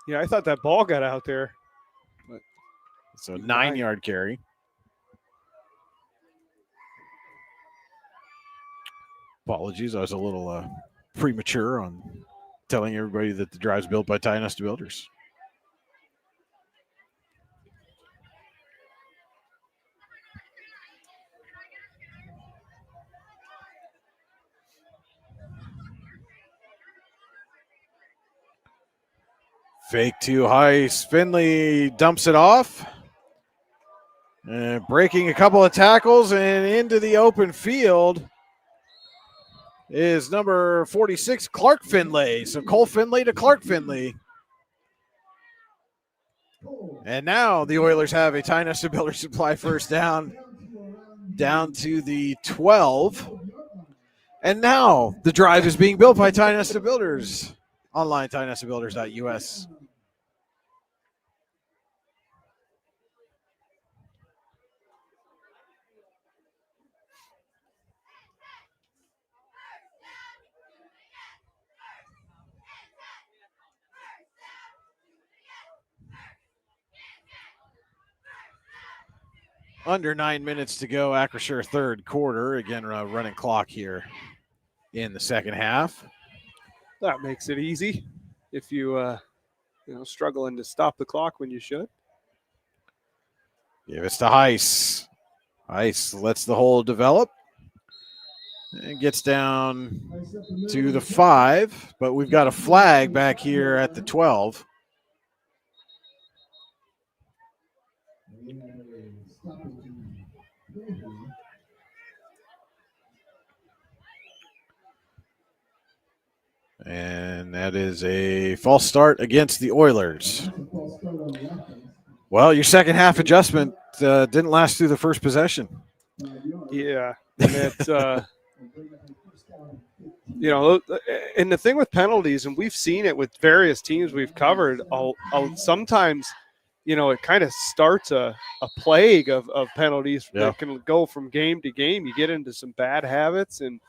Yeah, I thought that ball got out there. So 9-yard carry. Apologies, I was a little premature on telling everybody that the drive's built by Tionesta Builders. Fake to Heiss. Finley dumps it off. And breaking a couple of tackles and into the open field is number 46, Clark Finley. So Cole Finley to Clark Finley. And now the Oilers have a Tionesta Builder Supply first down to the 12. And now the drive is being built by Tionesta Builders. Online, tionestabuilders.us. Under 9 minutes to go, Acrisure third quarter. Again, running clock here in the second half. That makes it easy if you, struggling to stop the clock when you should. Give it to Heiss. Heiss lets the hole develop and gets down to the 5, but we've got a flag back here at the 12. And that is a false start against the Oilers. Well, your second half adjustment didn't last through the first possession. Yeah. And it's, and the thing with penalties, and we've seen it with various teams we've covered, sometimes, it kind of starts a plague of penalties that can go from game to game. You get into some bad habits, and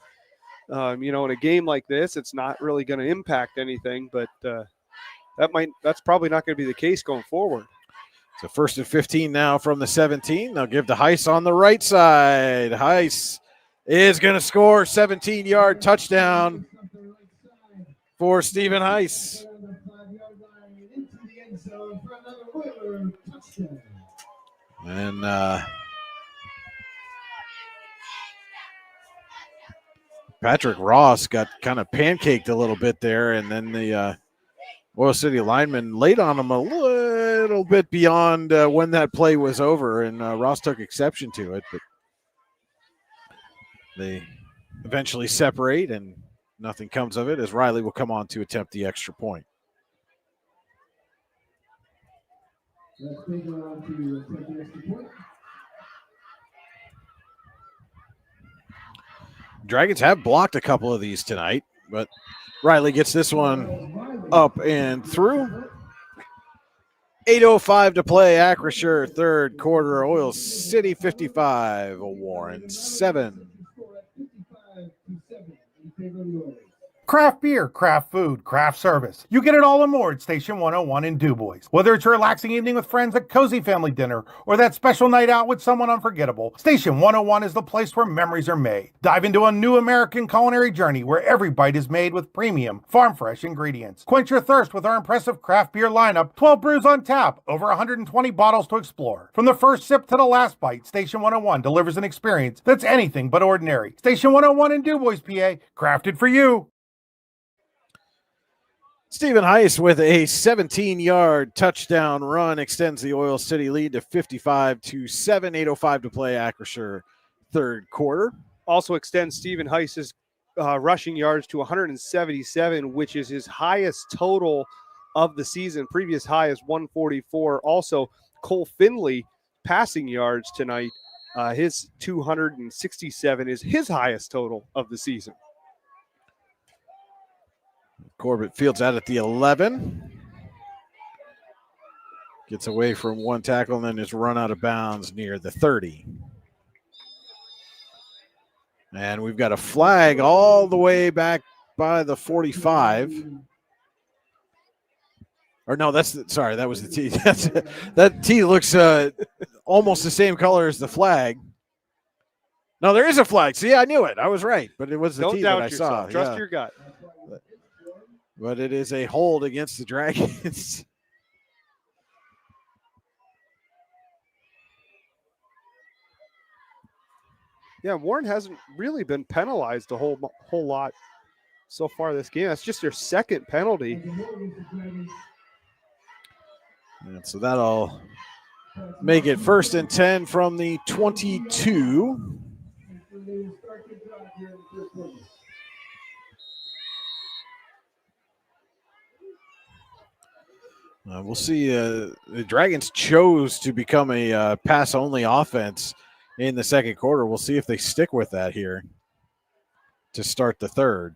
in a game like this, it's not really going to impact anything, but that's probably not going to be the case going forward. So 1st and 15 now from the 17. They'll give to Heiss on the right side. Heiss is going to score 17-yard touchdown for Stephen Heiss. And Patrick Ross got kind of pancaked a little bit there, and then the Oil City lineman laid on him a little bit beyond when that play was over, and Ross took exception to it, but they eventually separate, and nothing comes of it as Riley will come on to attempt the extra point. Dragons have blocked a couple of these tonight, but Riley gets this one up and through. 8:05 to play. Acrisure, third quarter. Oil City 55, Warren 7. Craft beer, craft food, craft service. You get it all and more at Station 101 in DuBois. Whether it's a relaxing evening with friends at Cozy Family Dinner or that special night out with someone unforgettable, Station 101 is the place where memories are made. Dive into a new American culinary journey where every bite is made with premium, farm-fresh ingredients. Quench your thirst with our impressive craft beer lineup, 12 brews on tap, over 120 bottles to explore. From the first sip to the last bite, Station 101 delivers an experience that's anything but ordinary. Station 101 in DuBois, PA, crafted for you. Stephen Heiss with a 17-yard touchdown run extends the Oil City lead to 55-7. 8:05 to play. Acrisure, third quarter. Also extends Stephen Heiss's rushing yards to 177, which is his highest total of the season. Previous high is 144. Also, Cole Finley passing yards tonight. His 267 is his highest total of the season. Corbett fields out at the 11. Gets away from one tackle and then is run out of bounds near the 30. And we've got a flag all the way back by the 45. Or no, that was the T. That T looks almost the same color as the flag. No, there is a flag. See, I knew it. I was right, but it was the T that I saw. Trust your gut. But it is a hold against the Dragons. Yeah, Warren hasn't really been penalized a whole lot so far this game. That's just their second penalty. And so that'll make it 1st and 10 from the 22. We'll see. The Dragons chose to become a pass-only offense in the second quarter. We'll see if they stick with that here to start the third.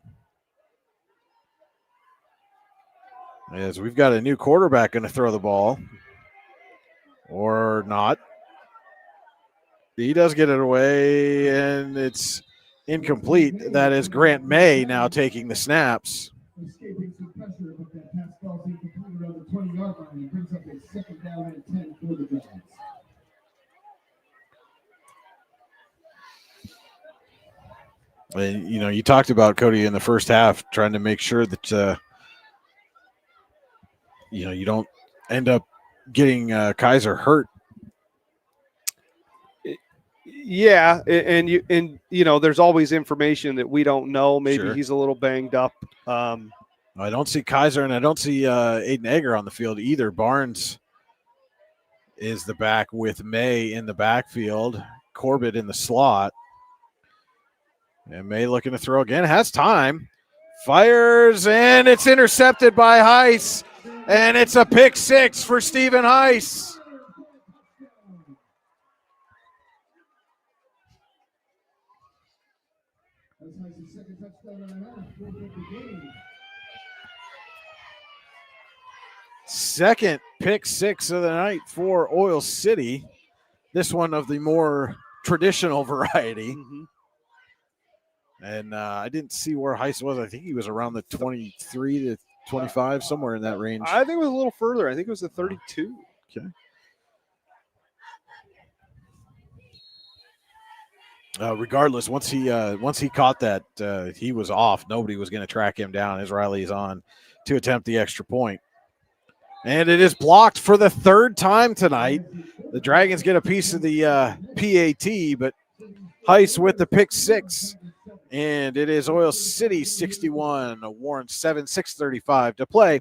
As we've got a new quarterback going to throw the ball. Or not. He does get it away, and it's incomplete. That is Grant May now taking the snaps. Escaping some pressure, but that pass falls incomplete around the 20-yard line and brings up a 2nd down and 10 for the Dragons. And, you talked about Cody in the first half trying to make sure that, you don't end up getting Kaiser hurt. Yeah, and there's always information that we don't know. Maybe he's a little banged up. I don't see Kaiser, and I don't see Aiden Egger on the field either. Barnes is the back with May in the backfield. Corbett in the slot. And May looking to throw again. Has time. Fires, and it's intercepted by Heiss. And it's a pick 6 for Stephen Heiss. Second pick 6 of the night for Oil City. This one of the more traditional variety. Mm-hmm. And I didn't see where Heiss was. I think he was around the 23 to 25, somewhere in that range. I think it was a little further. I think it was the 32. Okay. Regardless, once he caught that, he was off. Nobody was going to track him down as Riley is on to attempt the extra point. And it is blocked for the 3rd time tonight. The Dragons get a piece of the PAT, but Heiss with the pick 6. And it is Oil City 61, Warren 7, 6:35 to play.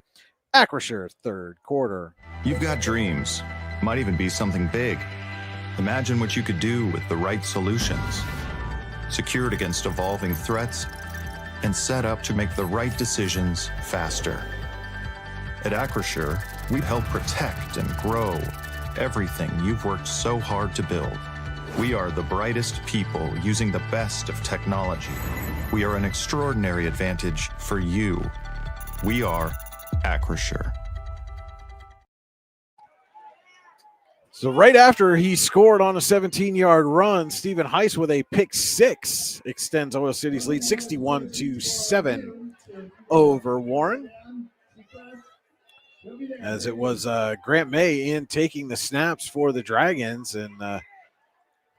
Acrisure, third quarter. You've got dreams. Might even be something big. Imagine what you could do with the right solutions. Secured against evolving threats and set up to make the right decisions faster. At Acrisure, we help protect and grow everything you've worked so hard to build. We are the brightest people using the best of technology. We are an extraordinary advantage for you. We are Acrisure. So right after he scored on a 17-yard run, Stephen Heiss with a pick six extends Oil City's lead 61-7 over Warren. As it was Grant May in taking the snaps for the Dragons and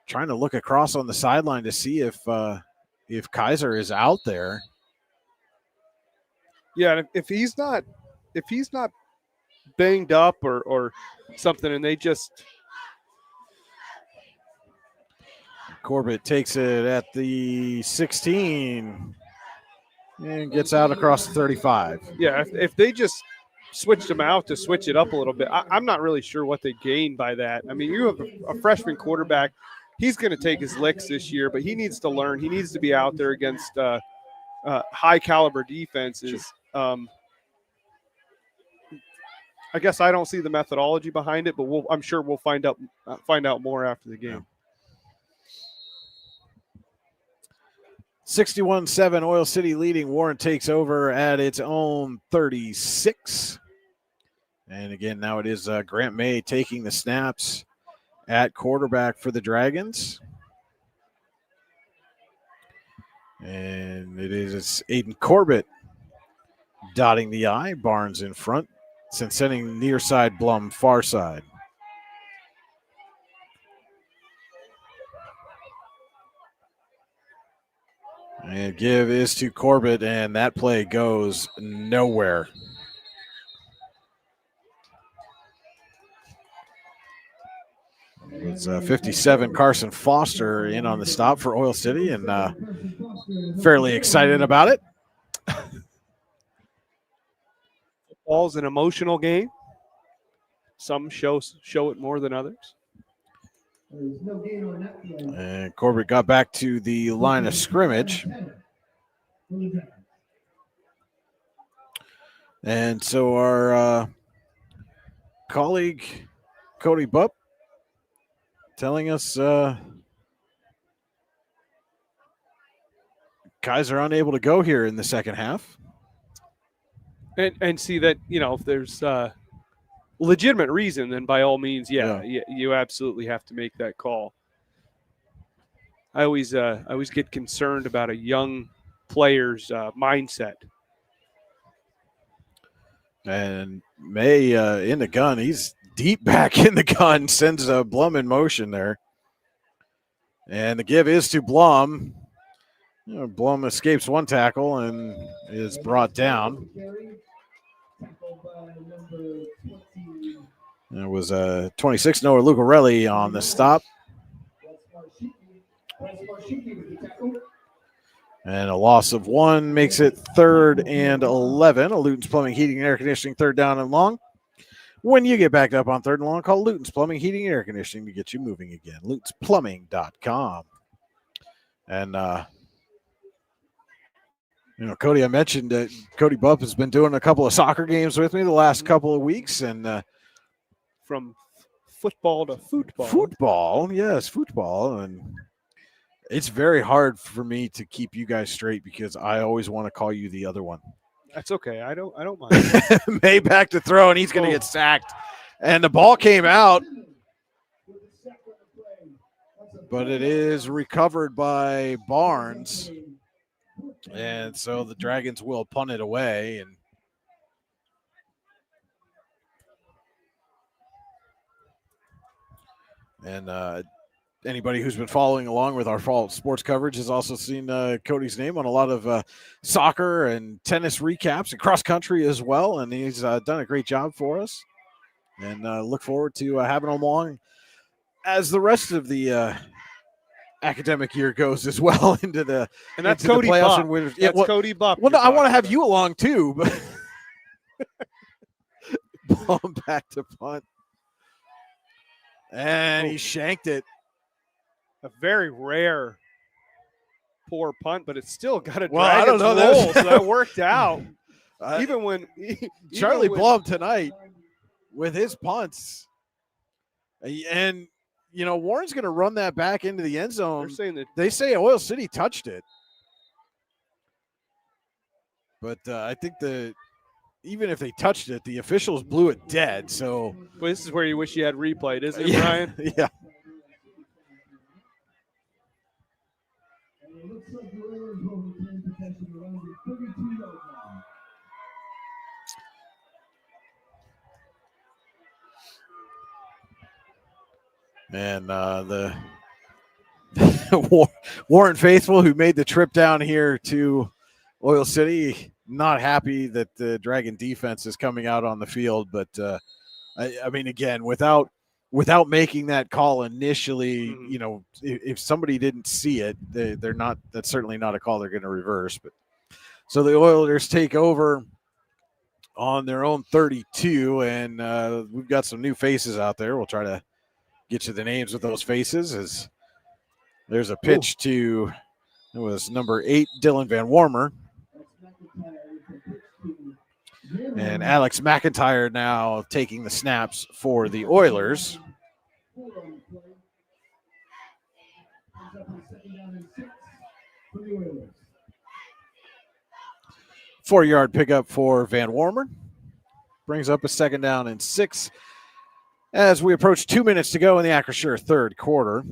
trying to look across on the sideline to see if Kaiser is out there. Yeah, if he's not banged up or something, and they just Corbett takes it at the 16 and gets out across the 35. Yeah, if they just switched him out to switch it up a little bit, I'm not really sure what they gain by that. I mean, you have a freshman quarterback. He's going to take his licks this year, but he needs to learn. He needs to be out there against high-caliber defenses. I guess I don't see the methodology behind it, but I'm sure we'll find out more after the game. 61-7, Oil City leading. Warren takes over at its own 36. And again, now it is Grant May taking the snaps at quarterback for the Dragons. And it's Aiden Corbett dotting the I. Barnes in front. Sending near side, Blum far side. And give is to Corbett, and that play goes nowhere. It's 57, Carson Foster in on the stop for Oil City, and fairly excited about it. Football's an emotional game. Some show it more than others. And Corbett got back to the line of scrimmage. And so our colleague Cody Bupp telling us Kaiser unable to go here in the second half. And see that, if there's legitimate reason, then by all means, you absolutely have to make that call. I always get concerned about a young player's mindset. And May in the gun. He's deep back in the gun, sends Blum in motion there. And the give is to Blum. Blum escapes one tackle and is brought down. It was 26 Noah Lucarelli on the stop. And a loss of one makes it 3rd and 11. A Luton's Plumbing, Heating, and Air Conditioning, 3rd down and long. When you get backed up on 3rd and long, call Luton's Plumbing, Heating, and Air Conditioning to get you moving again. LutonsPlumbing.com. And, Cody, I mentioned that Cody Bupp has been doing a couple of soccer games with me the last couple of weeks. And from football to football. Football, yes, football. And it's very hard for me to keep you guys straight because I always want to call you the other one. That's okay. I don't mind. May back to throw, and he's going to get sacked. And the ball came out, but it is recovered by Barnes. And so the Dragons will punt it away. And anybody who's been following along with our fall sports coverage has also seen Cody's name on a lot of soccer and tennis recaps and cross country as well. And he's done a great job for us. And look forward to having him along as the rest of the academic year goes as well into the and that's into Cody the playoffs Bupp. and winners. That's Cody Bupp. Well, no, I want to have you along too. But ball back to punt. And he shanked it. A very rare poor punt, but it's still got a I don't know roll, so that worked out. Even when Charlie Blum tonight with his punts, and Warren's going to run that back into the end zone. They're saying that They say Oil City touched it. But I think even if they touched it, the officials blew it dead. So well, this is where you wish you had replayed, isn't it, yeah, Brian? yeah. And it looks like the Oilers will retain possession around the 32-yard line. And the Warren faithful who made the trip down here to Oil City, not happy that the Dragon defense is coming out on the field. But I mean, again, without making that call initially, if somebody didn't see it, they're not. That's certainly not a call they're going to reverse. But so the Oilers take over on their own 32, and we've got some new faces out there. We'll try to get you the names of those faces. As there's a pitch to, it was number 8, Dylan Van Warmer. And Alex McIntyre now taking the snaps for the Oilers. 4-yard pickup for Van Warmer. Brings up a 2nd down and 6 as we approach 2 minutes to go in the Acrisure third quarter.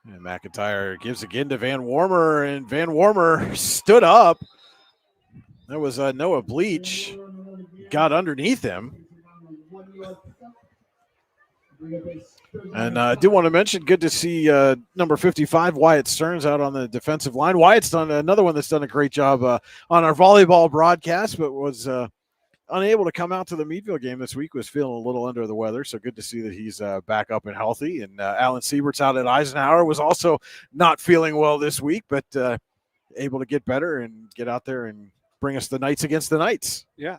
And McIntyre gives again to Van Warmer, and Van Warmer stood up. That was Noah Bleach. Got underneath him. And I do want to mention, good to see number 55, Wyatt Stearns, out on the defensive line. Wyatt's done another one that's done a great job on our volleyball broadcast, but was unable to come out to the Meadville game this week, was feeling a little under the weather. So good to see that he's back up and healthy. And Alan Siebert's out at Eisenhower, was also not feeling well this week, but able to get better and get out there and bring us the Knights against the Knights. Yeah.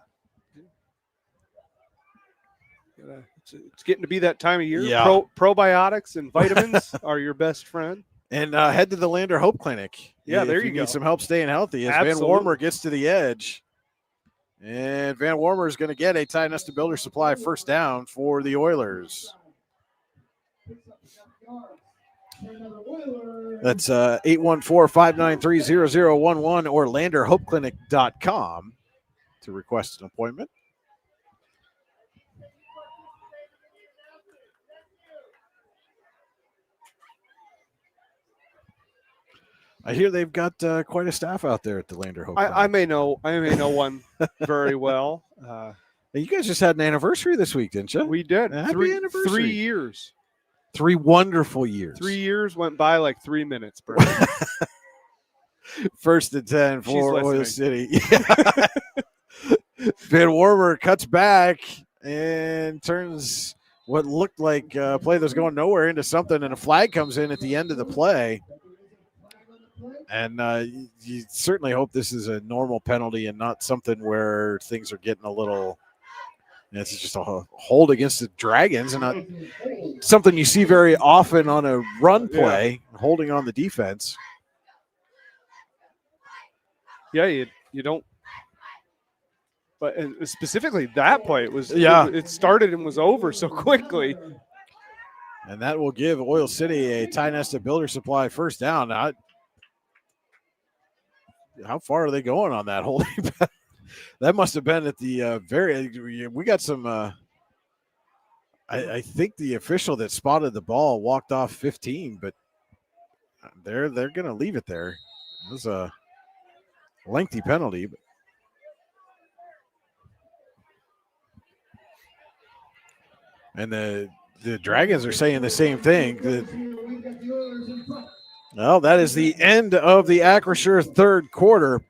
It's getting to be that time of year. Yeah. Probiotics and vitamins are your best friend. And head to the Lander Hope Clinic. Yeah, there if you go. Need some help staying healthy as Absolutely. Van Warmer gets to the edge. And Van Warmer is going to get a Ty Nesta Builder Supply first down for the Oilers. That's 814-593-0011 or LanderHopeClinic.com to request an appointment. I hear they've got quite a staff out there at the Lander Hope. I may know one very well. You guys just had an anniversary this week, didn't you? We did. Happy anniversary. 3 years. 3 wonderful years. 3 years went by like 3 minutes, bro. 1st and 10 for She's Oil listening. City. Van Warmer cuts back and turns what looked like a play that's going nowhere into something, and a flag comes in at the end of the play. And you certainly hope this is a normal penalty and not something where things are getting a little – it's just a hold against the Dragons and not something you see very often on a run play, holding on the defense. Yeah, you don't – but specifically that play, it started and was over so quickly. And that will give Oil City a Ty Nesta Builder Supply first down. Now, how far are they going on that holding? That must have been at the we got some I think the official that spotted the ball walked off 15, but they're going to leave it there. It was a lengthy penalty, but and the Dragons are saying the same thing. Well, that is the end of the Acrisure third quarter.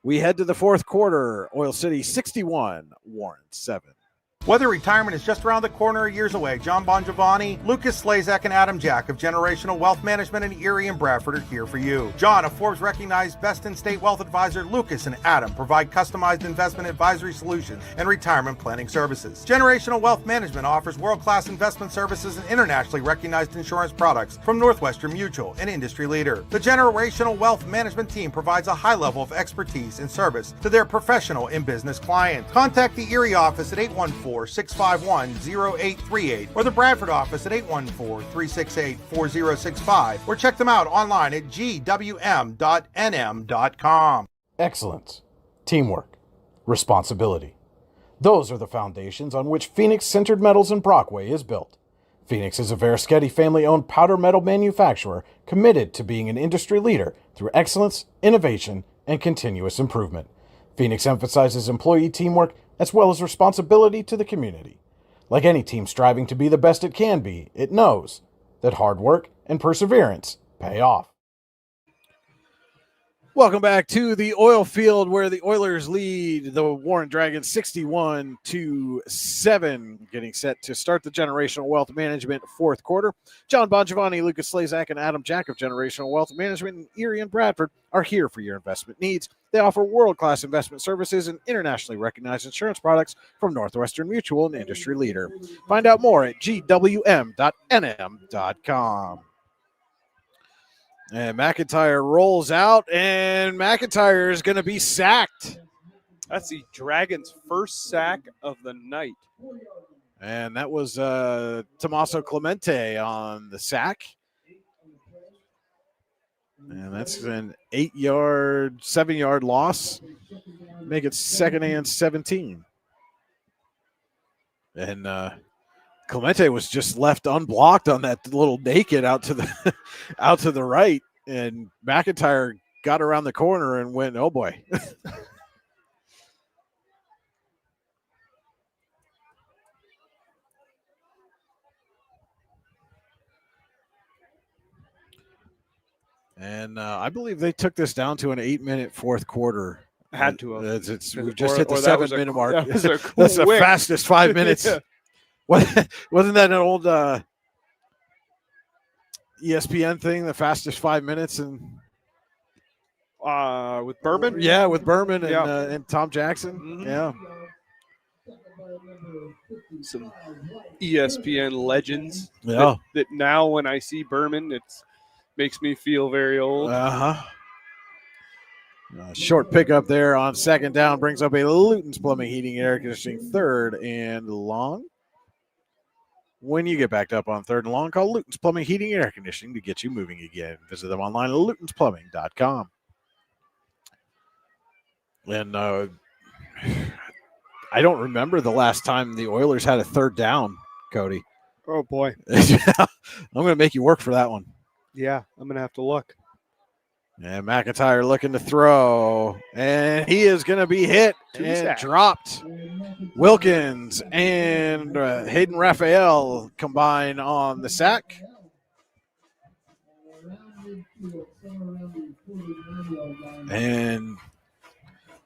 We head to the fourth quarter. Oil City 61, Warren 7. Whether retirement is just around the corner or years away, John Bongiovanni, Lucas Slazak, and Adam Jack of Generational Wealth Management in Erie and Bradford are here for you. John, a Forbes-recognized best-in-state wealth advisor, Lucas and Adam provide customized investment advisory solutions and retirement planning services. Generational Wealth Management offers world-class investment services and internationally recognized insurance products from Northwestern Mutual, an industry leader. The Generational Wealth Management team provides a high level of expertise and service to their professional and business clients. Contact the Erie office at 814-651-0838 or the Bradford office at 814-368-4065 or check them out online at gwm.nm.com. Excellence, teamwork, responsibility. Those are the foundations on which Phoenix Sintered Metals in Brockway is built. Phoenix is a Verischetti family-owned powder metal manufacturer committed to being an industry leader through excellence, innovation, and continuous improvement. Phoenix emphasizes employee teamwork as well as responsibility to the community. Like any team striving to be the best it can be, it knows that hard work and perseverance pay off. Welcome back to the oil field where the Oilers lead the Warren Dragons 61-7, getting set to start the Generational Wealth Management fourth quarter. John Bongiovanni, Lucas Slazak, and Adam Jack of Generational Wealth Management in Erie and Bradford are here for your investment needs. They offer world-class investment services and internationally recognized insurance products from Northwestern Mutual, an industry leader. Find out more at gwm.nm.com. And McIntyre rolls out, and McIntyre is going to be sacked. That's the Dragons' first sack of the night. And that was Tommaso Clemente on the sack. And that's an 7-yard loss. Make it 2nd and 17. And Clemente was just left unblocked on that little naked out to the right, and McIntyre got around the corner and went, oh boy. And I believe they took this down to an 8-minute fourth quarter. Had to have. We've just hit the 7-minute mark. That's the fastest 5 minutes. Yeah. Wasn't that an old ESPN thing, the fastest 5 minutes? And with Berman? Yeah, with Berman and, Yeah. And Tom Jackson. Mhm. Yeah. Some ESPN legends. Yeah. That now when I see Berman, it makes me feel very old. Short pickup there on second down brings up a Luton's Plumbing, Heating, and Air Conditioning 3rd and long. When you get backed up on 3rd and long, call Luton's Plumbing, Heating, and Air Conditioning to get you moving again. Visit them online at lutonsplumbing.com. And I don't remember the last time the Oilers had a 3rd down, Cody. Oh, boy. I'm going to make you work for that one. Yeah, I'm going to have to look. And McIntyre looking to throw, and he is going to be hit and dropped. Wilkins and Hayden Raphael combine on the sack. And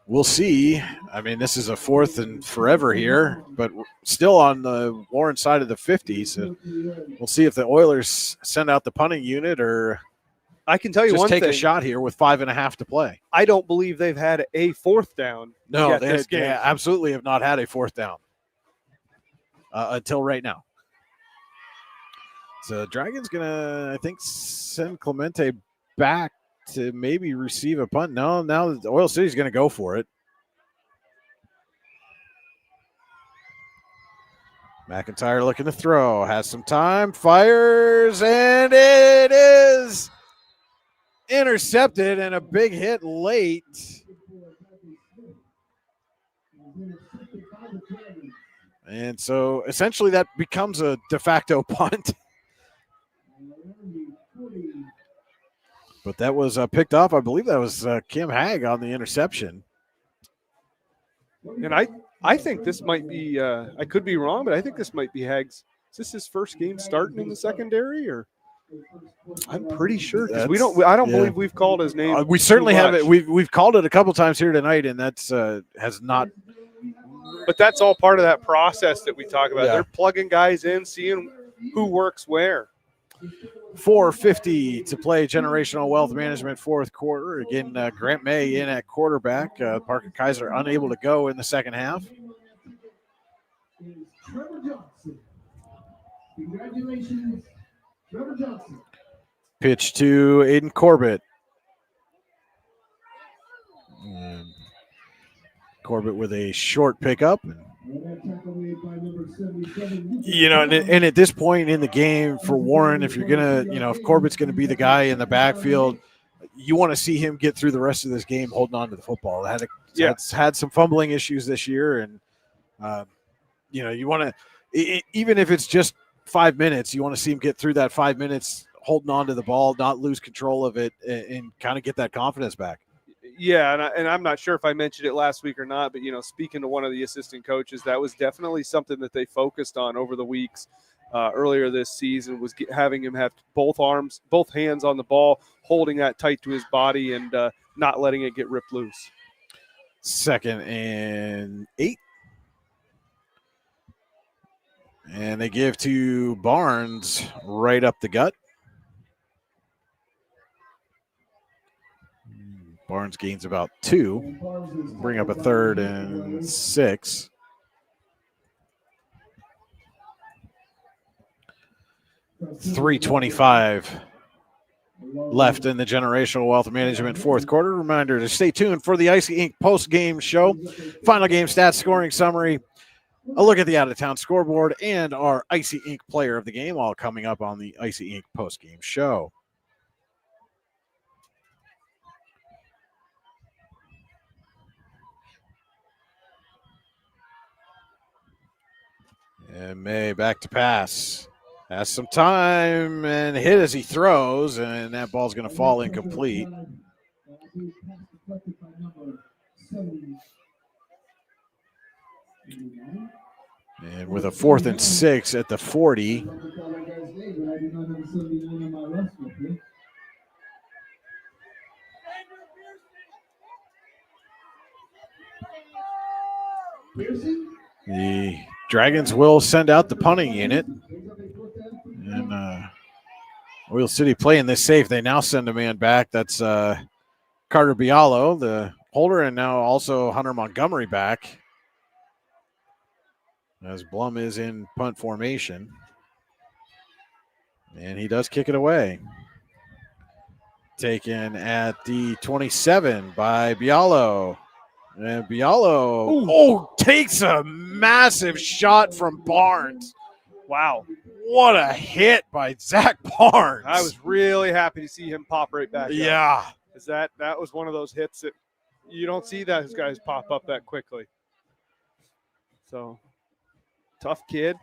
we'll see. I mean, this is a 4th and forever here, but still on the Warren side of the 50. So we'll see if the Oilers send out the punting unit or I can tell you just one take thing. a shot here with 5.5 to play. I don't believe they've had a 4th down. No, yet they this game. absolutely have not had a 4th down until right now. So Dragon's going to, I think, send Clemente back to maybe receive a punt. No, now the Oil City's going to go for it. McIntyre looking to throw, has some time, fires, and it is intercepted and a big hit late. And so essentially that becomes a de facto punt. But that was picked up. I believe that was Kim Hagg on the interception. And I think this might be, I could be wrong, but I think this might be Hagg's. Is this his first game starting in the secondary, or? I'm pretty sure because I don't believe we've called his name. We certainly have it. We've called it a couple times here tonight, and that's has not but that's all part of that process that we talk about. Yeah. They're plugging guys in, seeing who works where. 4:50 to play. Generational Wealth Management fourth quarter. Again, Grant May in at quarterback. Parker Kaiser unable to go in the second half. Trevor Johnson. Congratulations, Trevor Johnson. Pitch to Aiden Corbett. And Corbett with a short pickup. You know, and at this point in the game for Warren, if you're going to, if Corbett's going to be the guy in the backfield, you want to see him get through the rest of this game holding on to the football. Had some fumbling issues this year. And, you want to, even if it's just 5 minutes, you want to see him get through that 5 minutes holding on to the ball, not lose control of it, and kind of get that confidence back. Yeah, and I'm not sure if I mentioned it last week or not, but, speaking to one of the assistant coaches, that was definitely something that they focused on over the weeks earlier this season, was having him have both hands on the ball, holding that tight to his body and not letting it get ripped loose. 2nd and 8. And they give to Barnes right up the gut. Barnes gains about 2. Bring up a 3rd and 6. .325 left in the Generational Wealth Management fourth quarter. Reminder to stay tuned for the Icy Inc. post-game show. Final game stats, scoring summary, a look at the out-of-town scoreboard, and our Icy Inc. player of the game, all coming up on the Icy Inc. post-game show. And May back to pass. Has some time and hit as he throws, and that ball's going to fall incomplete. And with a 4th and 6 at the 40. The Dragons will send out the punting unit. And Oil City playing this safe. They now send a man back. That's Carter Bialo, the holder, and now also Hunter Montgomery back, as Blum is in punt formation. And he does kick it away. Taken at the 27 by Bialo. And Bialo takes a massive shot from Barnes. Wow. What a hit by Zach Barnes. I was really happy to see him pop right back up. Yeah. Because that was one of those hits that you don't see those guys pop up that quickly. So, tough kid.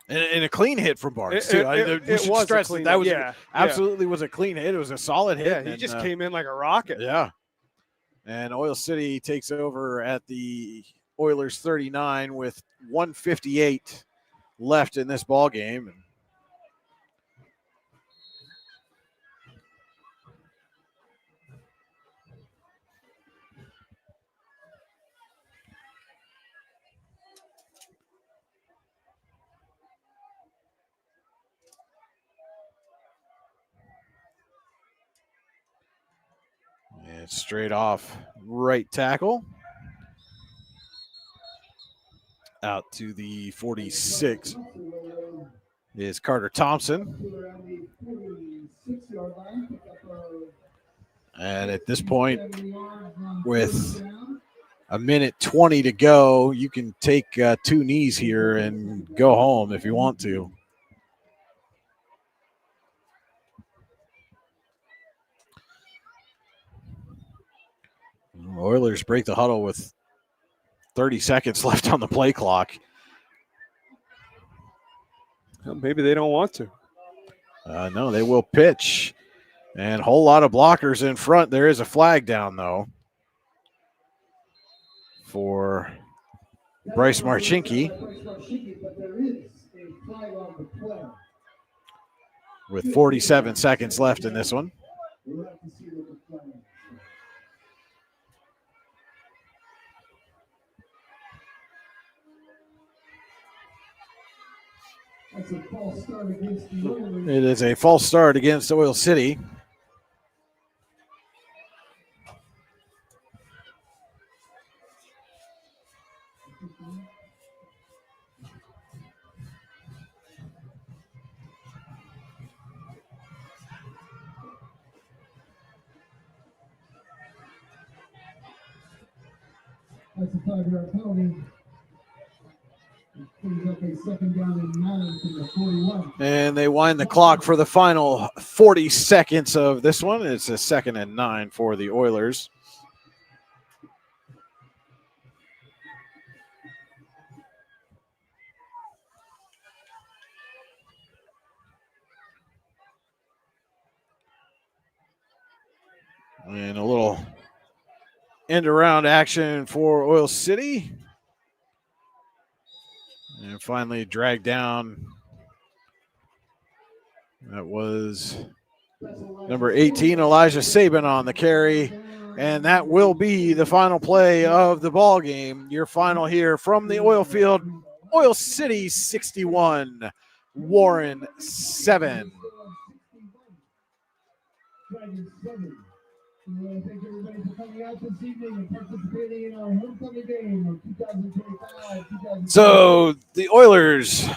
And a clean hit from Barnes, too. It was a clean that was hit. absolutely was a clean hit. It was a solid hit. Yeah, he just came in like a rocket. Yeah. And Oil City takes over at the Oilers 39 with 1:58 left in this ball game. And straight off right tackle. Out to the 46 is Carter Thompson. And at this point, with a minute 20 to go, you can take 2 knees here and go home if you want to. Oilers break the huddle with 30 seconds left on the play clock. Well, maybe they don't want to. No, they will pitch. And a whole lot of blockers in front. There is a flag down, though, for Bryce Marchinke. With 47 seconds left in this one. That's a false start against the Oilers. It is a false start against Oil City. That's a 5-yard penalty. Brings up a 2nd down and 9 from the 41. And they wind the clock for the final 40 seconds of this one. It's a 2nd and 9 for the Oilers. And a little end around action for Oil City. And finally dragged down. That was number 18, Elijah Saban on the carry. And that will be the final play of the ball game. Your final here from the oil field. Oil City 61, Warren 7. Dragons 7. Thank everybody for coming out this evening and participating in our homecoming game of 2025. So the Oilers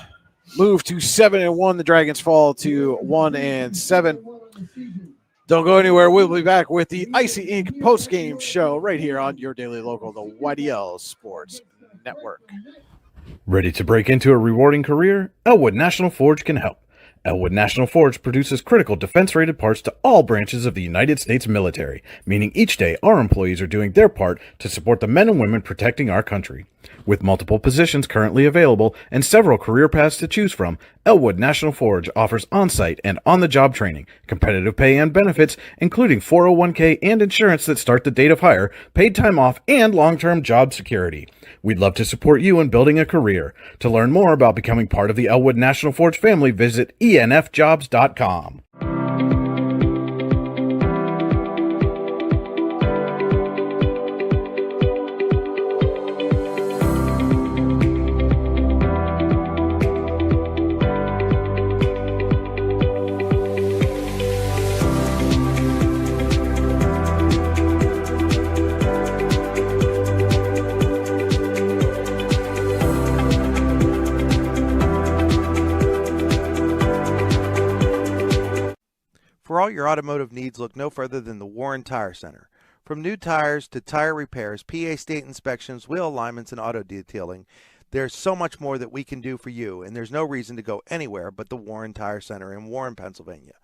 move to 7-1. The Dragons fall to 1-7. Don't go anywhere. We'll be back with the Icy Ink post-game show right here on your daily local, the YDL Sports Network. Ready to break into a rewarding career? Elwood National Forge can help. Elwood National Forge produces critical defense-rated parts to all branches of the United States military, meaning each day our employees are doing their part to support the men and women protecting our country. With multiple positions currently available and several career paths to choose from, Elwood National Forge offers on-site and on-the-job training, competitive pay and benefits, including 401k and insurance that start the date of hire, paid time off, and long-term job security. We'd love to support you in building a career. To learn more about becoming part of the Elwood National Forge family, visit enfjobs.com. For all your automotive needs, look no further than the Warren Tire Center. From new tires to tire repairs, PA state inspections, wheel alignments, and auto detailing, there's so much more that we can do for you, and there's no reason to go anywhere but the Warren Tire Center in Warren, Pennsylvania.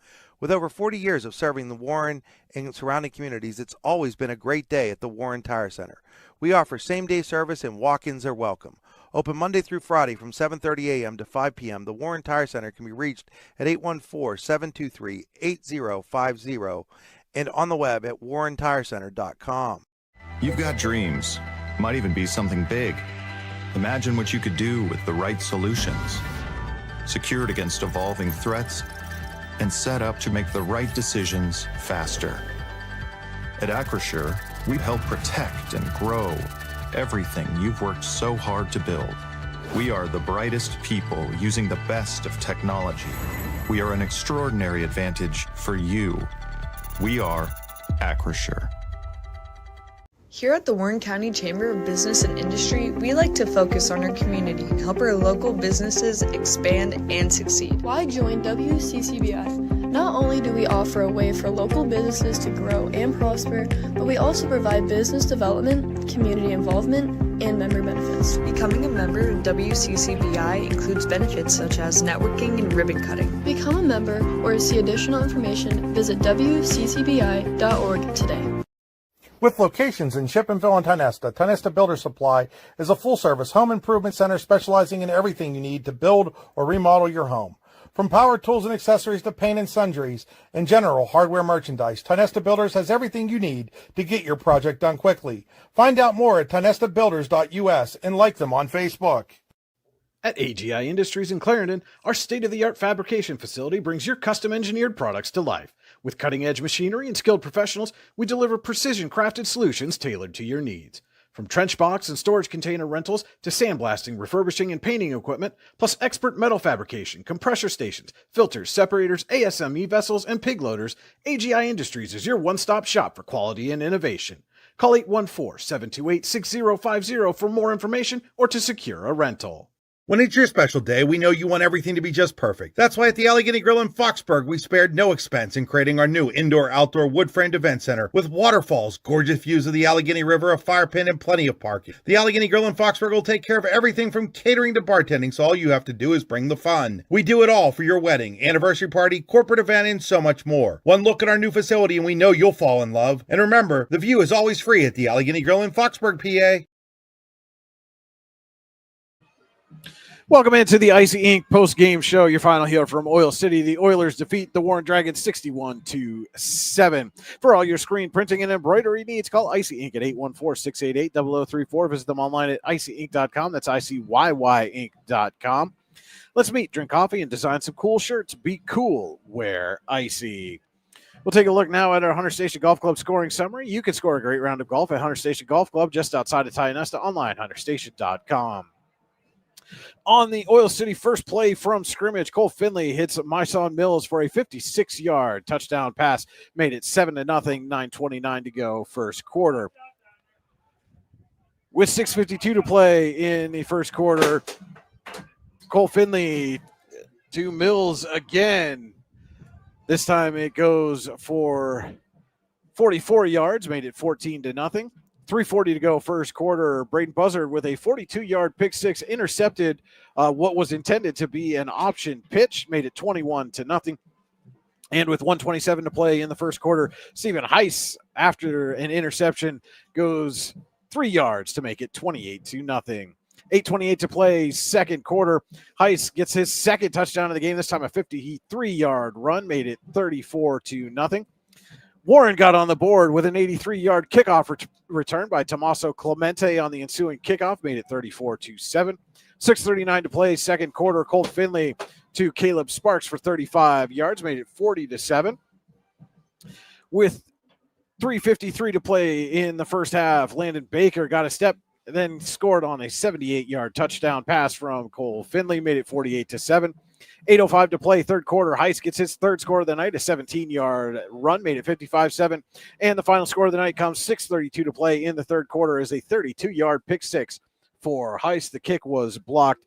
With over 40 years of serving the Warren and surrounding communities, it's always been a great day at the Warren Tire Center. We offer same-day service and walk-ins are welcome. Open Monday through Friday from 7:30 a.m. to 5 p.m., the Warren Tire Center can be reached at 814-723-8050 and on the web at warrentirecenter.com. You've got dreams, might even be something big. Imagine what you could do with the right solutions. Secured against evolving threats and set up to make the right decisions faster. At Acrisure, we help protect and grow everything you've worked so hard to build. We are the brightest people using the best of technology. We are an extraordinary advantage for you. We are Acrisure. Here at the Warren County Chamber of Business and Industry, we like to focus on our community and help our local businesses expand and succeed. Why join WCCBF? Not only do we offer a way for local businesses to grow and prosper, but we also provide business development, community involvement, and member benefits. Becoming a member of WCCBI includes benefits such as networking and ribbon cutting. Become a member or to see additional information, visit WCCBI.org today. With locations in Shippensville and Tionesta, Tionesta Builder Supply is a full-service home improvement center specializing in everything you need to build or remodel your home. From power tools and accessories to paint and sundries and general hardware merchandise, Tionesta Builders has everything you need to get your project done quickly. Find out more at tionestabuilders.us and like them on Facebook. At AGI Industries in Clarendon, our state-of-the-art fabrication facility brings your custom-engineered products to life. With cutting-edge machinery and skilled professionals, we deliver precision-crafted solutions tailored to your needs. From trench box and storage container rentals to sandblasting, refurbishing, and painting equipment, plus expert metal fabrication, compressor stations, filters, separators, ASME vessels, and pig loaders, AGI Industries is your one-stop shop for quality and innovation. Call 814-728-6050 for more information or to secure a rental. When it's your special day, we know you want everything to be just perfect. That's why at the Allegheny Grill in Foxburg, we spared no expense in creating our new indoor-outdoor wood-framed event center with waterfalls, gorgeous views of the Allegheny River, a fire pit, and plenty of parking. The Allegheny Grill in Foxburg will take care of everything from catering to bartending, so all you have to do is bring the fun. We do it all for your wedding, anniversary party, corporate event, and so much more. One look at our new facility and we know you'll fall in love. And remember, the view is always free at the Allegheny Grill in Foxburg, PA. Welcome into the Icy Inc. post-game show. Your final here from Oil City. The Oilers defeat the Warren Dragons 61-7. For all your screen printing and embroidery needs, call Icy Inc. at 814-688-0034. Visit them online at icyinc.com. That's ICYYinc.com. Let's meet, drink coffee, and design some cool shirts. Be cool. Wear icy. We'll take a look now at our Hunter Station Golf Club scoring summary. You can score a great round of golf at Hunter Station Golf Club just outside of Tionesta, online, hunterstation.com. On the Oil City first play from scrimmage, Cole Finley hits Myson Mills for a 56-yard touchdown pass, made it 7-0, 9:29 to go first quarter. With 6:52 to play in the first quarter, Cole Finley to Mills again. This time it goes for 44 yards, made it 14-0. 3:40 to go first quarter. Braden Buzzard with a 42-yard pick six intercepted what was intended to be an option pitch, made it 21-0. And with 1:27 to play in the first quarter, Stephen Heiss, after an interception, goes 3 yards to make it 28-0. 8:28 to play, second quarter. Heiss gets his second touchdown of the game, this time a 53-yard run, made it 34-0. Warren got on the board with an 83-yard kickoff return by Tommaso Clemente on the ensuing kickoff, made it 34-7. 6:39 to play, second quarter. Cole Finley to Caleb Sparks for 35 yards, made it 40-7. With 3:53 to play in the first half, Landon Baker got a step, then scored on a 78-yard touchdown pass from Cole Finley, made it 48-7. 8:05 to play, third quarter. Heiss gets his third score of the night, a 17-yard run, made it 55-7. And the final score of the night comes 6:32 to play in the third quarter is a 32-yard pick six for Heiss. The kick was blocked.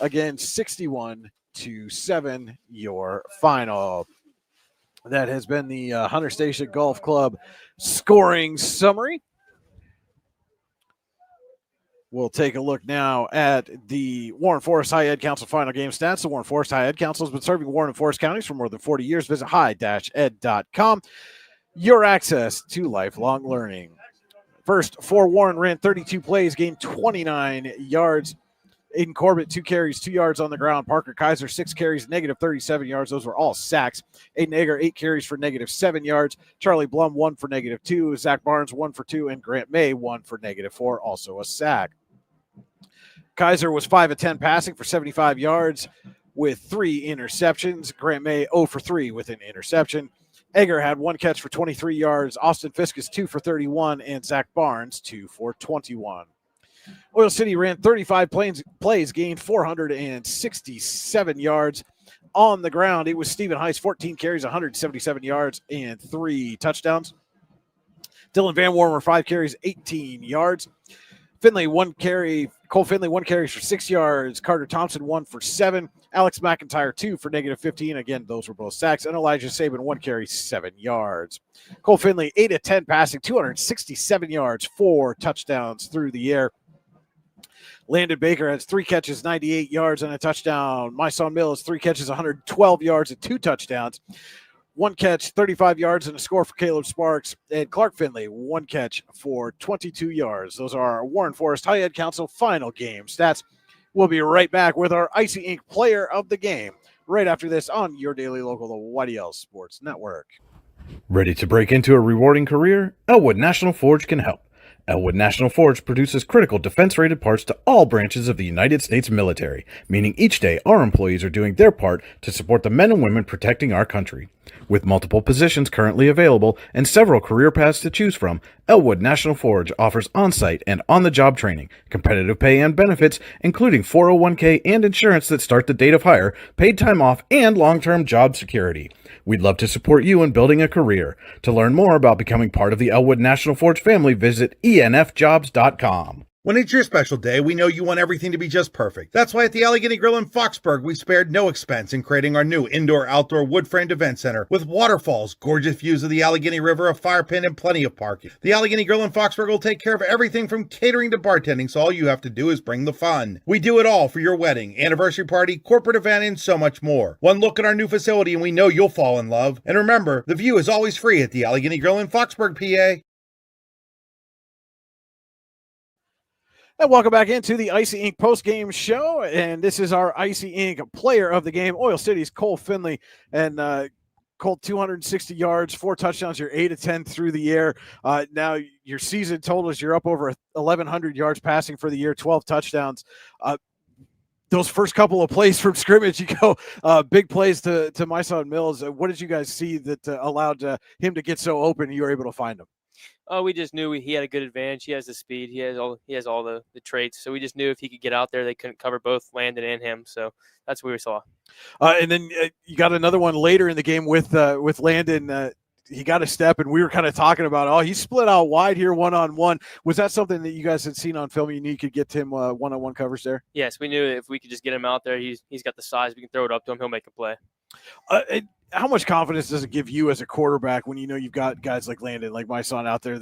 Again, 61-7, your final. That has been the Hunter Station Golf Club scoring summary. We'll take a look now at the Warren Forest High Ed Council final game stats. The Warren Forest High Ed Council has been serving Warren and Forest counties for more than 40 years. Visit high-ed.com. Your access to lifelong learning. First, for Warren ran 32 plays, gained 29 yards. Aiden Corbett, 2 carries, 2 yards on the ground. Parker Kaiser, 6 carries, negative 37 yards. Those were all sacks. Aiden Egger, 8 carries for negative 7 yards. Charlie Blum, 1 for negative 2. Zach Barnes, 1 for 2. And Grant May, 1 for negative 4, also a sack. Kaiser was 5 of 10 passing for 75 yards with 3 interceptions. Grant May 0 for 3 with an interception. Egger had 1 catch for 23 yards. Austin Fiskus 2 for 31. And Zach Barnes 2 for 21. Oil City ran 35 plays, gained 467 yards. On the ground, it was Stephen Heiss, 14 carries, 177 yards, and 3 touchdowns. Dylan Van Warmer, 5 carries, 18 yards. Finley, 1 carry. Cole Finley, 1 carry for 6 yards. Carter Thompson, 1 for 7. Alex McIntyre, 2 for negative 15. Again, those were both sacks. And Elijah Saban, 1 carry, 7 yards. Cole Finley, 8 of 10 passing, 267 yards, 4 touchdowns through the air. Landon Baker has 3 catches, 98 yards, and a touchdown. Myson Mills, 3 catches, 112 yards, and 2 touchdowns. 1 catch, 35 yards, and a score for Caleb Sparks. And Clark Finley, 1 catch for 22 yards. Those are our Warren Forest High Ed Council final game stats. We'll be right back with our Icy Inc. player of the game right after this on your daily local, the YDL Sports Network. Ready to break into a rewarding career? Elwood National Forge can help. Elwood National Forge produces critical defense-rated parts to all branches of the United States military, meaning each day our employees are doing their part to support the men and women protecting our country. With multiple positions currently available and several career paths to choose from, Elwood National Forge offers on-site and on-the-job training, competitive pay and benefits, including 401k and insurance that start the date of hire, paid time off, and long-term job security. We'd love to support you in building a career. To learn more about becoming part of the Elwood National Forge family, visit enfjobs.com. When it's your special day, we know you want everything to be just perfect. That's why at the Allegheny Grill in Foxburg, we spared no expense in creating our new indoor-outdoor wood-framed event center with waterfalls, gorgeous views of the Allegheny River, a fire pit, and plenty of parking. The Allegheny Grill in Foxburg will take care of everything from catering to bartending, so all you have to do is bring the fun. We do it all for your wedding, anniversary party, corporate event, and so much more. One look at our new facility and we know you'll fall in love. And remember, the view is always free at the Allegheny Grill in Foxburg, PA. And welcome back into the Icy Inc. post-game show, and this is our Icy Inc. player of the game, Oil City's Cole Finley, and Cole, 260 yards, 4 touchdowns. You're 8 of 10 through the air. Now your season total is you're up over 1,100 yards passing for the year, 12 touchdowns. Those first couple of plays from scrimmage, you go big plays to my son Mills. What did you guys see that allowed him to get so open and you were able to find him? We just knew he had a good advantage. He has the speed. He has all the traits. So we just knew if he could get out there, they couldn't cover both Landon and him. So that's what we saw. And then you got another one later in the game with Landon. He got a step, and we were kind of talking about, he split out wide here one-on-one. Was that something that you guys had seen on film? You knew you could get him one-on-one coverage there? Yes, we knew if we could just get him out there, he's got the size. We can throw it up to him. He'll make a play. How much confidence does it give you as a quarterback when you know you've got guys like Landon, like my son out there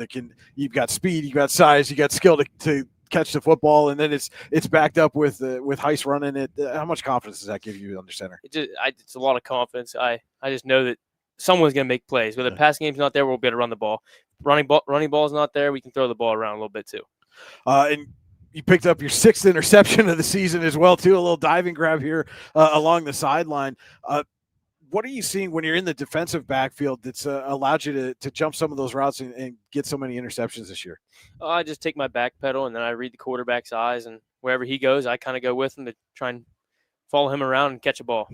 you've got speed, you've got size, you got skill to catch the football, and then it's backed up with Heist running it. How much confidence does that give you under center? It's a lot of confidence. I just know that someone's going to make plays. Whether the passing game's not there, we'll be able to run the ball. Running ball's not there, we can throw the ball around a little bit too. And you picked up your 6th interception of the season as well too. A little diving grab here along the sideline. What are you seeing when you're in the defensive backfield that's allowed you to jump some of those routes and get so many interceptions this year? I just take my back pedal, and then I read the quarterback's eyes, and wherever he goes, I kind of go with him to try and follow him around and catch a ball.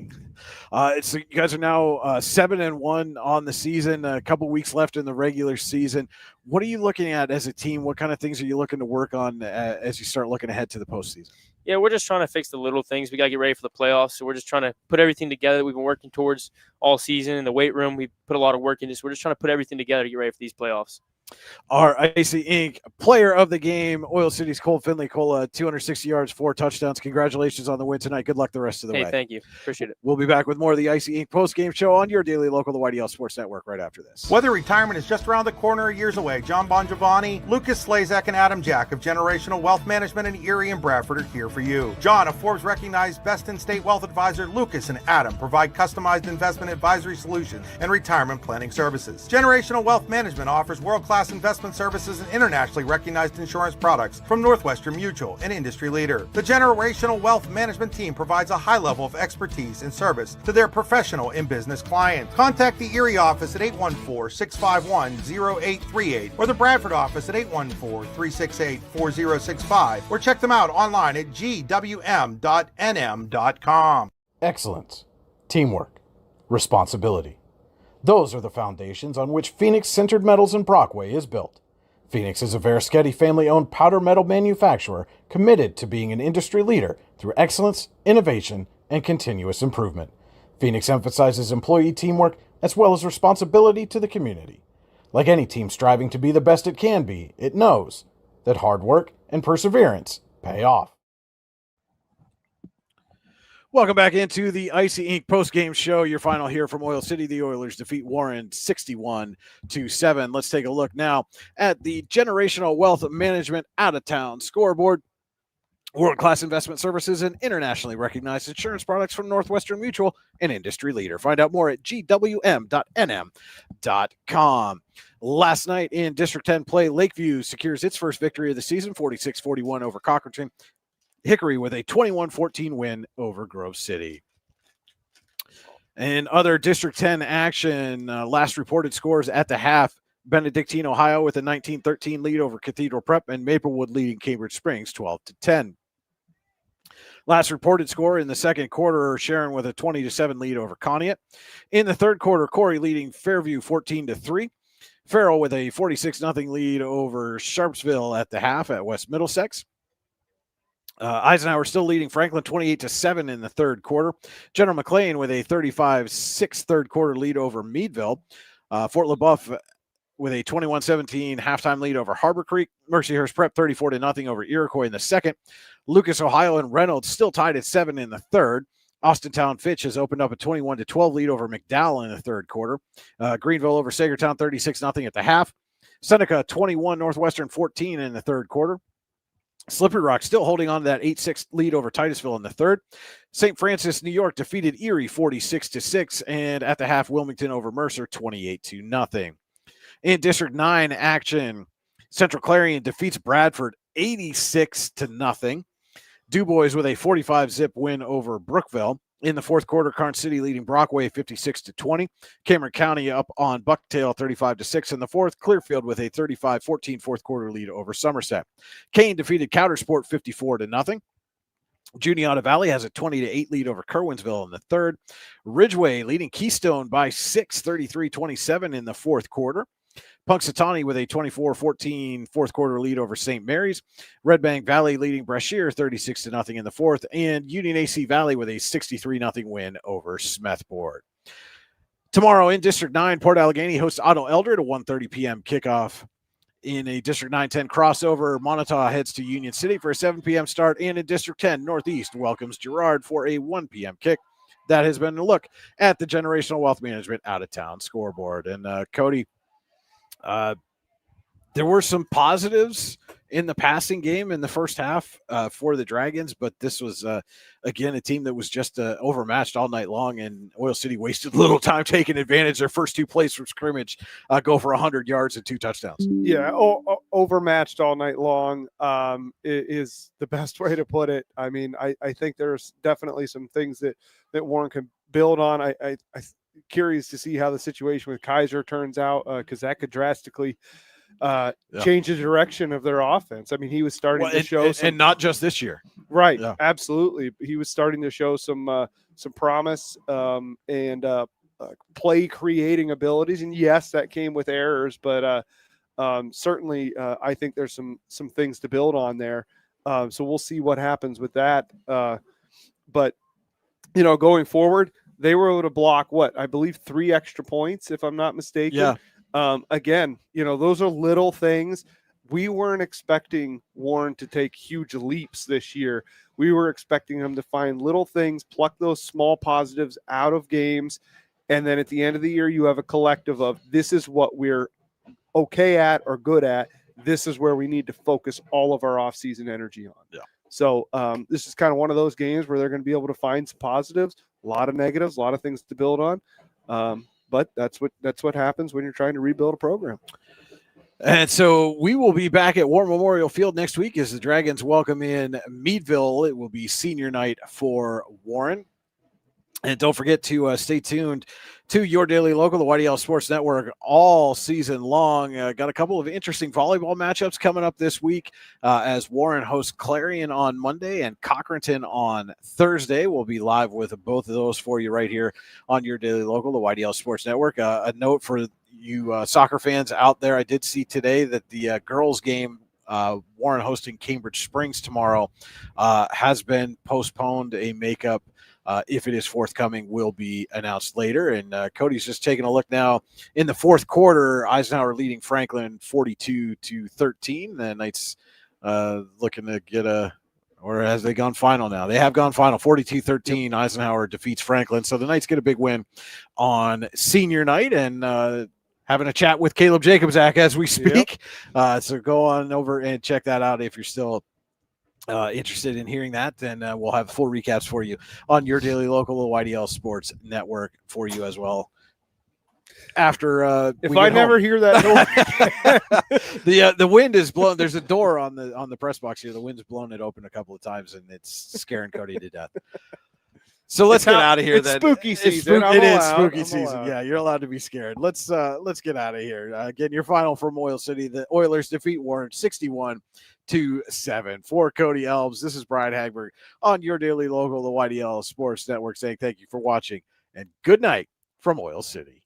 So you guys are now 7-1 on the season, a couple weeks left in the regular season. What are you looking at as a team? What kind of things are you looking to work on as you start looking ahead to the postseason? Yeah, we're just trying to fix the little things. We got to get ready for the playoffs. So we're just trying to put everything together that we've been working towards all season. In the weight room, we put a lot of work in this. We're just trying to put everything together to get ready for these playoffs. Our Icy Inc. player of the game, Oil City's Cole Finley. Cole, 260 yards, 4 touchdowns. Congratulations on the win tonight. Good luck the rest of the way. Thank you. Appreciate it. We'll be back with more of the Icy Inc. post-game show on your daily local, the YDL Sports Network, right after this. Whether retirement is just around the corner or years away, John Bongiovanni, Lucas Slazak, and Adam Jack of Generational Wealth Management in Erie and Bradford are here for you. John, a Forbes-recognized best-in-state wealth advisor, Lucas and Adam provide customized investment advisory solutions and retirement planning services. Generational Wealth Management offers world-class investment services and internationally recognized insurance products from Northwestern Mutual, an industry leader. The Generational Wealth Management team provides a high level of expertise and service to their professional and business clients. Contact the Erie office at 814-651-0838 or the Bradford office at 814-368-4065 or check them out online at gwm.nm.com. Excellence, teamwork, responsibility. Those are the foundations on which Phoenix Sintered Metals in Brockway is built. Phoenix is a Verischetti family-owned powder metal manufacturer committed to being an industry leader through excellence, innovation, and continuous improvement. Phoenix emphasizes employee teamwork as well as responsibility to the community. Like any team striving to be the best it can be, it knows that hard work and perseverance pay off. Welcome back into the Icy Inc. post-game show. Your final here from Oil City. The Oilers defeat Warren 61-7. Let's take a look now at the Generational Wealth Management out-of-town scoreboard. World-class investment services and internationally recognized insurance products from Northwestern Mutual, an industry leader. Find out more at gwm.nm.com. Last night in District 10 play, Lakeview secures its first victory of the season, 46-41 over Cochrane. Hickory with a 21-14 win over Grove City. And other District 10 action, last reported scores at the half, Benedictine, Ohio with a 19-13 lead over Cathedral Prep, and Maplewood leading Cambridge Springs 12-10. Last reported score in the second quarter, Sharon with a 20-7 lead over Conneaut. In the third quarter, Corey leading Fairview 14-3. Farrell with a 46-0 lead over Sharpsville at the half at West Middlesex. Eisenhower still leading Franklin 28-7 in the third quarter. General McLean with a 35-6 third quarter lead over Meadville. Fort LaBeouf with a 21-17 halftime lead over Harbor Creek. Mercyhurst Prep 34-0 over Iroquois in the second. Lucas, Ohio, and Reynolds still tied at 7 in the third. Austintown Fitch has opened up a 21-12 lead over McDowell in the third quarter. Greenville over Sagertown 36-0 at the half. Seneca 21, Northwestern 14 in the third quarter. Slippery Rock still holding on to that 8-6 lead over Titusville in the third. St. Francis, New York defeated Erie 46-6, and at the half, Wilmington over Mercer 28-0. In District 9 action, Central Clarion defeats Bradford 86-0. DuBois with a 45-zip win over Brookville. In the fourth quarter, Karnes City leading Brockway 56-20. Cameron County up on Bucktail 35-6 in the fourth. Clearfield with a 35-14 fourth quarter lead over Somerset. Kane defeated Coudersport 54-0. Juniata Valley has a 20-8 lead over Kerwinsville in the third. Ridgeway leading Keystone by 6, 33-27 in the fourth quarter. Punxsutawney with a 24-14 fourth quarter lead over St. Mary's. Red Bank Valley leading Brashear 36-0 in the fourth. And Union AC Valley with a 63-0 win over Smethport. Tomorrow in District 9, Port Allegany hosts Otto Elder at a 1:30 p.m. kickoff. In a District 9-10 crossover, Montauk heads to Union City for a 7 p.m. start. And in District 10, Northeast welcomes Girard for a 1 p.m. kick. That has been a look at the Generational Wealth Management out-of-town scoreboard. And Cody, there were some positives in the passing game in the first half for the Dragons, but this was, again, a team that was just overmatched all night long, and Oil City wasted little time taking advantage. Their first two plays from scrimmage go for 100 yards and 2 touchdowns. Yeah, overmatched all night long is the best way to put it. I mean, I think there's definitely some things that Warren can build on. I'm curious to see how the situation with Kaiser turns out because that could drastically change the direction of their offense. I mean, he was starting to show and not just this year. Right. Yeah. Absolutely. He was starting to show some promise and play creating abilities. And yes, that came with errors, but certainly I think there's some things to build on there. So we'll see what happens with that. But, going forward, they were able to block I believe 3 extra points, if I'm not mistaken. Yeah. Again, those are little things. We weren't expecting Warren to take huge leaps this year. We were expecting him to find little things, pluck those small positives out of games. And then at the end of the year, you have a collective of this is what we're okay at or good at. This is where we need to focus all of our offseason energy on. Yeah. So this is kind of one of those games where they're going to be able to find some positives, a lot of negatives, a lot of things to build on. But that's what happens when you're trying to rebuild a program. And so we will be back at War Memorial Field next week as the Dragons welcome in Meadville. It will be senior night for Warren. And don't forget to stay tuned to Your Daily Local, the YDL Sports Network, all season long. Got a couple of interesting volleyball matchups coming up this week as Warren hosts Clarion on Monday and Cochranton on Thursday. We'll be live with both of those for you right here on Your Daily Local, the YDL Sports Network. A note for you soccer fans out there, I did see today that the girls game, Warren hosting Cambridge Springs tomorrow, has been postponed. A makeup, if it is forthcoming, will be announced later. And Cody's just taking a look now. In the fourth quarter, Eisenhower leading Franklin 42-13. The Knights looking to get or has they gone final now? They have gone final, 42-13. Eisenhower defeats Franklin. So the Knights get a big win on senior night, and having a chat with Caleb Jacobzak as we speak. Yep. So go on over and check that out if you're still interested in hearing that. Then we'll have full recaps for you on Your Daily Local, the YDL Sports Network, for you as well. After if I never hear that noise, the wind is blowing. There's a door on the press box here. The wind's blown it open a couple of times, and it's scaring Cody to death. So let's get out of here. It's spooky season. It is spooky season. Yeah, you're allowed to be scared. Let's get out of here. Again, your final from Oil City: the Oilers defeat Warren 61 877. For Cody Elms, this is Brian Hagberg on your daily local, the YDL Sports Network, saying thank you for watching and good night from Oil City.